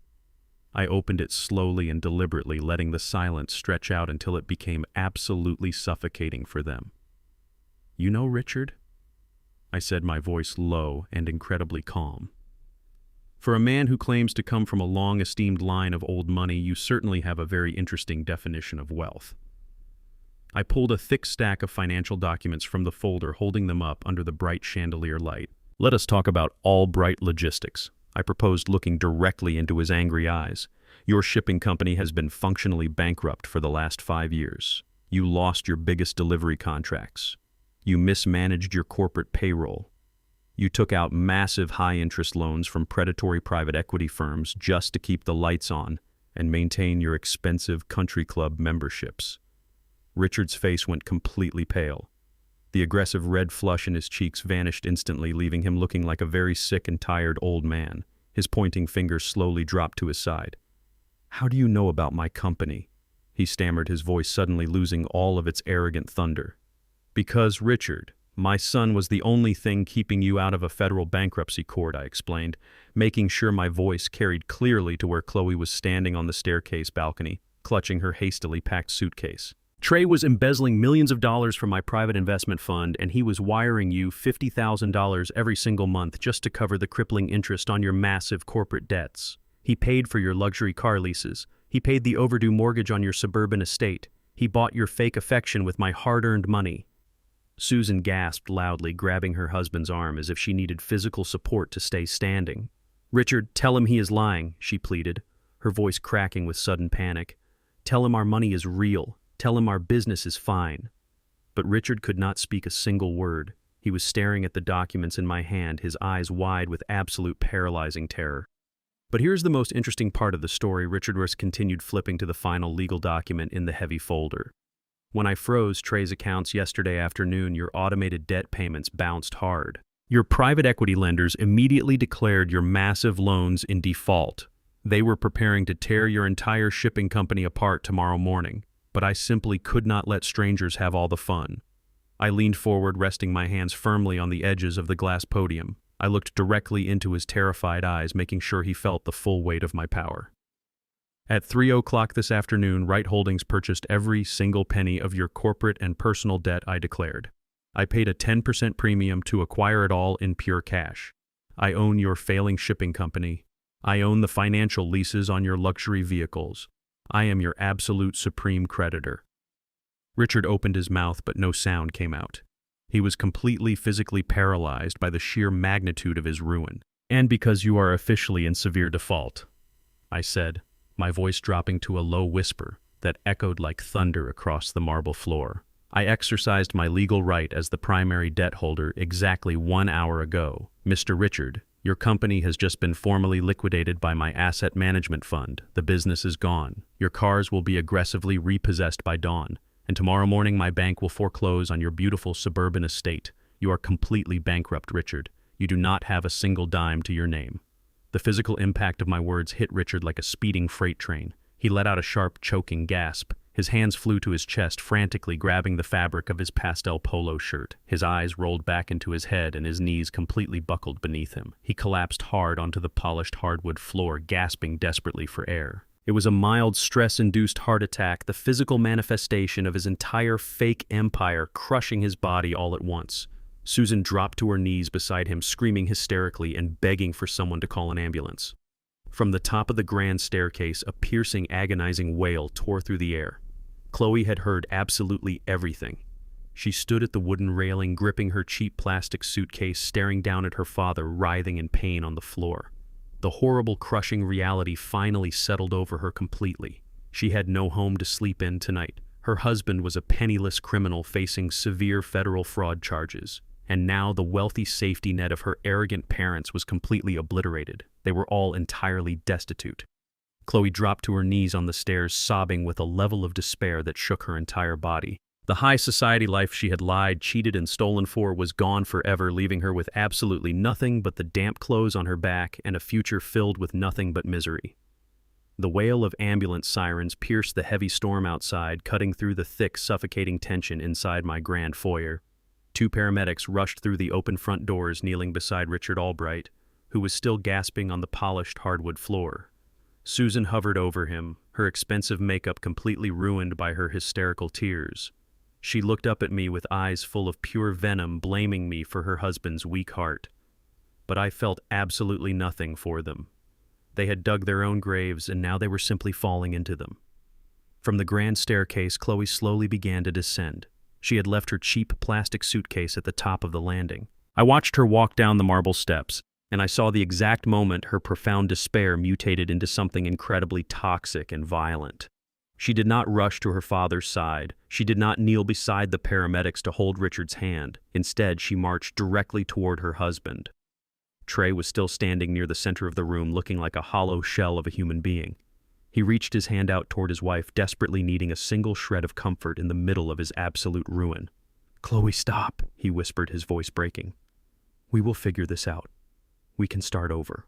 I opened it slowly and deliberately, letting the silence stretch out until it became absolutely suffocating for them. "You know, Richard?" I said, my voice low and incredibly calm. "For a man who claims to come from a long-esteemed line of old money, you certainly have a very interesting definition of wealth." I pulled a thick stack of financial documents from the folder, holding them up under the bright chandelier light. "Let us talk about Albright Logistics," I proposed, looking directly into his angry eyes. "Your shipping company has been functionally bankrupt for the last 5 years. You lost your biggest delivery contracts. You mismanaged your corporate payroll. You took out massive high-interest loans from predatory private equity firms just to keep the lights on and maintain your expensive country club memberships." Richard's face went completely pale. The aggressive red flush in his cheeks vanished instantly, leaving him looking like a very sick and tired old man. His pointing finger slowly dropped to his side. "How do you know about my company?" he stammered, his voice suddenly losing all of its arrogant thunder. "Because, Richard, my son was the only thing keeping you out of a federal bankruptcy court," I explained, making sure my voice carried clearly to where Chloe was standing on the staircase balcony, clutching her hastily packed suitcase. "Trey was embezzling millions of dollars from my private investment fund, and he was wiring you $50,000 every single month just to cover the crippling interest on your massive corporate debts. He paid for your luxury car leases. He paid the overdue mortgage on your suburban estate. He bought your fake affection with my hard-earned money." Susan gasped loudly, grabbing her husband's arm as if she needed physical support to stay standing. "Richard, tell him he is lying," she pleaded, her voice cracking with sudden panic. "Tell him our money is real. Tell him our business is fine." But Richard could not speak a single word. He was staring at the documents in my hand, his eyes wide with absolute paralyzing terror. But here's the most interesting part of the story. Richard continued flipping to the final legal document in the heavy folder. "When I froze Trey's accounts yesterday afternoon, your automated debt payments bounced hard. Your private equity lenders immediately declared your massive loans in default. They were preparing to tear your entire shipping company apart tomorrow morning. But I simply could not let strangers have all the fun." I leaned forward, resting my hands firmly on the edges of the glass podium. I looked directly into his terrified eyes, making sure he felt the full weight of my power. "At 3:00 this afternoon, Wright Holdings purchased every single penny of your corporate and personal debt," I declared. "I paid a 10% premium to acquire it all in pure cash. I own your failing shipping company. I own the financial leases on your luxury vehicles. I am your absolute supreme creditor." Richard opened his mouth, but no sound came out. He was completely physically paralyzed by the sheer magnitude of his ruin. "And because you are officially in severe default," I said, my voice dropping to a low whisper that echoed like thunder across the marble floor. "I exercised my legal right as the primary debt holder exactly 1 hour ago. Mr. Richard, your company has just been formally liquidated by my asset management fund. The business is gone. Your cars will be aggressively repossessed by dawn. And tomorrow morning my bank will foreclose on your beautiful suburban estate. You are completely bankrupt, Richard. You do not have a single dime to your name." The physical impact of my words hit Richard like a speeding freight train. He let out a sharp, choking gasp. His hands flew to his chest, frantically grabbing the fabric of his pastel polo shirt. His eyes rolled back into his head and his knees completely buckled beneath him. He collapsed hard onto the polished hardwood floor, gasping desperately for air. It was a mild, stress-induced heart attack, the physical manifestation of his entire fake empire crushing his body all at once. Susan dropped to her knees beside him, screaming hysterically and begging for someone to call an ambulance. From the top of the grand staircase, a piercing, agonizing wail tore through the air. Chloe had heard absolutely everything. She stood at the wooden railing, gripping her cheap plastic suitcase, staring down at her father, writhing in pain on the floor. The horrible, crushing reality finally settled over her completely. She had no home to sleep in tonight. Her husband was a penniless criminal facing severe federal fraud charges. And now the wealthy safety net of her arrogant parents was completely obliterated. They were all entirely destitute. Chloe dropped to her knees on the stairs, sobbing with a level of despair that shook her entire body. The high society life she had lied, cheated, and stolen for was gone forever, leaving her with absolutely nothing but the damp clothes on her back and a future filled with nothing but misery. The wail of ambulance sirens pierced the heavy storm outside, cutting through the thick, suffocating tension inside my grand foyer. 2 paramedics rushed through the open front doors, kneeling beside Richard Albright, who was still gasping on the polished hardwood floor. Susan hovered over him, her expensive makeup completely ruined by her hysterical tears. She looked up at me with eyes full of pure venom, blaming me for her husband's weak heart. But I felt absolutely nothing for them. They had dug their own graves, and now they were simply falling into them. From the grand staircase, Chloe slowly began to descend. She had left her cheap plastic suitcase at the top of the landing. I watched her walk down the marble steps, and I saw the exact moment her profound despair mutated into something incredibly toxic and violent. She did not rush to her father's side. She did not kneel beside the paramedics to hold Richard's hand. Instead, she marched directly toward her husband. Trey was still standing near the center of the room, looking like a hollow shell of a human being. He reached his hand out toward his wife, desperately needing a single shred of comfort in the middle of his absolute ruin. "Chloe, stop," he whispered, his voice breaking. "We will figure this out. We can start over."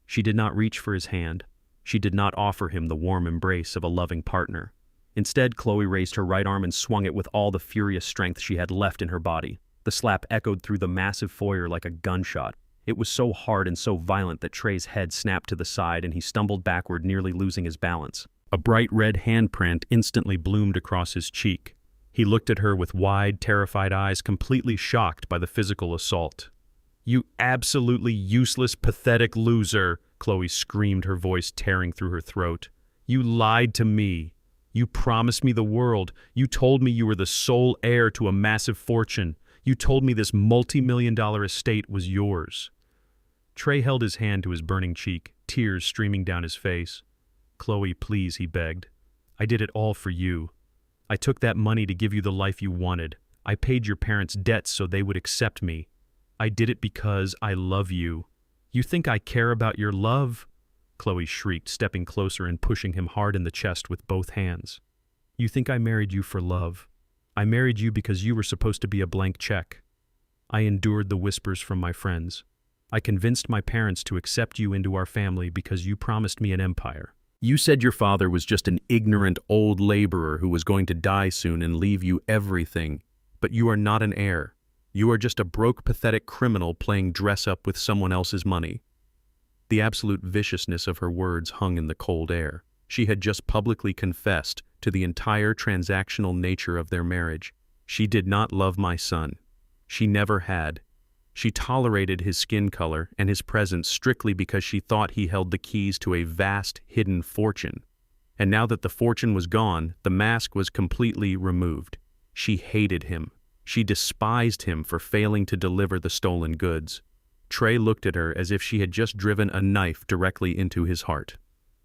She did not reach for his hand. She did not offer him the warm embrace of a loving partner. Instead, Chloe raised her right arm and swung it with all the furious strength she had left in her body. The slap echoed through the massive foyer like a gunshot. It was so hard and so violent that Trey's head snapped to the side and he stumbled backward, nearly losing his balance. A bright red handprint instantly bloomed across his cheek. He looked at her with wide, terrified eyes, completely shocked by the physical assault. "You absolutely useless, pathetic loser," Chloe screamed, her voice tearing through her throat. "You lied to me. You promised me the world. You told me you were the sole heir to a massive fortune. You told me this multi-million-dollar estate was yours." Trey held his hand to his burning cheek, tears streaming down his face. "Chloe, please," he begged. "I did it all for you. I took that money to give you the life you wanted. I paid your parents' debts so they would accept me. I did it because I love you. You think I care about your love?" Chloe shrieked, stepping closer and pushing him hard in the chest with both hands. "You think I married you for love? I married you because you were supposed to be a blank check. I endured the whispers from my friends. I convinced my parents to accept you into our family because you promised me an empire. You said your father was just an ignorant old laborer who was going to die soon and leave you everything. But you are not an heir. You are just a broke, pathetic criminal playing dress-up with someone else's money." The absolute viciousness of her words hung in the cold air. She had just publicly confessed to the entire transactional nature of their marriage. She did not love my son. She never had. She tolerated his skin color and his presence strictly because she thought he held the keys to a vast, hidden fortune. And now that the fortune was gone, the mask was completely removed. She hated him. She despised him for failing to deliver the stolen goods. Trey looked at her as if she had just driven a knife directly into his heart.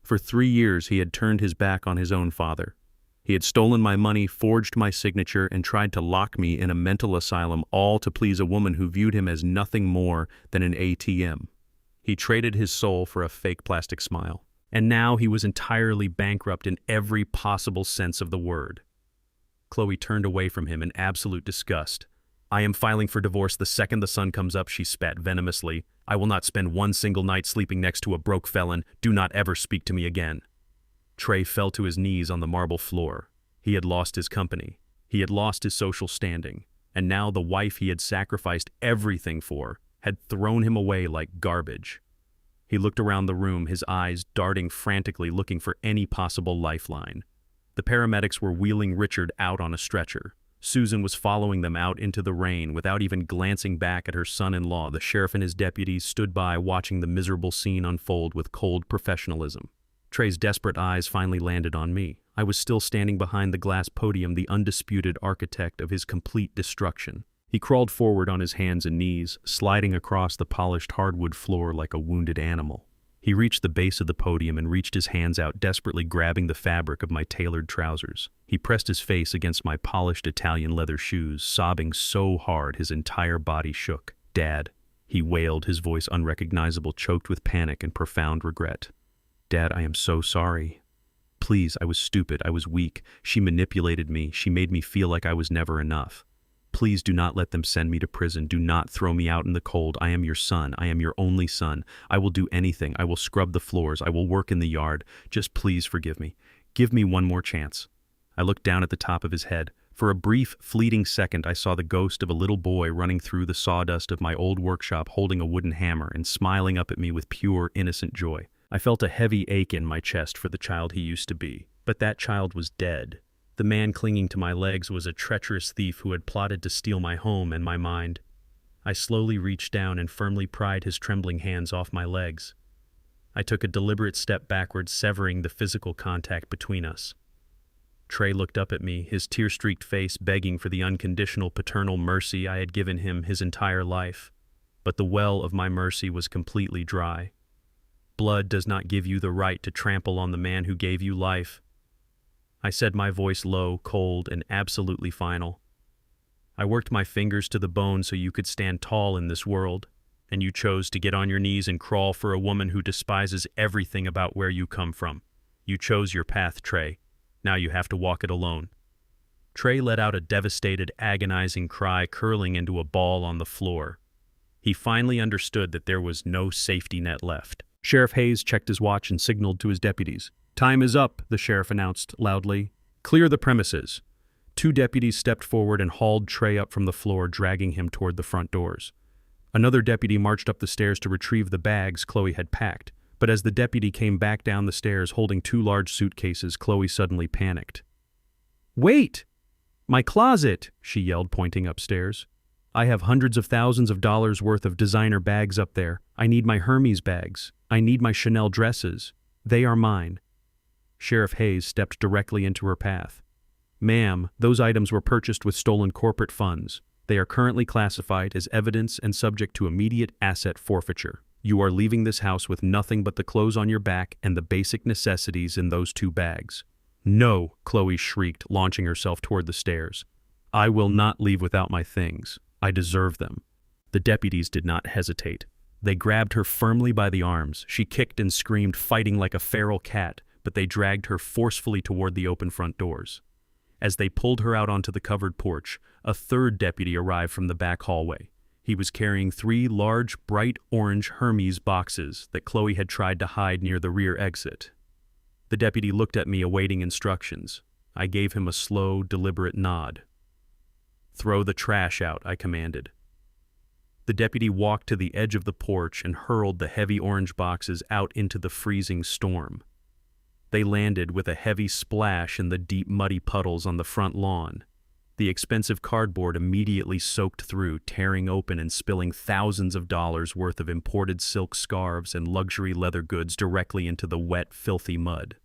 For 3 years he had turned his back on his own father. He had stolen my money, forged my signature, and tried to lock me in a mental asylum, all to please a woman who viewed him as nothing more than an ATM. He traded his soul for a fake plastic smile. And now he was entirely bankrupt in every possible sense of the word. Chloe turned away from him in absolute disgust. "I am filing for divorce the second the sun comes up," she spat venomously. "I will not spend one single night sleeping next to a broke felon. Do not ever speak to me again." Trey fell to his knees on the marble floor. He had lost his company. He had lost his social standing. And now the wife he had sacrificed everything for had thrown him away like garbage. He looked around the room, his eyes darting frantically, looking for any possible lifeline. The paramedics were wheeling Richard out on a stretcher. Susan was following them out into the rain without even glancing back at her son-in-law. The sheriff and his deputies stood by, watching the miserable scene unfold with cold professionalism. Trey's desperate eyes finally landed on me. I was still standing behind the glass podium, the undisputed architect of his complete destruction. He crawled forward on his hands and knees, sliding across the polished hardwood floor like a wounded animal. He reached the base of the podium and reached his hands out, desperately grabbing the fabric of my tailored trousers. He pressed his face against my polished Italian leather shoes, sobbing so hard his entire body shook. "Dad," he wailed, his voice unrecognizable, choked with panic and profound regret. "Dad, I am so sorry. Please, I was stupid, I was weak. She manipulated me, she made me feel like I was never enough. Please do not let them send me to prison. Do not throw me out in the cold. I am your son. I am your only son. I will do anything. I will scrub the floors. I will work in the yard. Just please forgive me. Give me one more chance." I looked down at the top of his head. For a brief, fleeting second, I saw the ghost of a little boy running through the sawdust of my old workshop, holding a wooden hammer and smiling up at me with pure, innocent joy. I felt a heavy ache in my chest for the child he used to be. But that child was dead. The man clinging to my legs was a treacherous thief who had plotted to steal my home and my mind. I slowly reached down and firmly pried his trembling hands off my legs. I took a deliberate step backward, severing the physical contact between us. Trey looked up at me, his tear-streaked face begging for the unconditional paternal mercy I had given him his entire life. But the well of my mercy was completely dry. Blood does not give you the right to trample on the man who gave you life. I said, my voice low, cold, and absolutely final. I worked my fingers to the bone so you could stand tall in this world, and you chose to get on your knees and crawl for a woman who despises everything about where you come from. You chose your path, Trey. Now you have to walk it alone. Trey let out a devastated, agonizing cry, curling into a ball on the floor. He finally understood that there was no safety net left. Sheriff Hayes checked his watch and signaled to his deputies. "Time is up," the sheriff announced loudly. "Clear the premises." 2 deputies stepped forward and hauled Trey up from the floor, dragging him toward the front doors. Another deputy marched up the stairs to retrieve the bags Chloe had packed, but as the deputy came back down the stairs holding 2 large suitcases, Chloe suddenly panicked. "Wait! My closet!" she yelled, pointing upstairs. "I have hundreds of thousands of dollars worth of designer bags up there. I need my Hermes bags. I need my Chanel dresses. They are mine." Sheriff Hayes stepped directly into her path. "Ma'am, those items were purchased with stolen corporate funds. They are currently classified as evidence and subject to immediate asset forfeiture. You are leaving this house with nothing but the clothes on your back and the basic necessities in those 2 bags." "No," Chloe shrieked, launching herself toward the stairs. "I will not leave without my things. I deserve them." The deputies did not hesitate. They grabbed her firmly by the arms. She kicked and screamed, fighting like a feral cat, but they dragged her forcefully toward the open front doors. As they pulled her out onto the covered porch, a 3rd deputy arrived from the back hallway. He was carrying 3 large, bright orange Hermes boxes that Chloe had tried to hide near the rear exit. The deputy looked at me, awaiting instructions. I gave him a slow, deliberate nod. "Throw the trash out," I commanded. The deputy walked to the edge of the porch and hurled the heavy orange boxes out into the freezing storm. They landed with a heavy splash in the deep muddy puddles on the front lawn. The expensive cardboard immediately soaked through, tearing open and spilling thousands of dollars worth of imported silk scarves and luxury leather goods directly into the wet, filthy mud.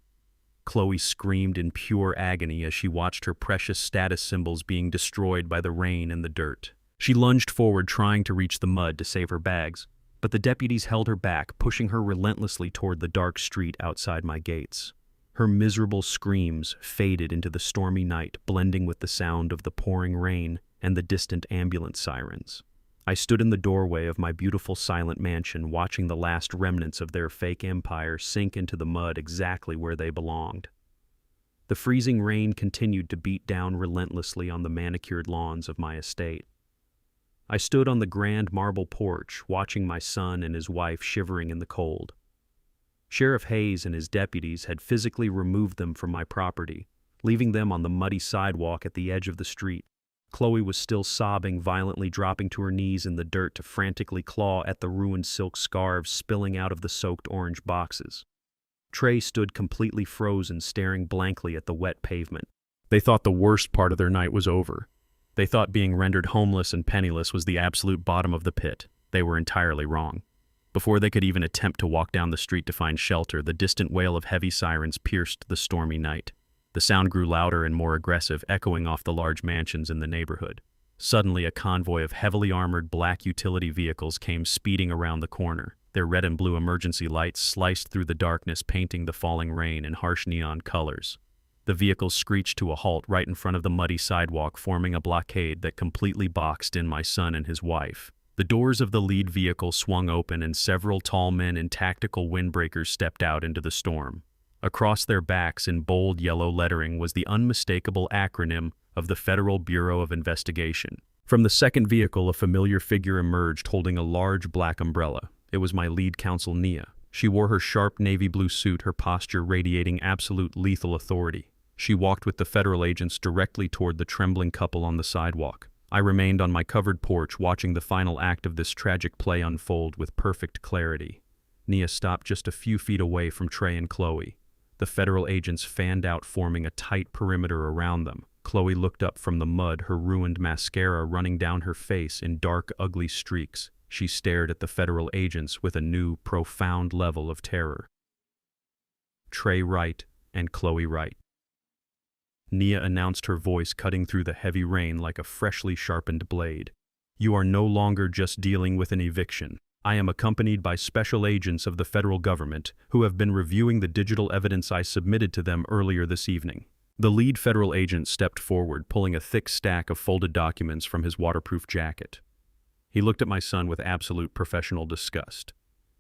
Chloe screamed in pure agony as she watched her precious status symbols being destroyed by the rain and the dirt. She lunged forward, trying to reach the mud to save her bags, but the deputies held her back, pushing her relentlessly toward the dark street outside my gates. Her miserable screams faded into the stormy night, blending with the sound of the pouring rain and the distant ambulance sirens. I stood in the doorway of my beautiful silent mansion, watching the last remnants of their fake empire sink into the mud exactly where they belonged. The freezing rain continued to beat down relentlessly on the manicured lawns of my estate. I stood on the grand marble porch, watching my son and his wife shivering in the cold. Sheriff Hayes and his deputies had physically removed them from my property, leaving them on the muddy sidewalk at the edge of the street. Chloe was still sobbing, violently dropping to her knees in the dirt to frantically claw at the ruined silk scarves spilling out of the soaked orange boxes. Trey stood completely frozen, staring blankly at the wet pavement. They thought the worst part of their night was over. They thought being rendered homeless and penniless was the absolute bottom of the pit. They were entirely wrong. Before they could even attempt to walk down the street to find shelter, the distant wail of heavy sirens pierced the stormy night. The sound grew louder and more aggressive, echoing off the large mansions in the neighborhood. Suddenly, a convoy of heavily armored black utility vehicles came speeding around the corner. Their red and blue emergency lights sliced through the darkness, painting the falling rain in harsh neon colors. The vehicles screeched to a halt right in front of the muddy sidewalk, forming a blockade that completely boxed in my son and his wife. The doors of the lead vehicle swung open and several tall men in tactical windbreakers stepped out into the storm. Across their backs in bold yellow lettering was the unmistakable acronym of the Federal Bureau of Investigation. From the second vehicle, a familiar figure emerged holding a large black umbrella. It was my lead counsel, Nia. She wore her sharp navy blue suit, her posture radiating absolute lethal authority. She walked with the federal agents directly toward the trembling couple on the sidewalk. I remained on my covered porch, watching the final act of this tragic play unfold with perfect clarity. Nia stopped just a few feet away from Trey and Chloe. The federal agents fanned out, forming a tight perimeter around them. Chloe looked up from the mud, her ruined mascara running down her face in dark, ugly streaks. She stared at the federal agents with a new, profound level of terror. Trey Wright and Chloe Wright. Nia announced, her voice cutting through the heavy rain like a freshly sharpened blade. You are no longer just dealing with an eviction. I am accompanied by special agents of the federal government who have been reviewing the digital evidence I submitted to them earlier this evening. The lead federal agent stepped forward, pulling a thick stack of folded documents from his waterproof jacket. He looked at my son with absolute professional disgust.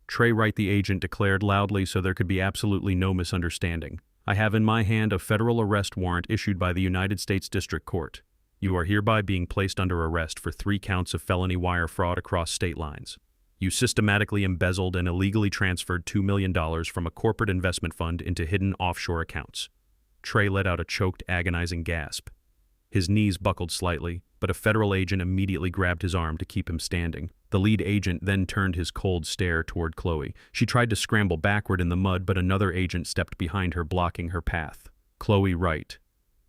Trey Wright, the agent, declared loudly so there could be absolutely no misunderstanding. I have in my hand a federal arrest warrant issued by the United States District Court. You are hereby being placed under arrest for 3 counts of felony wire fraud across state lines. You systematically embezzled and illegally transferred $2 million from a corporate investment fund into hidden offshore accounts. Trey let out a choked, agonizing gasp. His knees buckled slightly, but a federal agent immediately grabbed his arm to keep him standing. The lead agent then turned his cold stare toward Chloe. She tried to scramble backward in the mud, but another agent stepped behind her, blocking her path. Chloe Wright.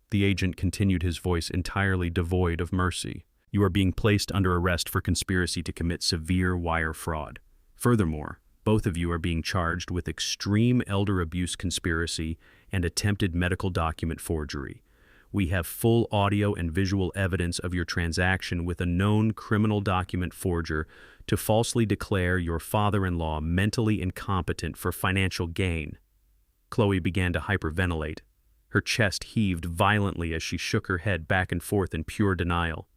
The agent continued, his voice entirely devoid of mercy. You are being placed under arrest for conspiracy to commit severe wire fraud. Furthermore, both of you are being charged with extreme elder abuse conspiracy and attempted medical document forgery. We have full audio and visual evidence of your transaction with a known criminal document forger to falsely declare your father-in-law mentally incompetent for financial gain. Chloe began to hyperventilate. Her chest heaved violently as she shook her head back and forth in pure denial.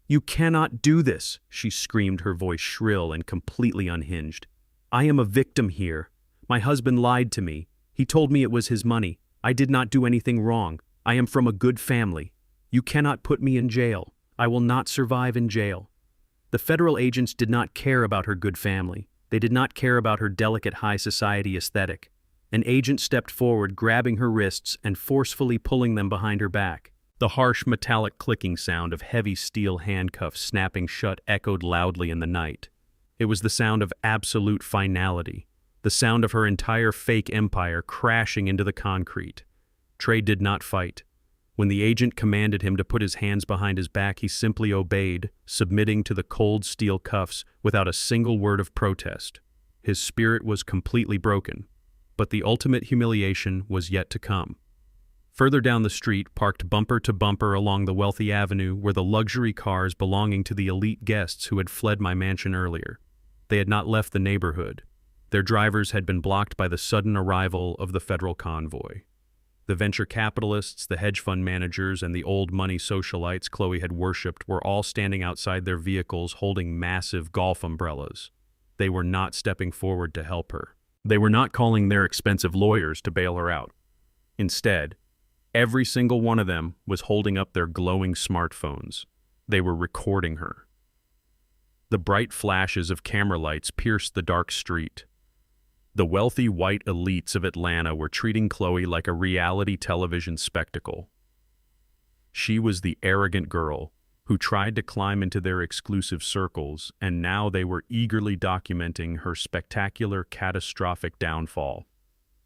You cannot do this, she screamed, her voice shrill and completely unhinged. I am a victim here. My husband lied to me. He told me it was his money. I did not do anything wrong. I am from a good family. You cannot put me in jail. I will not survive in jail. The federal agents did not care about her good family. They did not care about her delicate high society aesthetic. An agent stepped forward, grabbing her wrists and forcefully pulling them behind her back. The harsh metallic clicking sound of heavy steel handcuffs snapping shut echoed loudly in the night. It was the sound of absolute finality, the sound of her entire fake empire crashing into the concrete. Trey did not fight. When the agent commanded him to put his hands behind his back, he simply obeyed, submitting to the cold steel cuffs without a single word of protest. His spirit was completely broken, but the ultimate humiliation was yet to come. Further down the street, parked bumper to bumper along the wealthy avenue, were the luxury cars belonging to the elite guests who had fled my mansion earlier. They had not left the neighborhood. Their drivers had been blocked by the sudden arrival of the federal convoy. The venture capitalists, the hedge fund managers, and the old money socialites Chloe had worshipped were all standing outside their vehicles holding massive golf umbrellas. They were not stepping forward to help her. They were not calling their expensive lawyers to bail her out. Instead, every single one of them was holding up their glowing smartphones. They were recording her. The bright flashes of camera lights pierced the dark street. The wealthy white elites of Atlanta were treating Chloe like a reality television spectacle. She was the arrogant girl who tried to climb into their exclusive circles, and now they were eagerly documenting her spectacular, catastrophic downfall.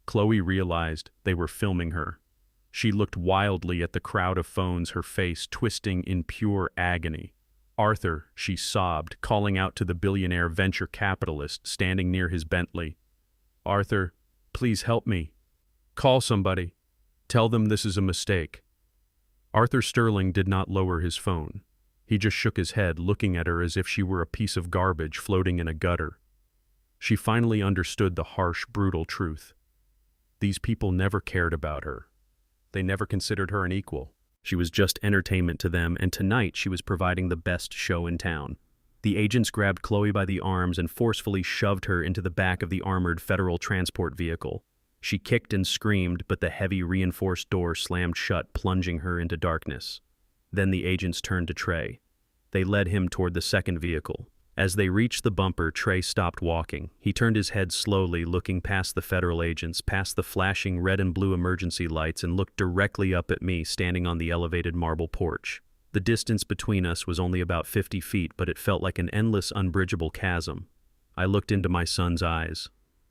Chloe realized they were filming her. She looked wildly at the crowd of phones, her face twisting in pure agony. "Arthur," she sobbed, calling out to the billionaire venture capitalist standing near his Bentley. "Arthur, please help me. Call somebody. Tell them this is a mistake." Arthur Sterling did not lower his phone. He just shook his head, looking at her as if she were a piece of garbage floating in a gutter. She finally understood the harsh, brutal truth. These people never cared about her. They never considered her an equal. She was just entertainment to them, and tonight she was providing the best show in town. The agents grabbed Chloe by the arms and forcefully shoved her into the back of the armored federal transport vehicle. She kicked and screamed, but the heavy reinforced door slammed shut, plunging her into darkness. Then the agents turned to Trey. They led him toward the second vehicle. As they reached the bumper, Trey stopped walking. He turned his head slowly, looking past the federal agents, past the flashing red and blue emergency lights, and looked directly up at me, standing on the elevated marble porch. The distance between us was only about 50 feet, but it felt like an endless, unbridgeable chasm. I looked into my son's eyes.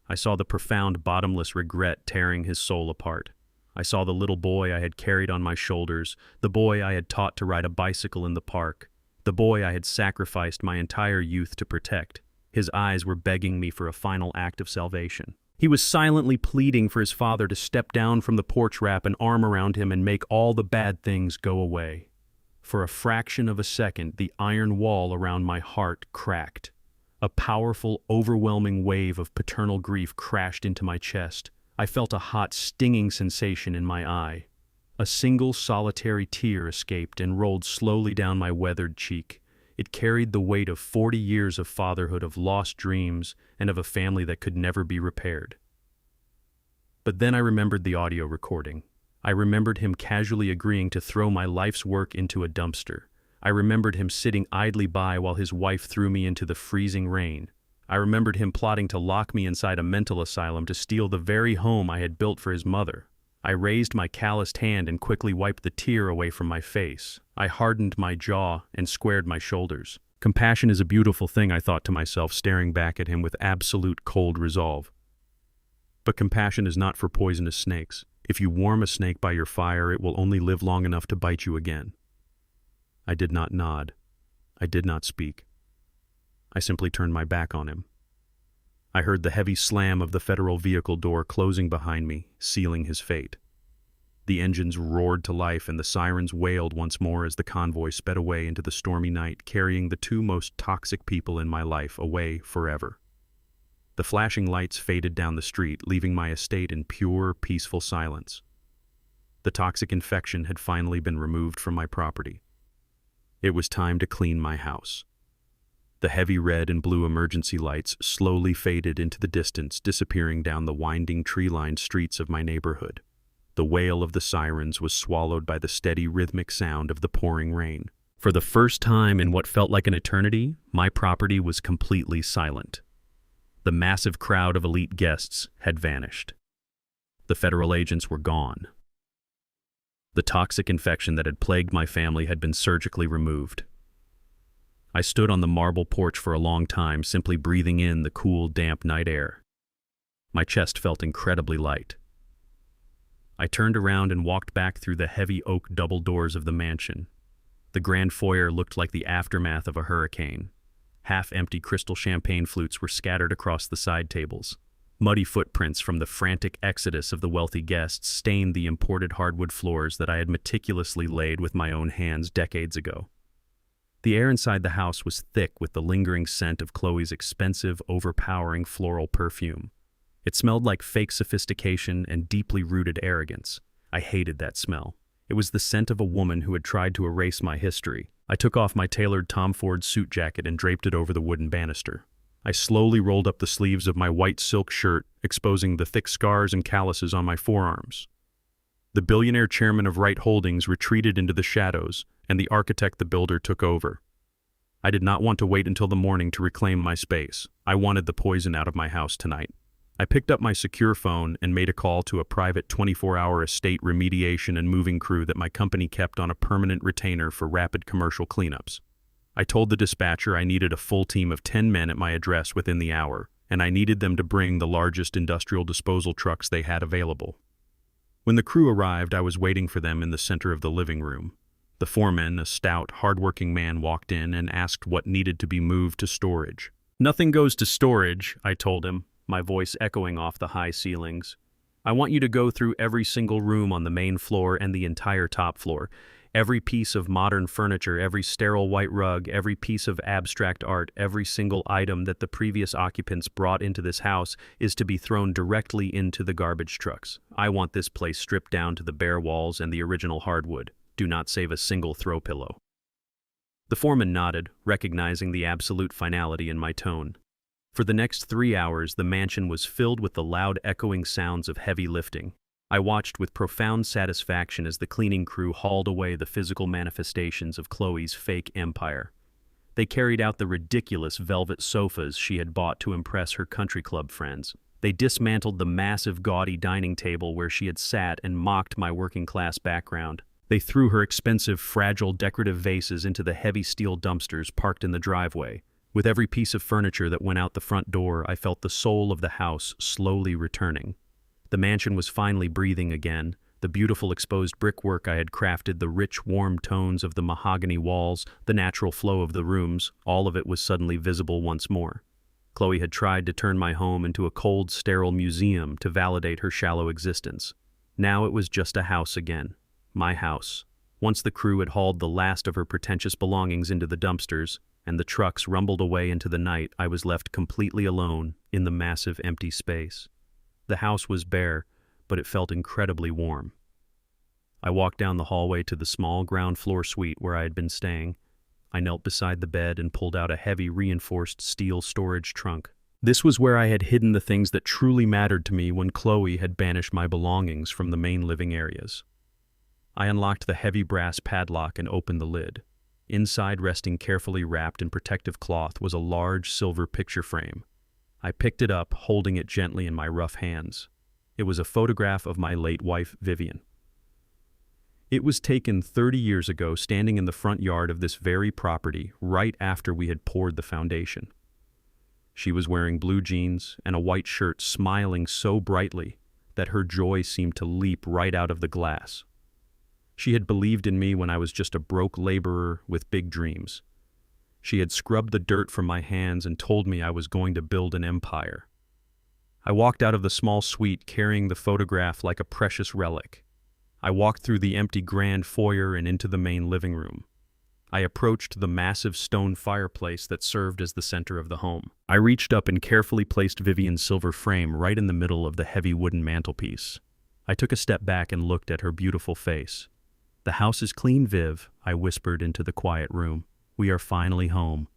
I saw the profound, bottomless regret tearing his soul apart. I saw the little boy I had carried on my shoulders, the boy I had taught to ride a bicycle in the park, the boy I had sacrificed my entire youth to protect. His eyes were begging me for a final act of salvation. He was silently pleading for his father to step down from the porch, wrap an arm around him, and make all the bad things go away. For a fraction of a second, the iron wall around my heart cracked. A powerful, overwhelming wave of paternal grief crashed into my chest. I felt a hot, stinging sensation in my eye. A single solitary tear escaped and rolled slowly down my weathered cheek. It carried the weight of 40 years of fatherhood, of lost dreams, and of a family that could never be repaired. But then I remembered the audio recording. I remembered him casually agreeing to throw my life's work into a dumpster. I remembered him sitting idly by while his wife threw me into the freezing rain. I remembered him plotting to lock me inside a mental asylum to steal the very home I had built for his mother. I raised my calloused hand and quickly wiped the tear away from my face. I hardened my jaw and squared my shoulders. Compassion is a beautiful thing, I thought to myself, staring back at him with absolute cold resolve. But compassion is not for poisonous snakes. If you warm a snake by your fire, it will only live long enough to bite you again. I did not nod. I did not speak. I simply turned my back on him. I heard the heavy slam of the federal vehicle door closing behind me, sealing his fate. The engines roared to life and the sirens wailed once more as the convoy sped away into the stormy night, carrying the two most toxic people in my life away forever. The flashing lights faded down the street, leaving my estate in pure, peaceful silence. The toxic infection had finally been removed from my property. It was time to clean my house. The heavy red and blue emergency lights slowly faded into the distance, disappearing down the winding tree-lined streets of my neighborhood. The wail of the sirens was swallowed by the steady rhythmic sound of the pouring rain. For the first time in what felt like an eternity, my property was completely silent. The massive crowd of elite guests had vanished. The federal agents were gone. The toxic infection that had plagued my family had been surgically removed. I stood on the marble porch for a long time, simply breathing in the cool, damp night air. My chest felt incredibly light. I turned around and walked back through the heavy oak double doors of the mansion. The grand foyer looked like the aftermath of a hurricane. Half-empty crystal champagne flutes were scattered across the side tables. Muddy footprints from the frantic exodus of the wealthy guests stained the imported hardwood floors that I had meticulously laid with my own hands decades ago. The air inside the house was thick with the lingering scent of Chloe's expensive, overpowering floral perfume. It smelled like fake sophistication and deeply rooted arrogance. I hated that smell. It was the scent of a woman who had tried to erase my history. I took off my tailored Tom Ford suit jacket and draped it over the wooden banister. I slowly rolled up the sleeves of my white silk shirt, exposing the thick scars and calluses on my forearms. The billionaire chairman of Wright Holdings retreated into the shadows, and the architect the builder took over. I did not want to wait until the morning to reclaim my space. I wanted the poison out of my house tonight. I picked up my secure phone and made a call to a private 24-hour estate remediation and moving crew that my company kept on a permanent retainer for rapid commercial cleanups. I told the dispatcher I needed a full team of 10 men at my address within the hour, and I needed them to bring the largest industrial disposal trucks they had available. When the crew arrived, I was waiting for them in the center of the living room. The foreman, a stout, hard-working man, walked in and asked what needed to be moved to storage. "Nothing goes to storage," I told him, my voice echoing off the high ceilings. "I want you to go through every single room on the main floor and the entire top floor. Every piece of modern furniture, every sterile white rug, every piece of abstract art, every single item that the previous occupants brought into this house is to be thrown directly into the garbage trucks. I want this place stripped down to the bare walls and the original hardwood. Do not save a single throw pillow." The foreman nodded, recognizing the absolute finality in my tone. For the next 3 hours, the mansion was filled with the loud echoing sounds of heavy lifting. I watched with profound satisfaction as the cleaning crew hauled away the physical manifestations of Chloe's fake empire. They carried out the ridiculous velvet sofas she had bought to impress her country club friends. They dismantled the massive gaudy dining table where she had sat and mocked my working-class background. They threw her expensive, fragile, decorative vases into the heavy steel dumpsters parked in the driveway. With every piece of furniture that went out the front door, I felt the soul of the house slowly returning. The mansion was finally breathing again. The beautiful exposed brickwork I had crafted, the rich, warm tones of the mahogany walls, the natural flow of the rooms, all of it was suddenly visible once more. Chloe had tried to turn my home into a cold, sterile museum to validate her shallow existence. Now it was just a house again. My house. Once the crew had hauled the last of her pretentious belongings into the dumpsters, and the trucks rumbled away into the night, I was left completely alone in the massive empty space. The house was bare, but it felt incredibly warm. I walked down the hallway to the small ground-floor suite where I had been staying. I knelt beside the bed and pulled out a heavy, reinforced steel storage trunk. This was where I had hidden the things that truly mattered to me when Chloe had banished my belongings from the main living areas. I unlocked the heavy brass padlock and opened the lid. Inside, resting carefully wrapped in protective cloth, was a large silver picture frame. I picked it up, holding it gently in my rough hands. It was a photograph of my late wife, Vivian. It was taken 30 years ago, standing in the front yard of this very property, right after we had poured the foundation. She was wearing blue jeans and a white shirt, smiling so brightly that her joy seemed to leap right out of the glass. She had believed in me when I was just a broke laborer with big dreams. She had scrubbed the dirt from my hands and told me I was going to build an empire. I walked out of the small suite carrying the photograph like a precious relic. I walked through the empty grand foyer and into the main living room. I approached the massive stone fireplace that served as the center of the home. I reached up and carefully placed Vivian's silver frame right in the middle of the heavy wooden mantelpiece. I took a step back and looked at her beautiful face. "The house is clean, Viv," I whispered into the quiet room. "We are finally home."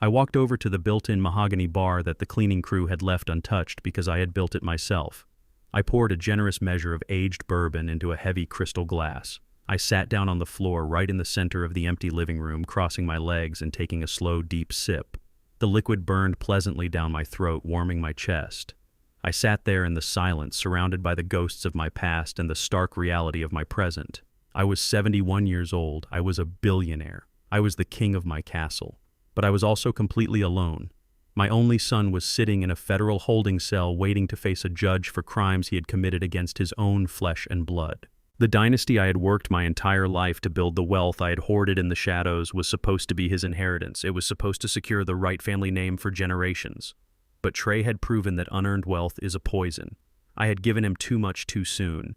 I walked over to the built-in mahogany bar that the cleaning crew had left untouched because I had built it myself. I poured a generous measure of aged bourbon into a heavy crystal glass. I sat down on the floor right in the center of the empty living room, crossing my legs and taking a slow, deep sip. The liquid burned pleasantly down my throat, warming my chest. I sat there in the silence, surrounded by the ghosts of my past and the stark reality of my present. I was 71 years old. I was a billionaire. I was the king of my castle. But I was also completely alone. My only son was sitting in a federal holding cell waiting to face a judge for crimes he had committed against his own flesh and blood. The dynasty I had worked my entire life to build, the wealth I had hoarded in the shadows, was supposed to be his inheritance. It was supposed to secure the right family name for generations. But Trey had proven that unearned wealth is a poison. I had given him too much too soon.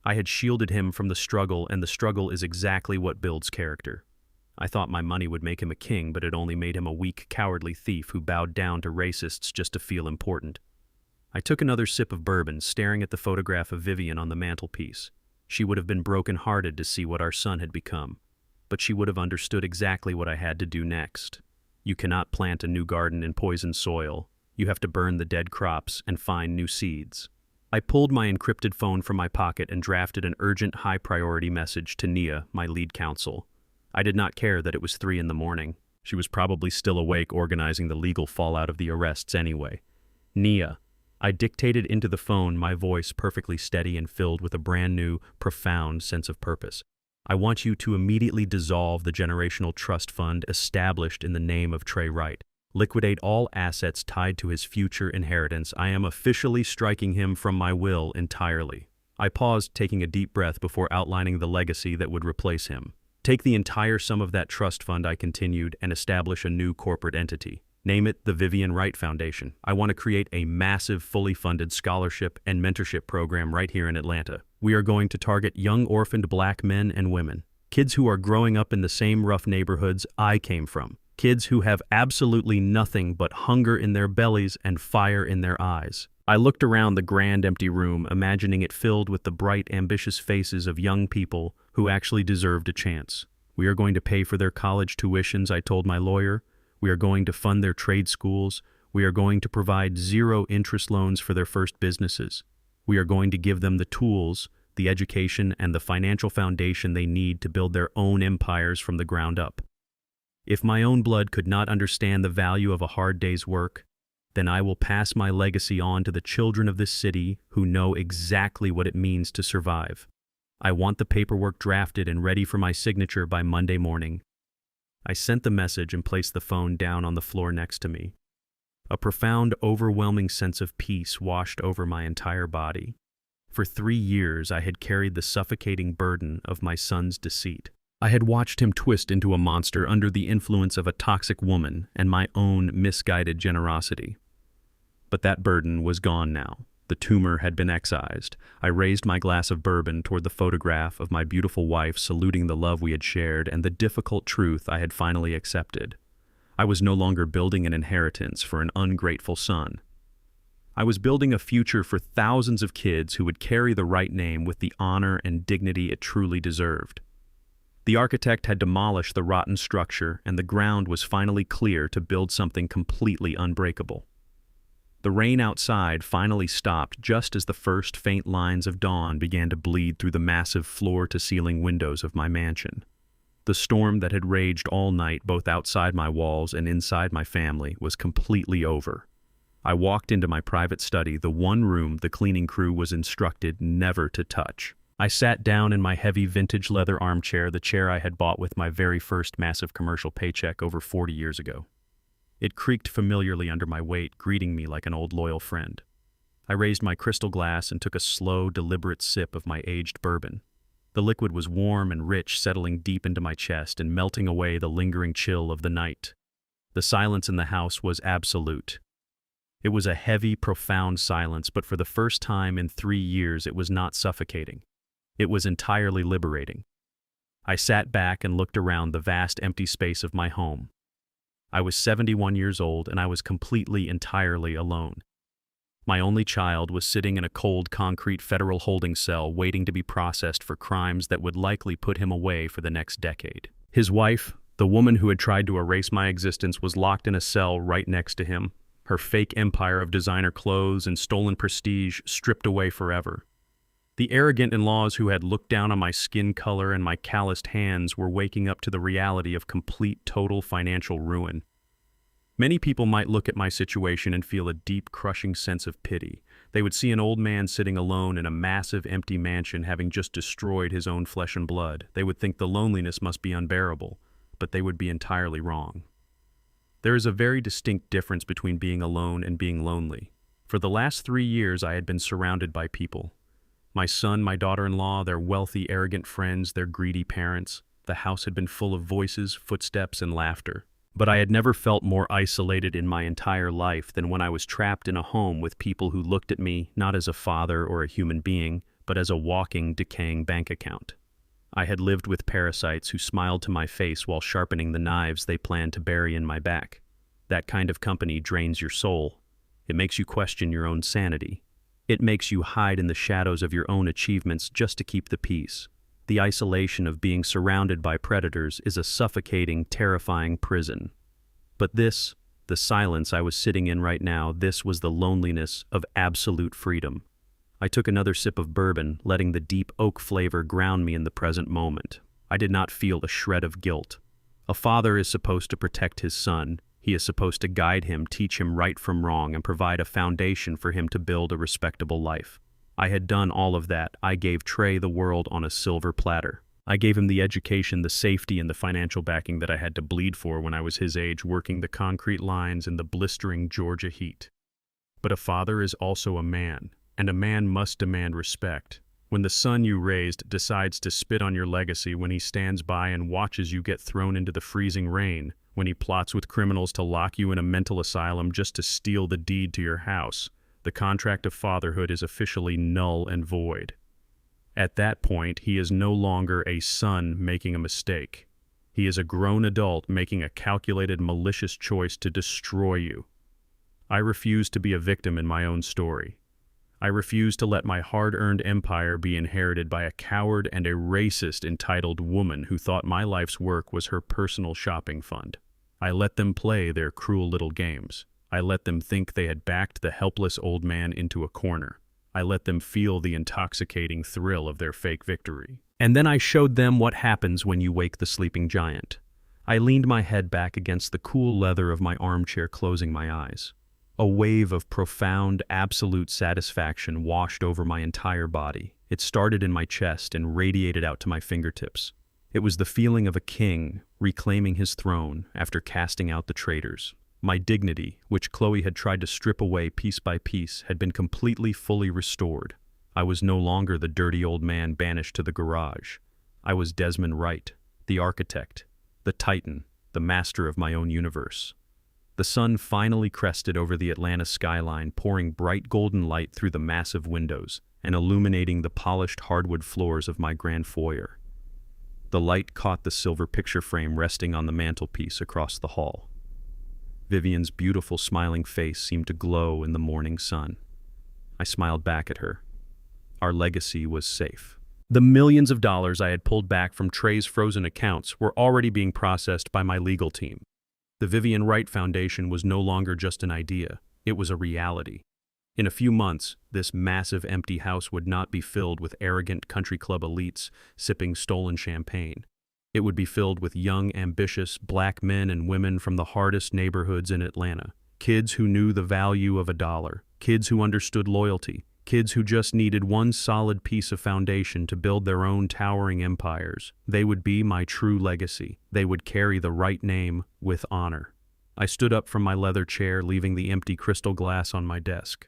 I had shielded him from the struggle, and the struggle is exactly what builds character. I thought my money would make him a king, but it only made him a weak, cowardly thief who bowed down to racists just to feel important. I took another sip of bourbon, staring at the photograph of Vivian on the mantelpiece. She would have been broken-hearted to see what our son had become, but she would have understood exactly what I had to do next. You cannot plant a new garden in poisoned soil. You have to burn the dead crops and find new seeds. I pulled my encrypted phone from my pocket and drafted an urgent, high-priority message to Nia, my lead counsel. I did not care that it was 3 a.m. She was probably still awake, organizing the legal fallout of the arrests anyway. "Nia, I dictated into the phone, my voice perfectly steady and filled with a brand new, profound sense of purpose. I want you to immediately dissolve the generational trust fund established in the name of Trey Wright. Liquidate all assets tied to his future inheritance. I am officially striking him from my will entirely. I paused, taking a deep breath before outlining the legacy that would replace him. Take the entire sum of that trust fund, I continued, and establish a new corporate entity. Name it the Vivian Wright Foundation. I want to create a massive, fully funded scholarship and mentorship program right here in Atlanta. We are going to target young orphaned black men and women, kids who are growing up in the same rough neighborhoods I came from, kids who have absolutely nothing but hunger in their bellies and fire in their eyes. I looked around the grand empty room, imagining it filled with the bright, ambitious faces of young people who actually deserved a chance. We are going to pay for their college tuitions, I told my lawyer. We are going to fund their trade schools. We are going to provide zero-interest loans for their first businesses. We are going to give them the tools, the education, and the financial foundation they need to build their own empires from the ground up. If my own blood could not understand the value of a hard day's work, then I will pass my legacy on to the children of this city who know exactly what it means to survive. I want the paperwork drafted and ready for my signature by Monday morning. I sent the message and placed the phone down on the floor next to me. A profound, overwhelming sense of peace washed over my entire body. For 3 years, I had carried the suffocating burden of my son's deceit. I had watched him twist into a monster under the influence of a toxic woman and my own misguided generosity. But that burden was gone now. The tumor had been excised. I raised my glass of bourbon toward the photograph of my beautiful wife, saluting the love we had shared and the difficult truth I had finally accepted. I was no longer building an inheritance for an ungrateful son. I was building a future for thousands of kids who would carry the right name with the honor and dignity it truly deserved. The architect had demolished the rotten structure, and the ground was finally clear to build something completely unbreakable. The rain outside finally stopped just as the first faint lines of dawn began to bleed through the massive floor-to-ceiling windows of my mansion. The storm that had raged all night, both outside my walls and inside my family, was completely over. I walked into my private study, the one room the cleaning crew was instructed never to touch. I sat down in my heavy vintage leather armchair, the chair I had bought with my very first massive commercial paycheck over 40 years ago. It creaked familiarly under my weight, greeting me like an old loyal friend. I raised my crystal glass and took a slow, deliberate sip of my aged bourbon. The liquid was warm and rich, settling deep into my chest and melting away the lingering chill of the night. The silence in the house was absolute. It was a heavy, profound silence, but for the first time in 3 years it was not suffocating. It was entirely liberating. I sat back and looked around the vast empty space of my home. I was 71 years old and I was completely, entirely alone. My only child was sitting in a cold concrete federal holding cell waiting to be processed for crimes that would likely put him away for the next decade. His wife, the woman who had tried to erase my existence, was locked in a cell right next to him, her fake empire of designer clothes and stolen prestige stripped away forever. The arrogant in-laws who had looked down on my skin color and my calloused hands were waking up to the reality of complete, total financial ruin. Many people might look at my situation and feel a deep, crushing sense of pity. They would see an old man sitting alone in a massive, empty mansion having just destroyed his own flesh and blood. They would think the loneliness must be unbearable, but they would be entirely wrong. There is a very distinct difference between being alone and being lonely. For the last 3 years, I had been surrounded by people. My son, my daughter-in-law, their wealthy, arrogant friends, their greedy parents. The house had been full of voices, footsteps, and laughter. But I had never felt more isolated in my entire life than when I was trapped in a home with people who looked at me not as a father or a human being, but as a walking, decaying bank account. I had lived with parasites who smiled to my face while sharpening the knives they planned to bury in my back. That kind of company drains your soul. It makes you question your own sanity. It makes you hide in the shadows of your own achievements just to keep the peace. The isolation of being surrounded by predators is a suffocating, terrifying prison. But this, the silence I was sitting in right now, this was the loneliness of absolute freedom. I took another sip of bourbon, letting the deep oak flavor ground me in the present moment. I did not feel a shred of guilt. A father is supposed to protect his son. He is supposed to guide him, teach him right from wrong, and provide a foundation for him to build a respectable life. I had done all of that. I gave Trey the world on a silver platter. I gave him the education, the safety, and the financial backing that I had to bleed for when I was his age, working the concrete lines in the blistering Georgia heat. But a father is also a man, and a man must demand respect. When the son you raised decides to spit on your legacy, when he stands by and watches you get thrown into the freezing rain, when he plots with criminals to lock you in a mental asylum just to steal the deed to your house, the contract of fatherhood is officially null and void. At that point, he is no longer a son making a mistake. He is a grown adult making a calculated, malicious choice to destroy you. I refuse to be a victim in my own story. I refuse to let my hard-earned empire be inherited by a coward and a racist, entitled woman who thought my life's work was her personal shopping fund. I let them play their cruel little games. I let them think they had backed the helpless old man into a corner. I let them feel the intoxicating thrill of their fake victory. And then I showed them what happens when you wake the sleeping giant. I leaned my head back against the cool leather of my armchair, closing my eyes. A wave of profound, absolute satisfaction washed over my entire body. It started in my chest and radiated out to my fingertips. It was the feeling of a king reclaiming his throne after casting out the traitors. My dignity, which Chloe had tried to strip away piece by piece, had been completely, fully restored. I was no longer the dirty old man banished to the garage. I was Desmond Wright, the architect, the titan, the master of my own universe. The sun finally crested over the Atlanta skyline, pouring bright golden light through the massive windows and illuminating the polished hardwood floors of my grand foyer. The light caught the silver picture frame resting on the mantelpiece across the hall. Vivian's beautiful smiling face seemed to glow in the morning sun. I smiled back at her. Our legacy was safe. The millions of dollars I had pulled back from Trey's frozen accounts were already being processed by my legal team. The Vivian Wright Foundation was no longer just an idea, it was a reality. In a few months, this massive empty house would not be filled with arrogant country club elites sipping stolen champagne. It would be filled with young, ambitious, black men and women from the hardest neighborhoods in Atlanta. Kids who knew the value of a dollar. Kids who understood loyalty. Kids who just needed one solid piece of foundation to build their own towering empires. They would be my true legacy. They would carry the right name with honor. I stood up from my leather chair, leaving the empty crystal glass on my desk.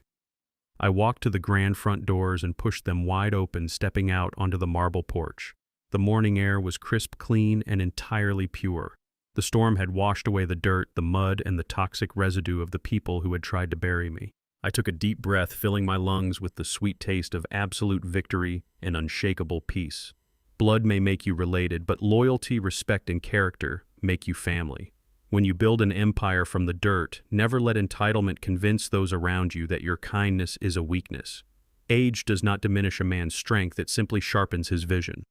I walked to the grand front doors and pushed them wide open, stepping out onto the marble porch. The morning air was crisp, clean, and entirely pure. The storm had washed away the dirt, the mud, and the toxic residue of the people who had tried to bury me. I took a deep breath, filling my lungs with the sweet taste of absolute victory and unshakable peace. Blood may make you related, but loyalty, respect, and character make you family. When you build an empire from the dirt, never let entitlement convince those around you that your kindness is a weakness. Age does not diminish a man's strength, it simply sharpens his vision.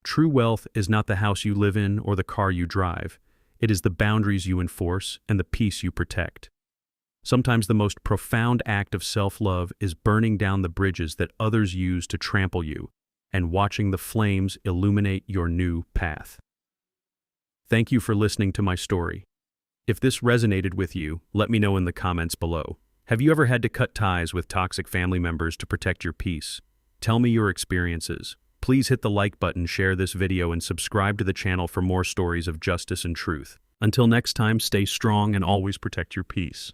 True wealth is not the house you live in or the car you drive. It is the boundaries you enforce and the peace you protect. Sometimes the most profound act of self-love is burning down the bridges that others use to trample you and watching the flames illuminate your new path. Thank you for listening to my story. If this resonated with you, let me know in the comments below. Have you ever had to cut ties with toxic family members to protect your peace? Tell me your experiences. Please hit the like button, share this video, and subscribe to the channel for more stories of justice and truth. Until next time, stay strong and always protect your peace.